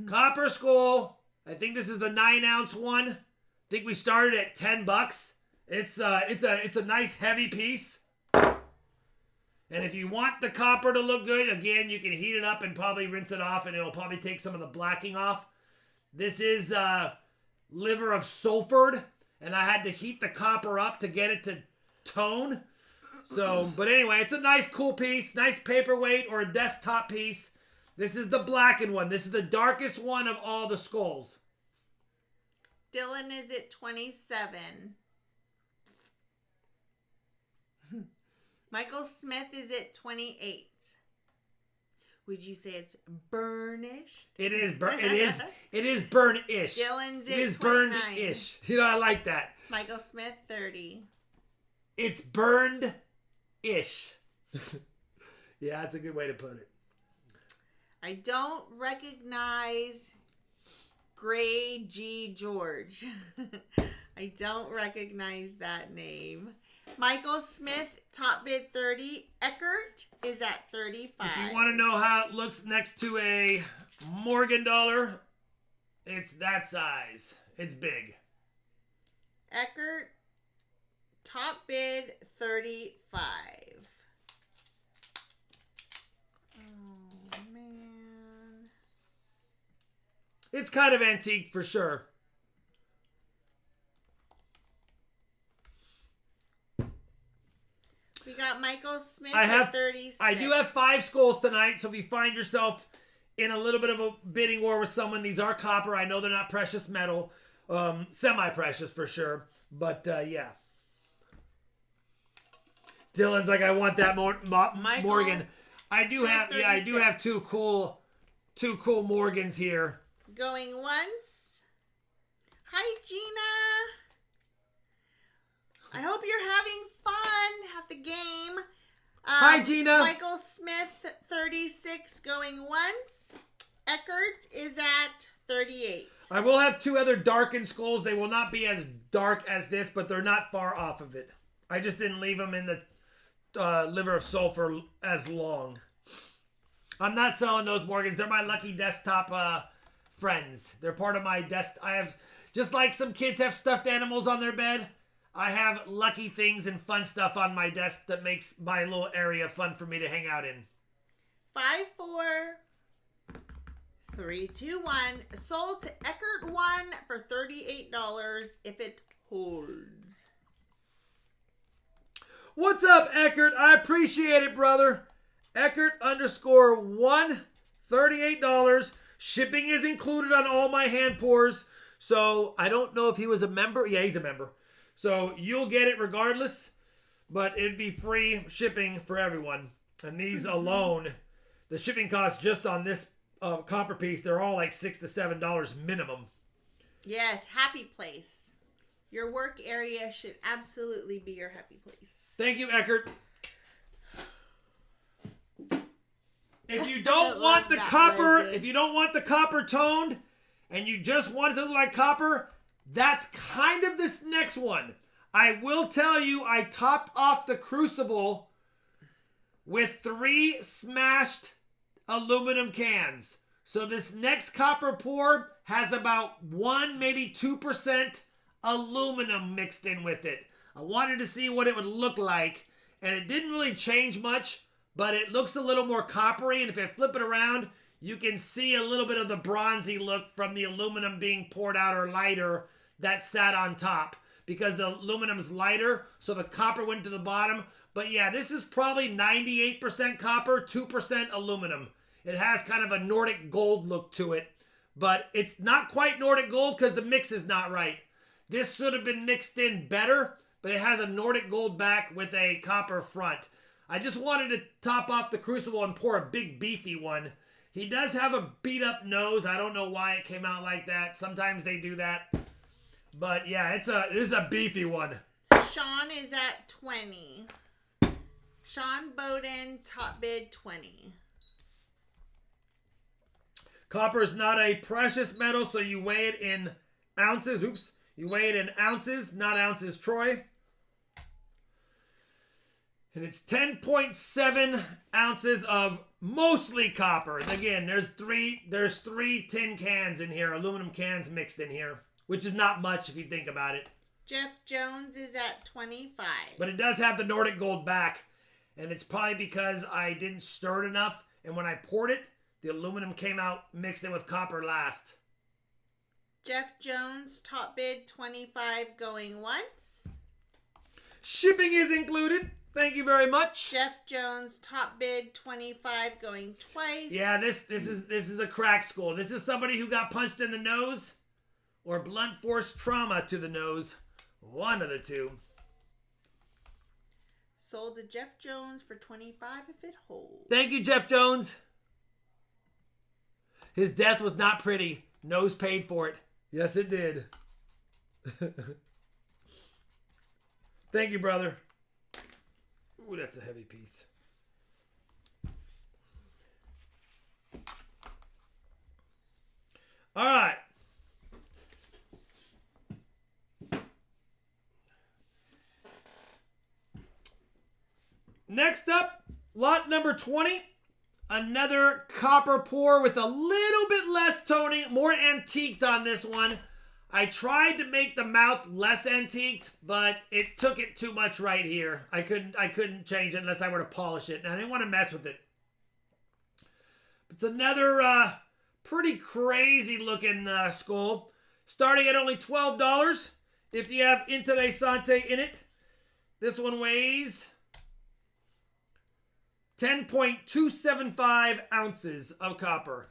Copper skull. I think this is the 9-ounce one. I think we started at $10. It's a nice heavy piece. And if you want the copper to look good, again, you can heat it up and probably rinse it off, and it'll probably take some of the blacking off. This is liver of sulfured, and I had to heat the copper up to get it to tone. So, but anyway, it's a nice, cool piece. Nice paperweight or a desktop piece. This is the blackened one. This is the darkest one of all the skulls. Dylan is at 27. Michael Smith is at 28. Would you say it's burnished? It is it is burn-ish. Dylan's it at is 29. burned-ish. You know, I like that. Michael Smith 30. It's burned-ish. Yeah, that's a good way to put it. I don't recognize Gray G. George. I don't recognize that name. Michael Smith, top bid 30. Eckert is at 35. If you want to know how it looks next to a Morgan dollar, it's that size. It's big. Eckert, top bid 35. Oh, man. It's kind of antique for sure. We got Michael Smith I have at 36. I do have 5 skulls tonight, so if you find yourself in a little bit of a bidding war with someone, these are copper. I know they're not precious metal. Semi-precious for sure. But yeah. Dylan's like, I want that Morgan. I do have two cool Morgans here. Going once. Hi, Gina. I hope you're having fun at the game. Hi, Gina. Michael Smith, 36, going once. Eckert is at 38. I will have 2 other darkened skulls. They will not be as dark as this, but they're not far off of it. I just didn't leave them in the liver of sulfur as long. I'm not selling those Morgans. They're my lucky desktop friends. They're part of my desk. I have, just like some kids have stuffed animals on their bed, I have lucky things and fun stuff on my desk that makes my little area fun for me to hang out in. 5, 4, 3, 2, 1. Sold to Eckert 1 for $38 if it holds. What's up, Eckert? I appreciate it, brother. Eckert _1, $38. Shipping is included on all my hand pours. So I don't know if he was a member. Yeah, he's a member. So you'll get it regardless, but it'd be free shipping for everyone. And these alone, the shipping costs just on this copper piece, they're all like $6 to $7 minimum. Yes, happy place. Your work area should absolutely be your happy place. Thank you, Eckert. If you don't want the copper, if you don't want the copper toned, and you just want it to look like copper, that's kind of this next one. I will tell you, I topped off the crucible with 3 smashed aluminum cans. So this next copper pour has about 1, maybe 2% aluminum mixed in with it. I wanted to see what it would look like, and it didn't really change much, but it looks a little more coppery, and if I flip it around, you can see a little bit of the bronzy look from the aluminum being poured out or lighter that sat on top, because the aluminum's lighter, so the copper went to the bottom. But yeah, this is probably 98% copper, 2% aluminum. It has kind of a Nordic gold look to it, but it's not quite Nordic gold because the mix is not right. This should have been mixed in better, but it has a Nordic gold back with a copper front. I just wanted to top off the crucible and pour a big beefy one. He does have a beat up nose. I don't know why it came out like that. Sometimes they do that. But yeah, this is a beefy one. Sean is at 20. Sean Bowden, top bid 20. Copper is not a precious metal, so you weigh it in ounces. Oops. You weigh it in ounces, not ounces, Troy. And it's 10.7 ounces of mostly copper. And again, there's three tin cans in here, aluminum cans mixed in here, which is not much if you think about it. Jeff Jones is at 25. But it does have the Nordic gold back, and it's probably because I didn't stir it enough, and when I poured it, the aluminum came out mixed in with copper last. Jeff Jones, top bid 25, going once. Shipping is included. Thank you very much. Jeff Jones, top bid 25, going twice. Yeah, this is a crack skull. This is somebody who got punched in the nose or blunt force trauma to the nose. One of the two. Sold to Jeff Jones for 25 if it holds. Thank you, Jeff Jones. His death was not pretty. Nose paid for it. Yes, it did. Thank you, brother. Ooh, that's a heavy piece. All right. Next up, lot number 20. Another copper pour with a little bit less toning, more antiqued on this one. I tried to make the mouth less antiqued, but it took it too much right here. I couldn't change it unless I were to polish it, and I didn't want to mess with it. It's another Pretty crazy looking skull. Starting at only $12 if you have Interessante in it. This one weighs 10.275 ounces of copper.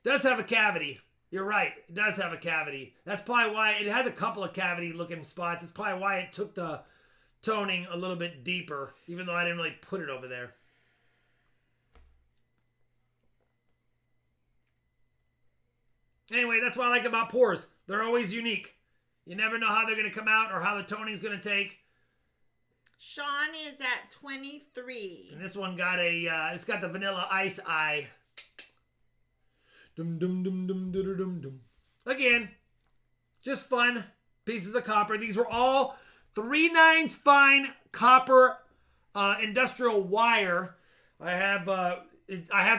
Does have a cavity. You're right. It does have a cavity. That's probably why it has a couple of cavity looking spots. It's probably why it took the toning a little bit deeper, even though I didn't really put it over there. Anyway, that's what I like about pours. They're always unique. You never know how they're going to come out or how the toning's going to take. Sean is at 23. And this one got a, it's got the vanilla ice eye. Dum dum dum dum dum dum dum. Again, just fun pieces of copper. These were all 3/9 fine copper industrial wire. I have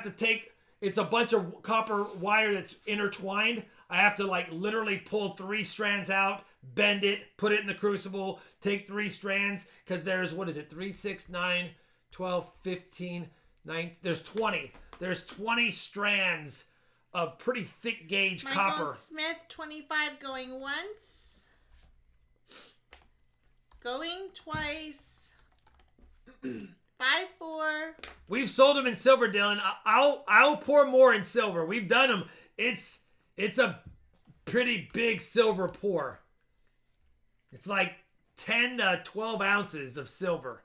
to take, it's a bunch of copper wire that's intertwined. I have to like literally pull 3 strands out, bend it, put it in the crucible, take 3 strands, because there's, what is it, 3, 6, 9, 12, 15, 9, there's 20. There's 20 strands of pretty thick gauge copper. Michael Smith, 25, going once. Going twice. 5-4. We've sold them in silver, Dylan. I'll pour more in silver. We've done them. It's a pretty big silver pour. It's like 10 to 12 ounces of silver.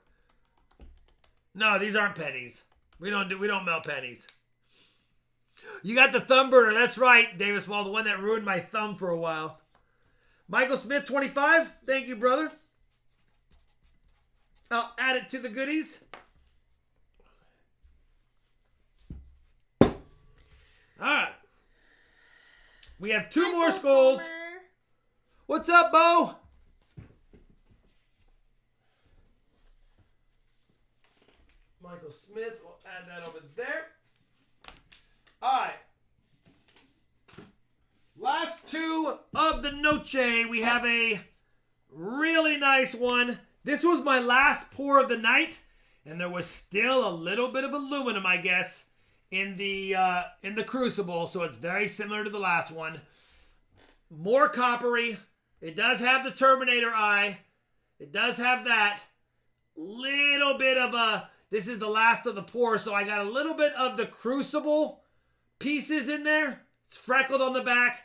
No, these aren't pennies. We don't melt pennies. You got the thumb burner. That's right, Davis Wall, the one that ruined my thumb for a while. Michael Smith, 25. Thank you, brother. I'll add it to the goodies. All right. We have 2 more skulls. What's up, Bo? Michael Smith. We'll add that over there. All right. Last 2 of the noche. We have a really nice one. This was my last pour of the night, and there was still a little bit of aluminum, I guess, in the crucible, so it's very similar to the last one. More coppery. It does have the Terminator eye. It does have that. Little bit of a, this is the last of the pour, so I got a little bit of the crucible pieces in there. It's freckled on the back.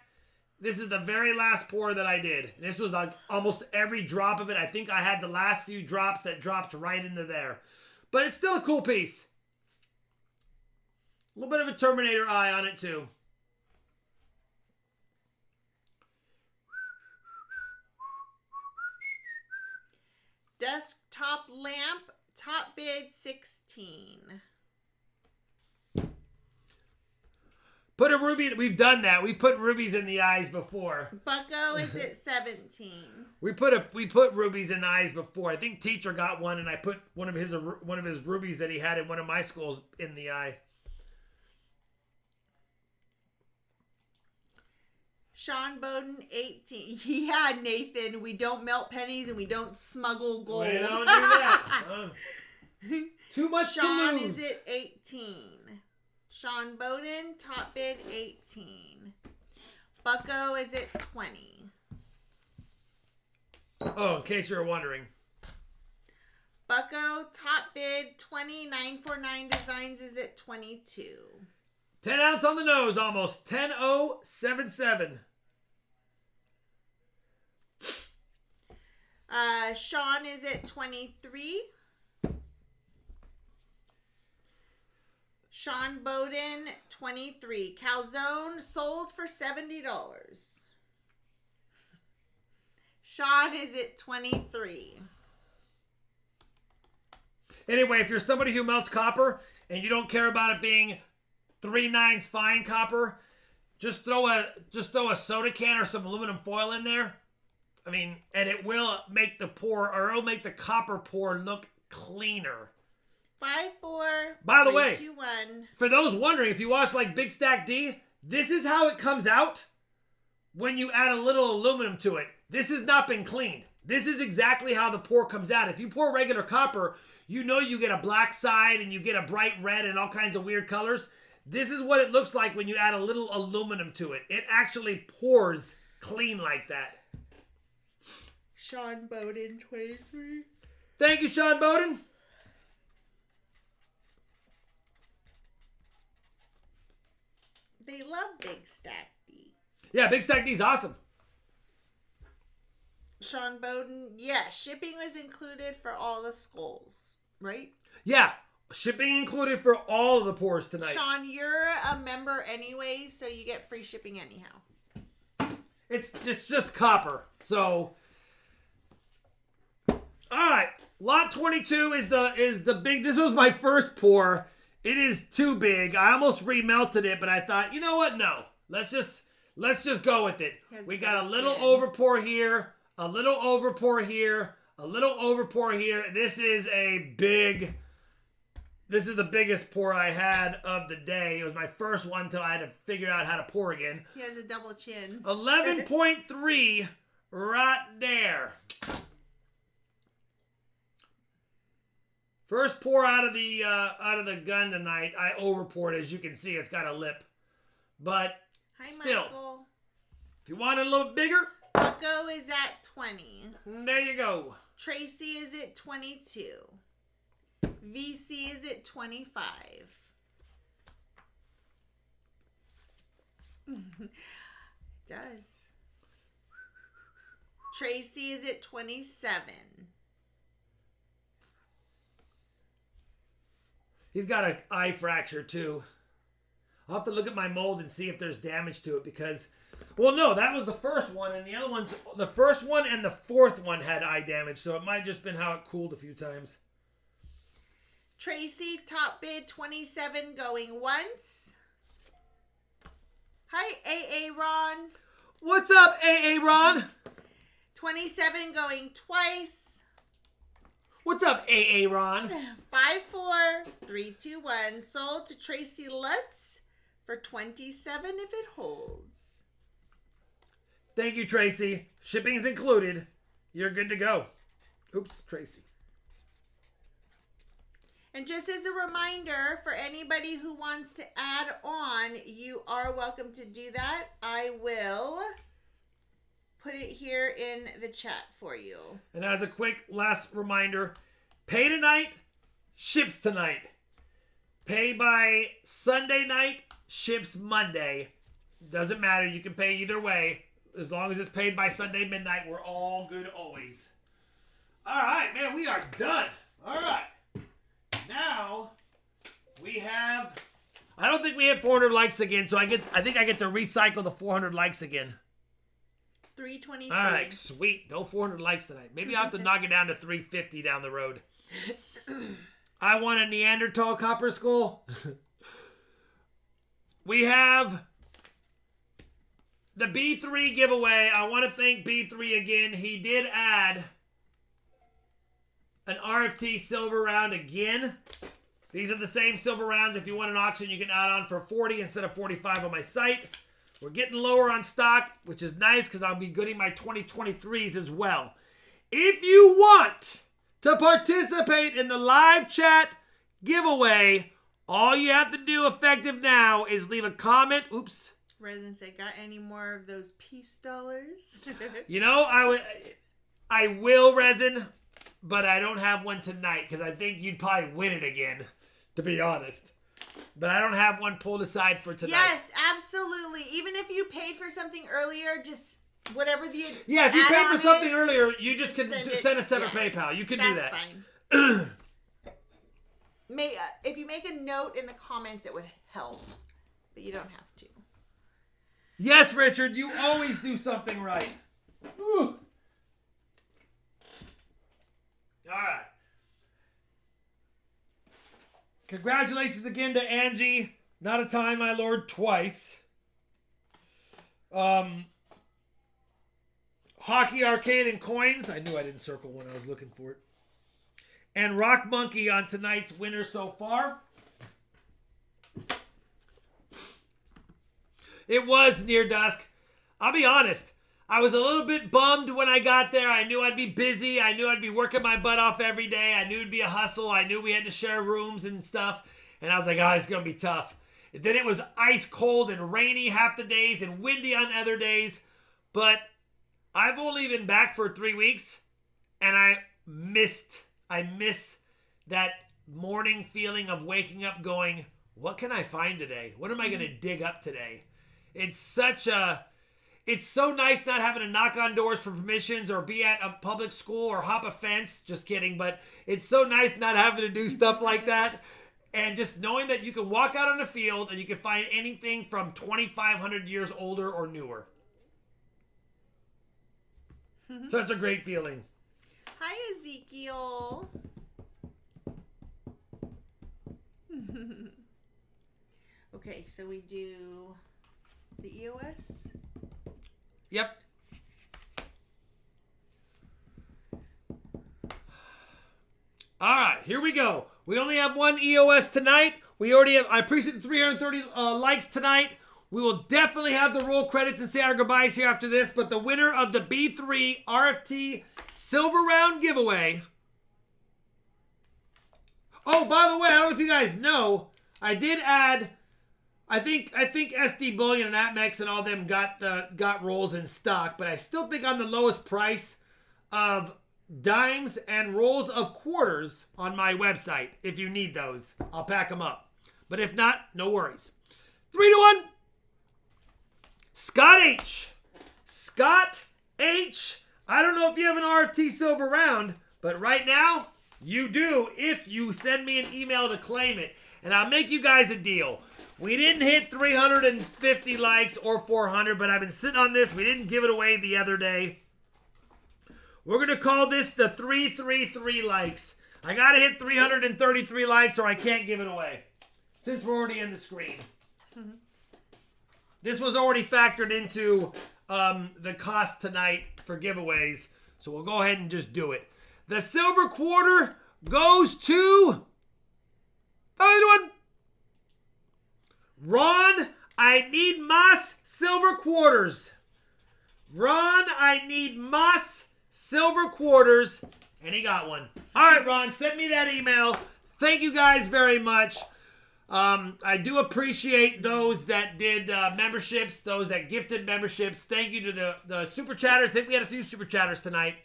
This is the very last pour that I did. This was like almost every drop of it. I think I had the last few drops that dropped right into there. But it's still a cool piece. A little bit of a Terminator eye on it too. Desktop lamp, top bid 16. Put a ruby, we've done that. We've put rubies in the eyes before. Bucko is at 17. We put rubies in the eyes before. I think Teacher got one, and I put one of his rubies that he had in one of my schools in the eye. Sean Bowden, 18. Yeah, Nathan, we don't melt pennies and we don't smuggle gold. We don't do that. Too much Sean to lose. is at 18. Sean Bowden, top bid 18. Bucko is at 20. Oh, in case you were wondering. Bucko, top bid 20. 949 Designs is at 22. 10 ounce on the nose, almost. 10.077. Sean is at 23. Sean Bowden, 23. Calzone sold for $70. Sean is at 23. Anyway, if you're somebody who melts copper and you don't care about it being 3/9 fine copper, just throw a soda can or some aluminum foil in there. I mean, and it will make the pour, or it'll make the copper pour look cleaner. 5-4. By the way, 3-2-1. for those wondering, if you watch like Big Stack D, this is how it comes out when you add a little aluminum to it. This has not been cleaned. This is exactly how the pour comes out. If you pour regular copper, you know you get a black side and you get a bright red and all kinds of weird colors. This is what it looks like when you add a little aluminum to it. It actually pours clean like that. Sean Bowden, 23. Thank you, Sean Bowden. They love Big Stack D. Yeah, Big Stack D's awesome. Sean Bowden, yeah, shipping was included for all the skulls, right? Yeah, shipping included for all of the pours tonight. Sean, you're a member anyway, so you get free shipping anyhow. It's just copper. So, all right, lot 22 is the big. This was my first pour. It is too big. I almost remelted it, but I thought, you know what? No, let's just go with it. We got a little overpour here, a little overpour here, a little overpour here. This is the biggest pour I had of the day. It was my first one until I had to figure out how to pour again. He has a double chin. 11.3 right there. First pour out of the gun tonight. I overpoured. As you can see, it's got a lip. But Hi, still, Michael. if you want it a little bigger, Bucko is at 20. there you go. Tracy is at 22. VC is at 25. It does. Tracy is at 27. He's got an eye fracture too. I'll have to look at my mold and see if there's damage to it because, well, no, that was the first one, and the other ones, the first one and the fourth one had eye damage, so it might have just been how it cooled a few times. Tracy, top bid 27 going once. Hi, AA Ron. What's up, AA Ron? 27 going twice. What's up, AA Ron? 54321 sold to Tracy Lutz for 27 if it holds. Thank you, Tracy. Shipping's included. You're good to go. Oops, Tracy. And just as a reminder, for anybody who wants to add on, you are welcome to do that. I will put it here in the chat for you. And as a quick last reminder, pay tonight, ships tonight. Pay by Sunday night, ships Monday. Doesn't matter. You can pay either way. As long as it's paid by Sunday midnight, we're all good always. All right, man, we are done. All right. Now, we have... I don't think we have 400 likes again, so I think I get to recycle the 400 likes again. 323. All right, sweet. No 400 likes tonight. Maybe I'll have to knock it down to 350 down the road. I want a Neanderthal copper skull. We have the B3 giveaway. I want to thank B3 again. He did add an RFT silver round again. These are the same silver rounds. If you want an auction, you can add on for 40 instead of 45 on my site. We're getting lower on stock, which is nice because I'll be getting my 2023s as well. If you want to participate in the live chat giveaway, all you have to do effective now is leave a comment. Oops. Resin said, got any more of those peace dollars? You know, I will, Resin, but I don't have one tonight because I think you'd probably win it again, to be honest. But I don't have one pulled aside for tonight. Yes, absolutely. Even if you paid for something earlier, just whatever the yeah, if you paid for something is, earlier, you just can send a separate PayPal. You can do that. That's fine. If you make a note in the comments, it would help. But you don't have to. Yes, Richard, you always do something right. Ooh. All right. Congratulations again to Angie. Not a time, my lord, twice. Hockey Arcade and Coins. I knew I didn't circle when I was looking for it. And Rock Monkey on tonight's winner so far. It was near dusk. I'll be honest. I was a little bit bummed when I got there. I knew I'd be busy. I knew I'd be working my butt off every day. I knew it'd be a hustle. I knew we had to share rooms and stuff. And I was like, oh, it's going to be tough. Then it was ice cold and rainy half the days and windy on other days. But I've only been back for 3 weeks, and I miss that morning feeling of waking up going, what can I find today? What am I going to dig up today? It's so nice not having to knock on doors for permissions or be at a public school or hop a fence. Just kidding. But it's so nice not having to do stuff like that. And just knowing that you can walk out on the field and you can find anything from 2,500 years older or newer. Such a great feeling. Hi, Ezekiel. Okay, so we do the EOS. Yep. All right, here we go. We only have one EOS tonight. I appreciate the 330 likes tonight. We will definitely have the roll credits and say our goodbyes here after this. But the winner of the B3 RFT Silver Round giveaway. Oh, by the way, I don't know if you guys know, I did add. I think SD Bullion and Atmex and all them got rolls in stock, but I still think on the lowest price of dimes and rolls of quarters on my website. If you need those, I'll pack them up. But if not, no worries. 3-1. Scott H. Scott H. I don't know if you have an RFT Silver Round, but right now you do if you send me an email to claim it. And I'll make you guys a deal. We didn't hit 350 likes or 400, but I've been sitting on this. We didn't give it away the other day. We're going to call this the 333 likes. I got to hit 333 likes or I can't give it away. Since we're already in the screen. This was already factored into the cost tonight for giveaways. So we'll go ahead and just do it. The silver quarter goes to... One. Ron, I need Moss silver quarters. Ron, I need Moss silver quarters. And he got one. All right, Ron, send me that email. Thank you guys very much. I do appreciate those that did memberships, those that gifted memberships. Thank you to the super chatters. I think we had a few super chatters tonight.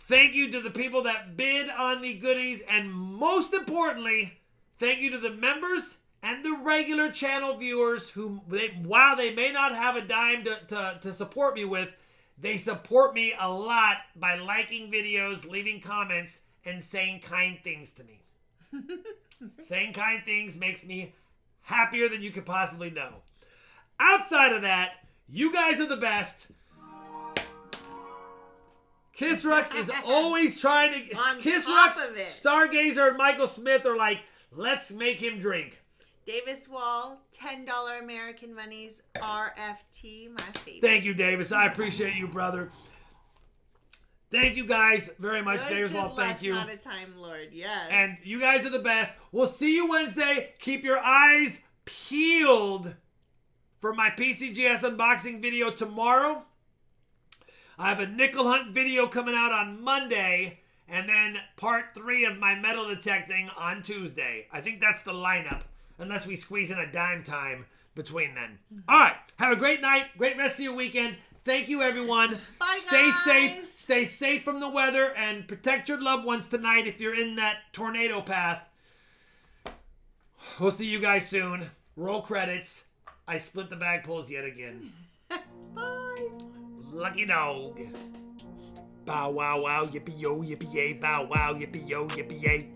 Thank you to the people that bid on the goodies. And most importantly, thank you to the members and the regular channel viewers who, while they may not have a dime to support me with, they support me a lot by liking videos, leaving comments, and saying kind things to me. Saying kind things makes me happier than you could possibly know. Outside of that, you guys are the best. Kissrux is always trying to... Kissrux, Stargazer, and Michael Smith are like, let's make him drink. Davis Wall, $10 American monies, RFT, my favorite. Thank you, Davis. I appreciate you, brother. Thank you guys very much, Davis Wall. Thank you. Not a Time Lord, yes. And you guys are the best. We'll see you Wednesday. Keep your eyes peeled for my PCGS unboxing video tomorrow. I have a nickel hunt video coming out on Monday. And then part 3 of my metal detecting on Tuesday. I think that's the lineup. Unless we squeeze in a dime time between then. All right. Have a great night. Great rest of your weekend. Thank you, everyone. Bye, Stay guys. safe. Stay safe from the weather. And protect your loved ones tonight if you're in that tornado path. We'll see you guys soon. Roll credits. I split the bag pulls yet again. Bye. Lucky dog. Bow wow wow yippee yo yippee yay. Bow wow yippee yo yippee yay.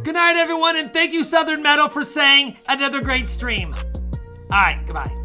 Good night, everyone, and thank you, Southern Metal, for saying another great stream. All right, goodbye.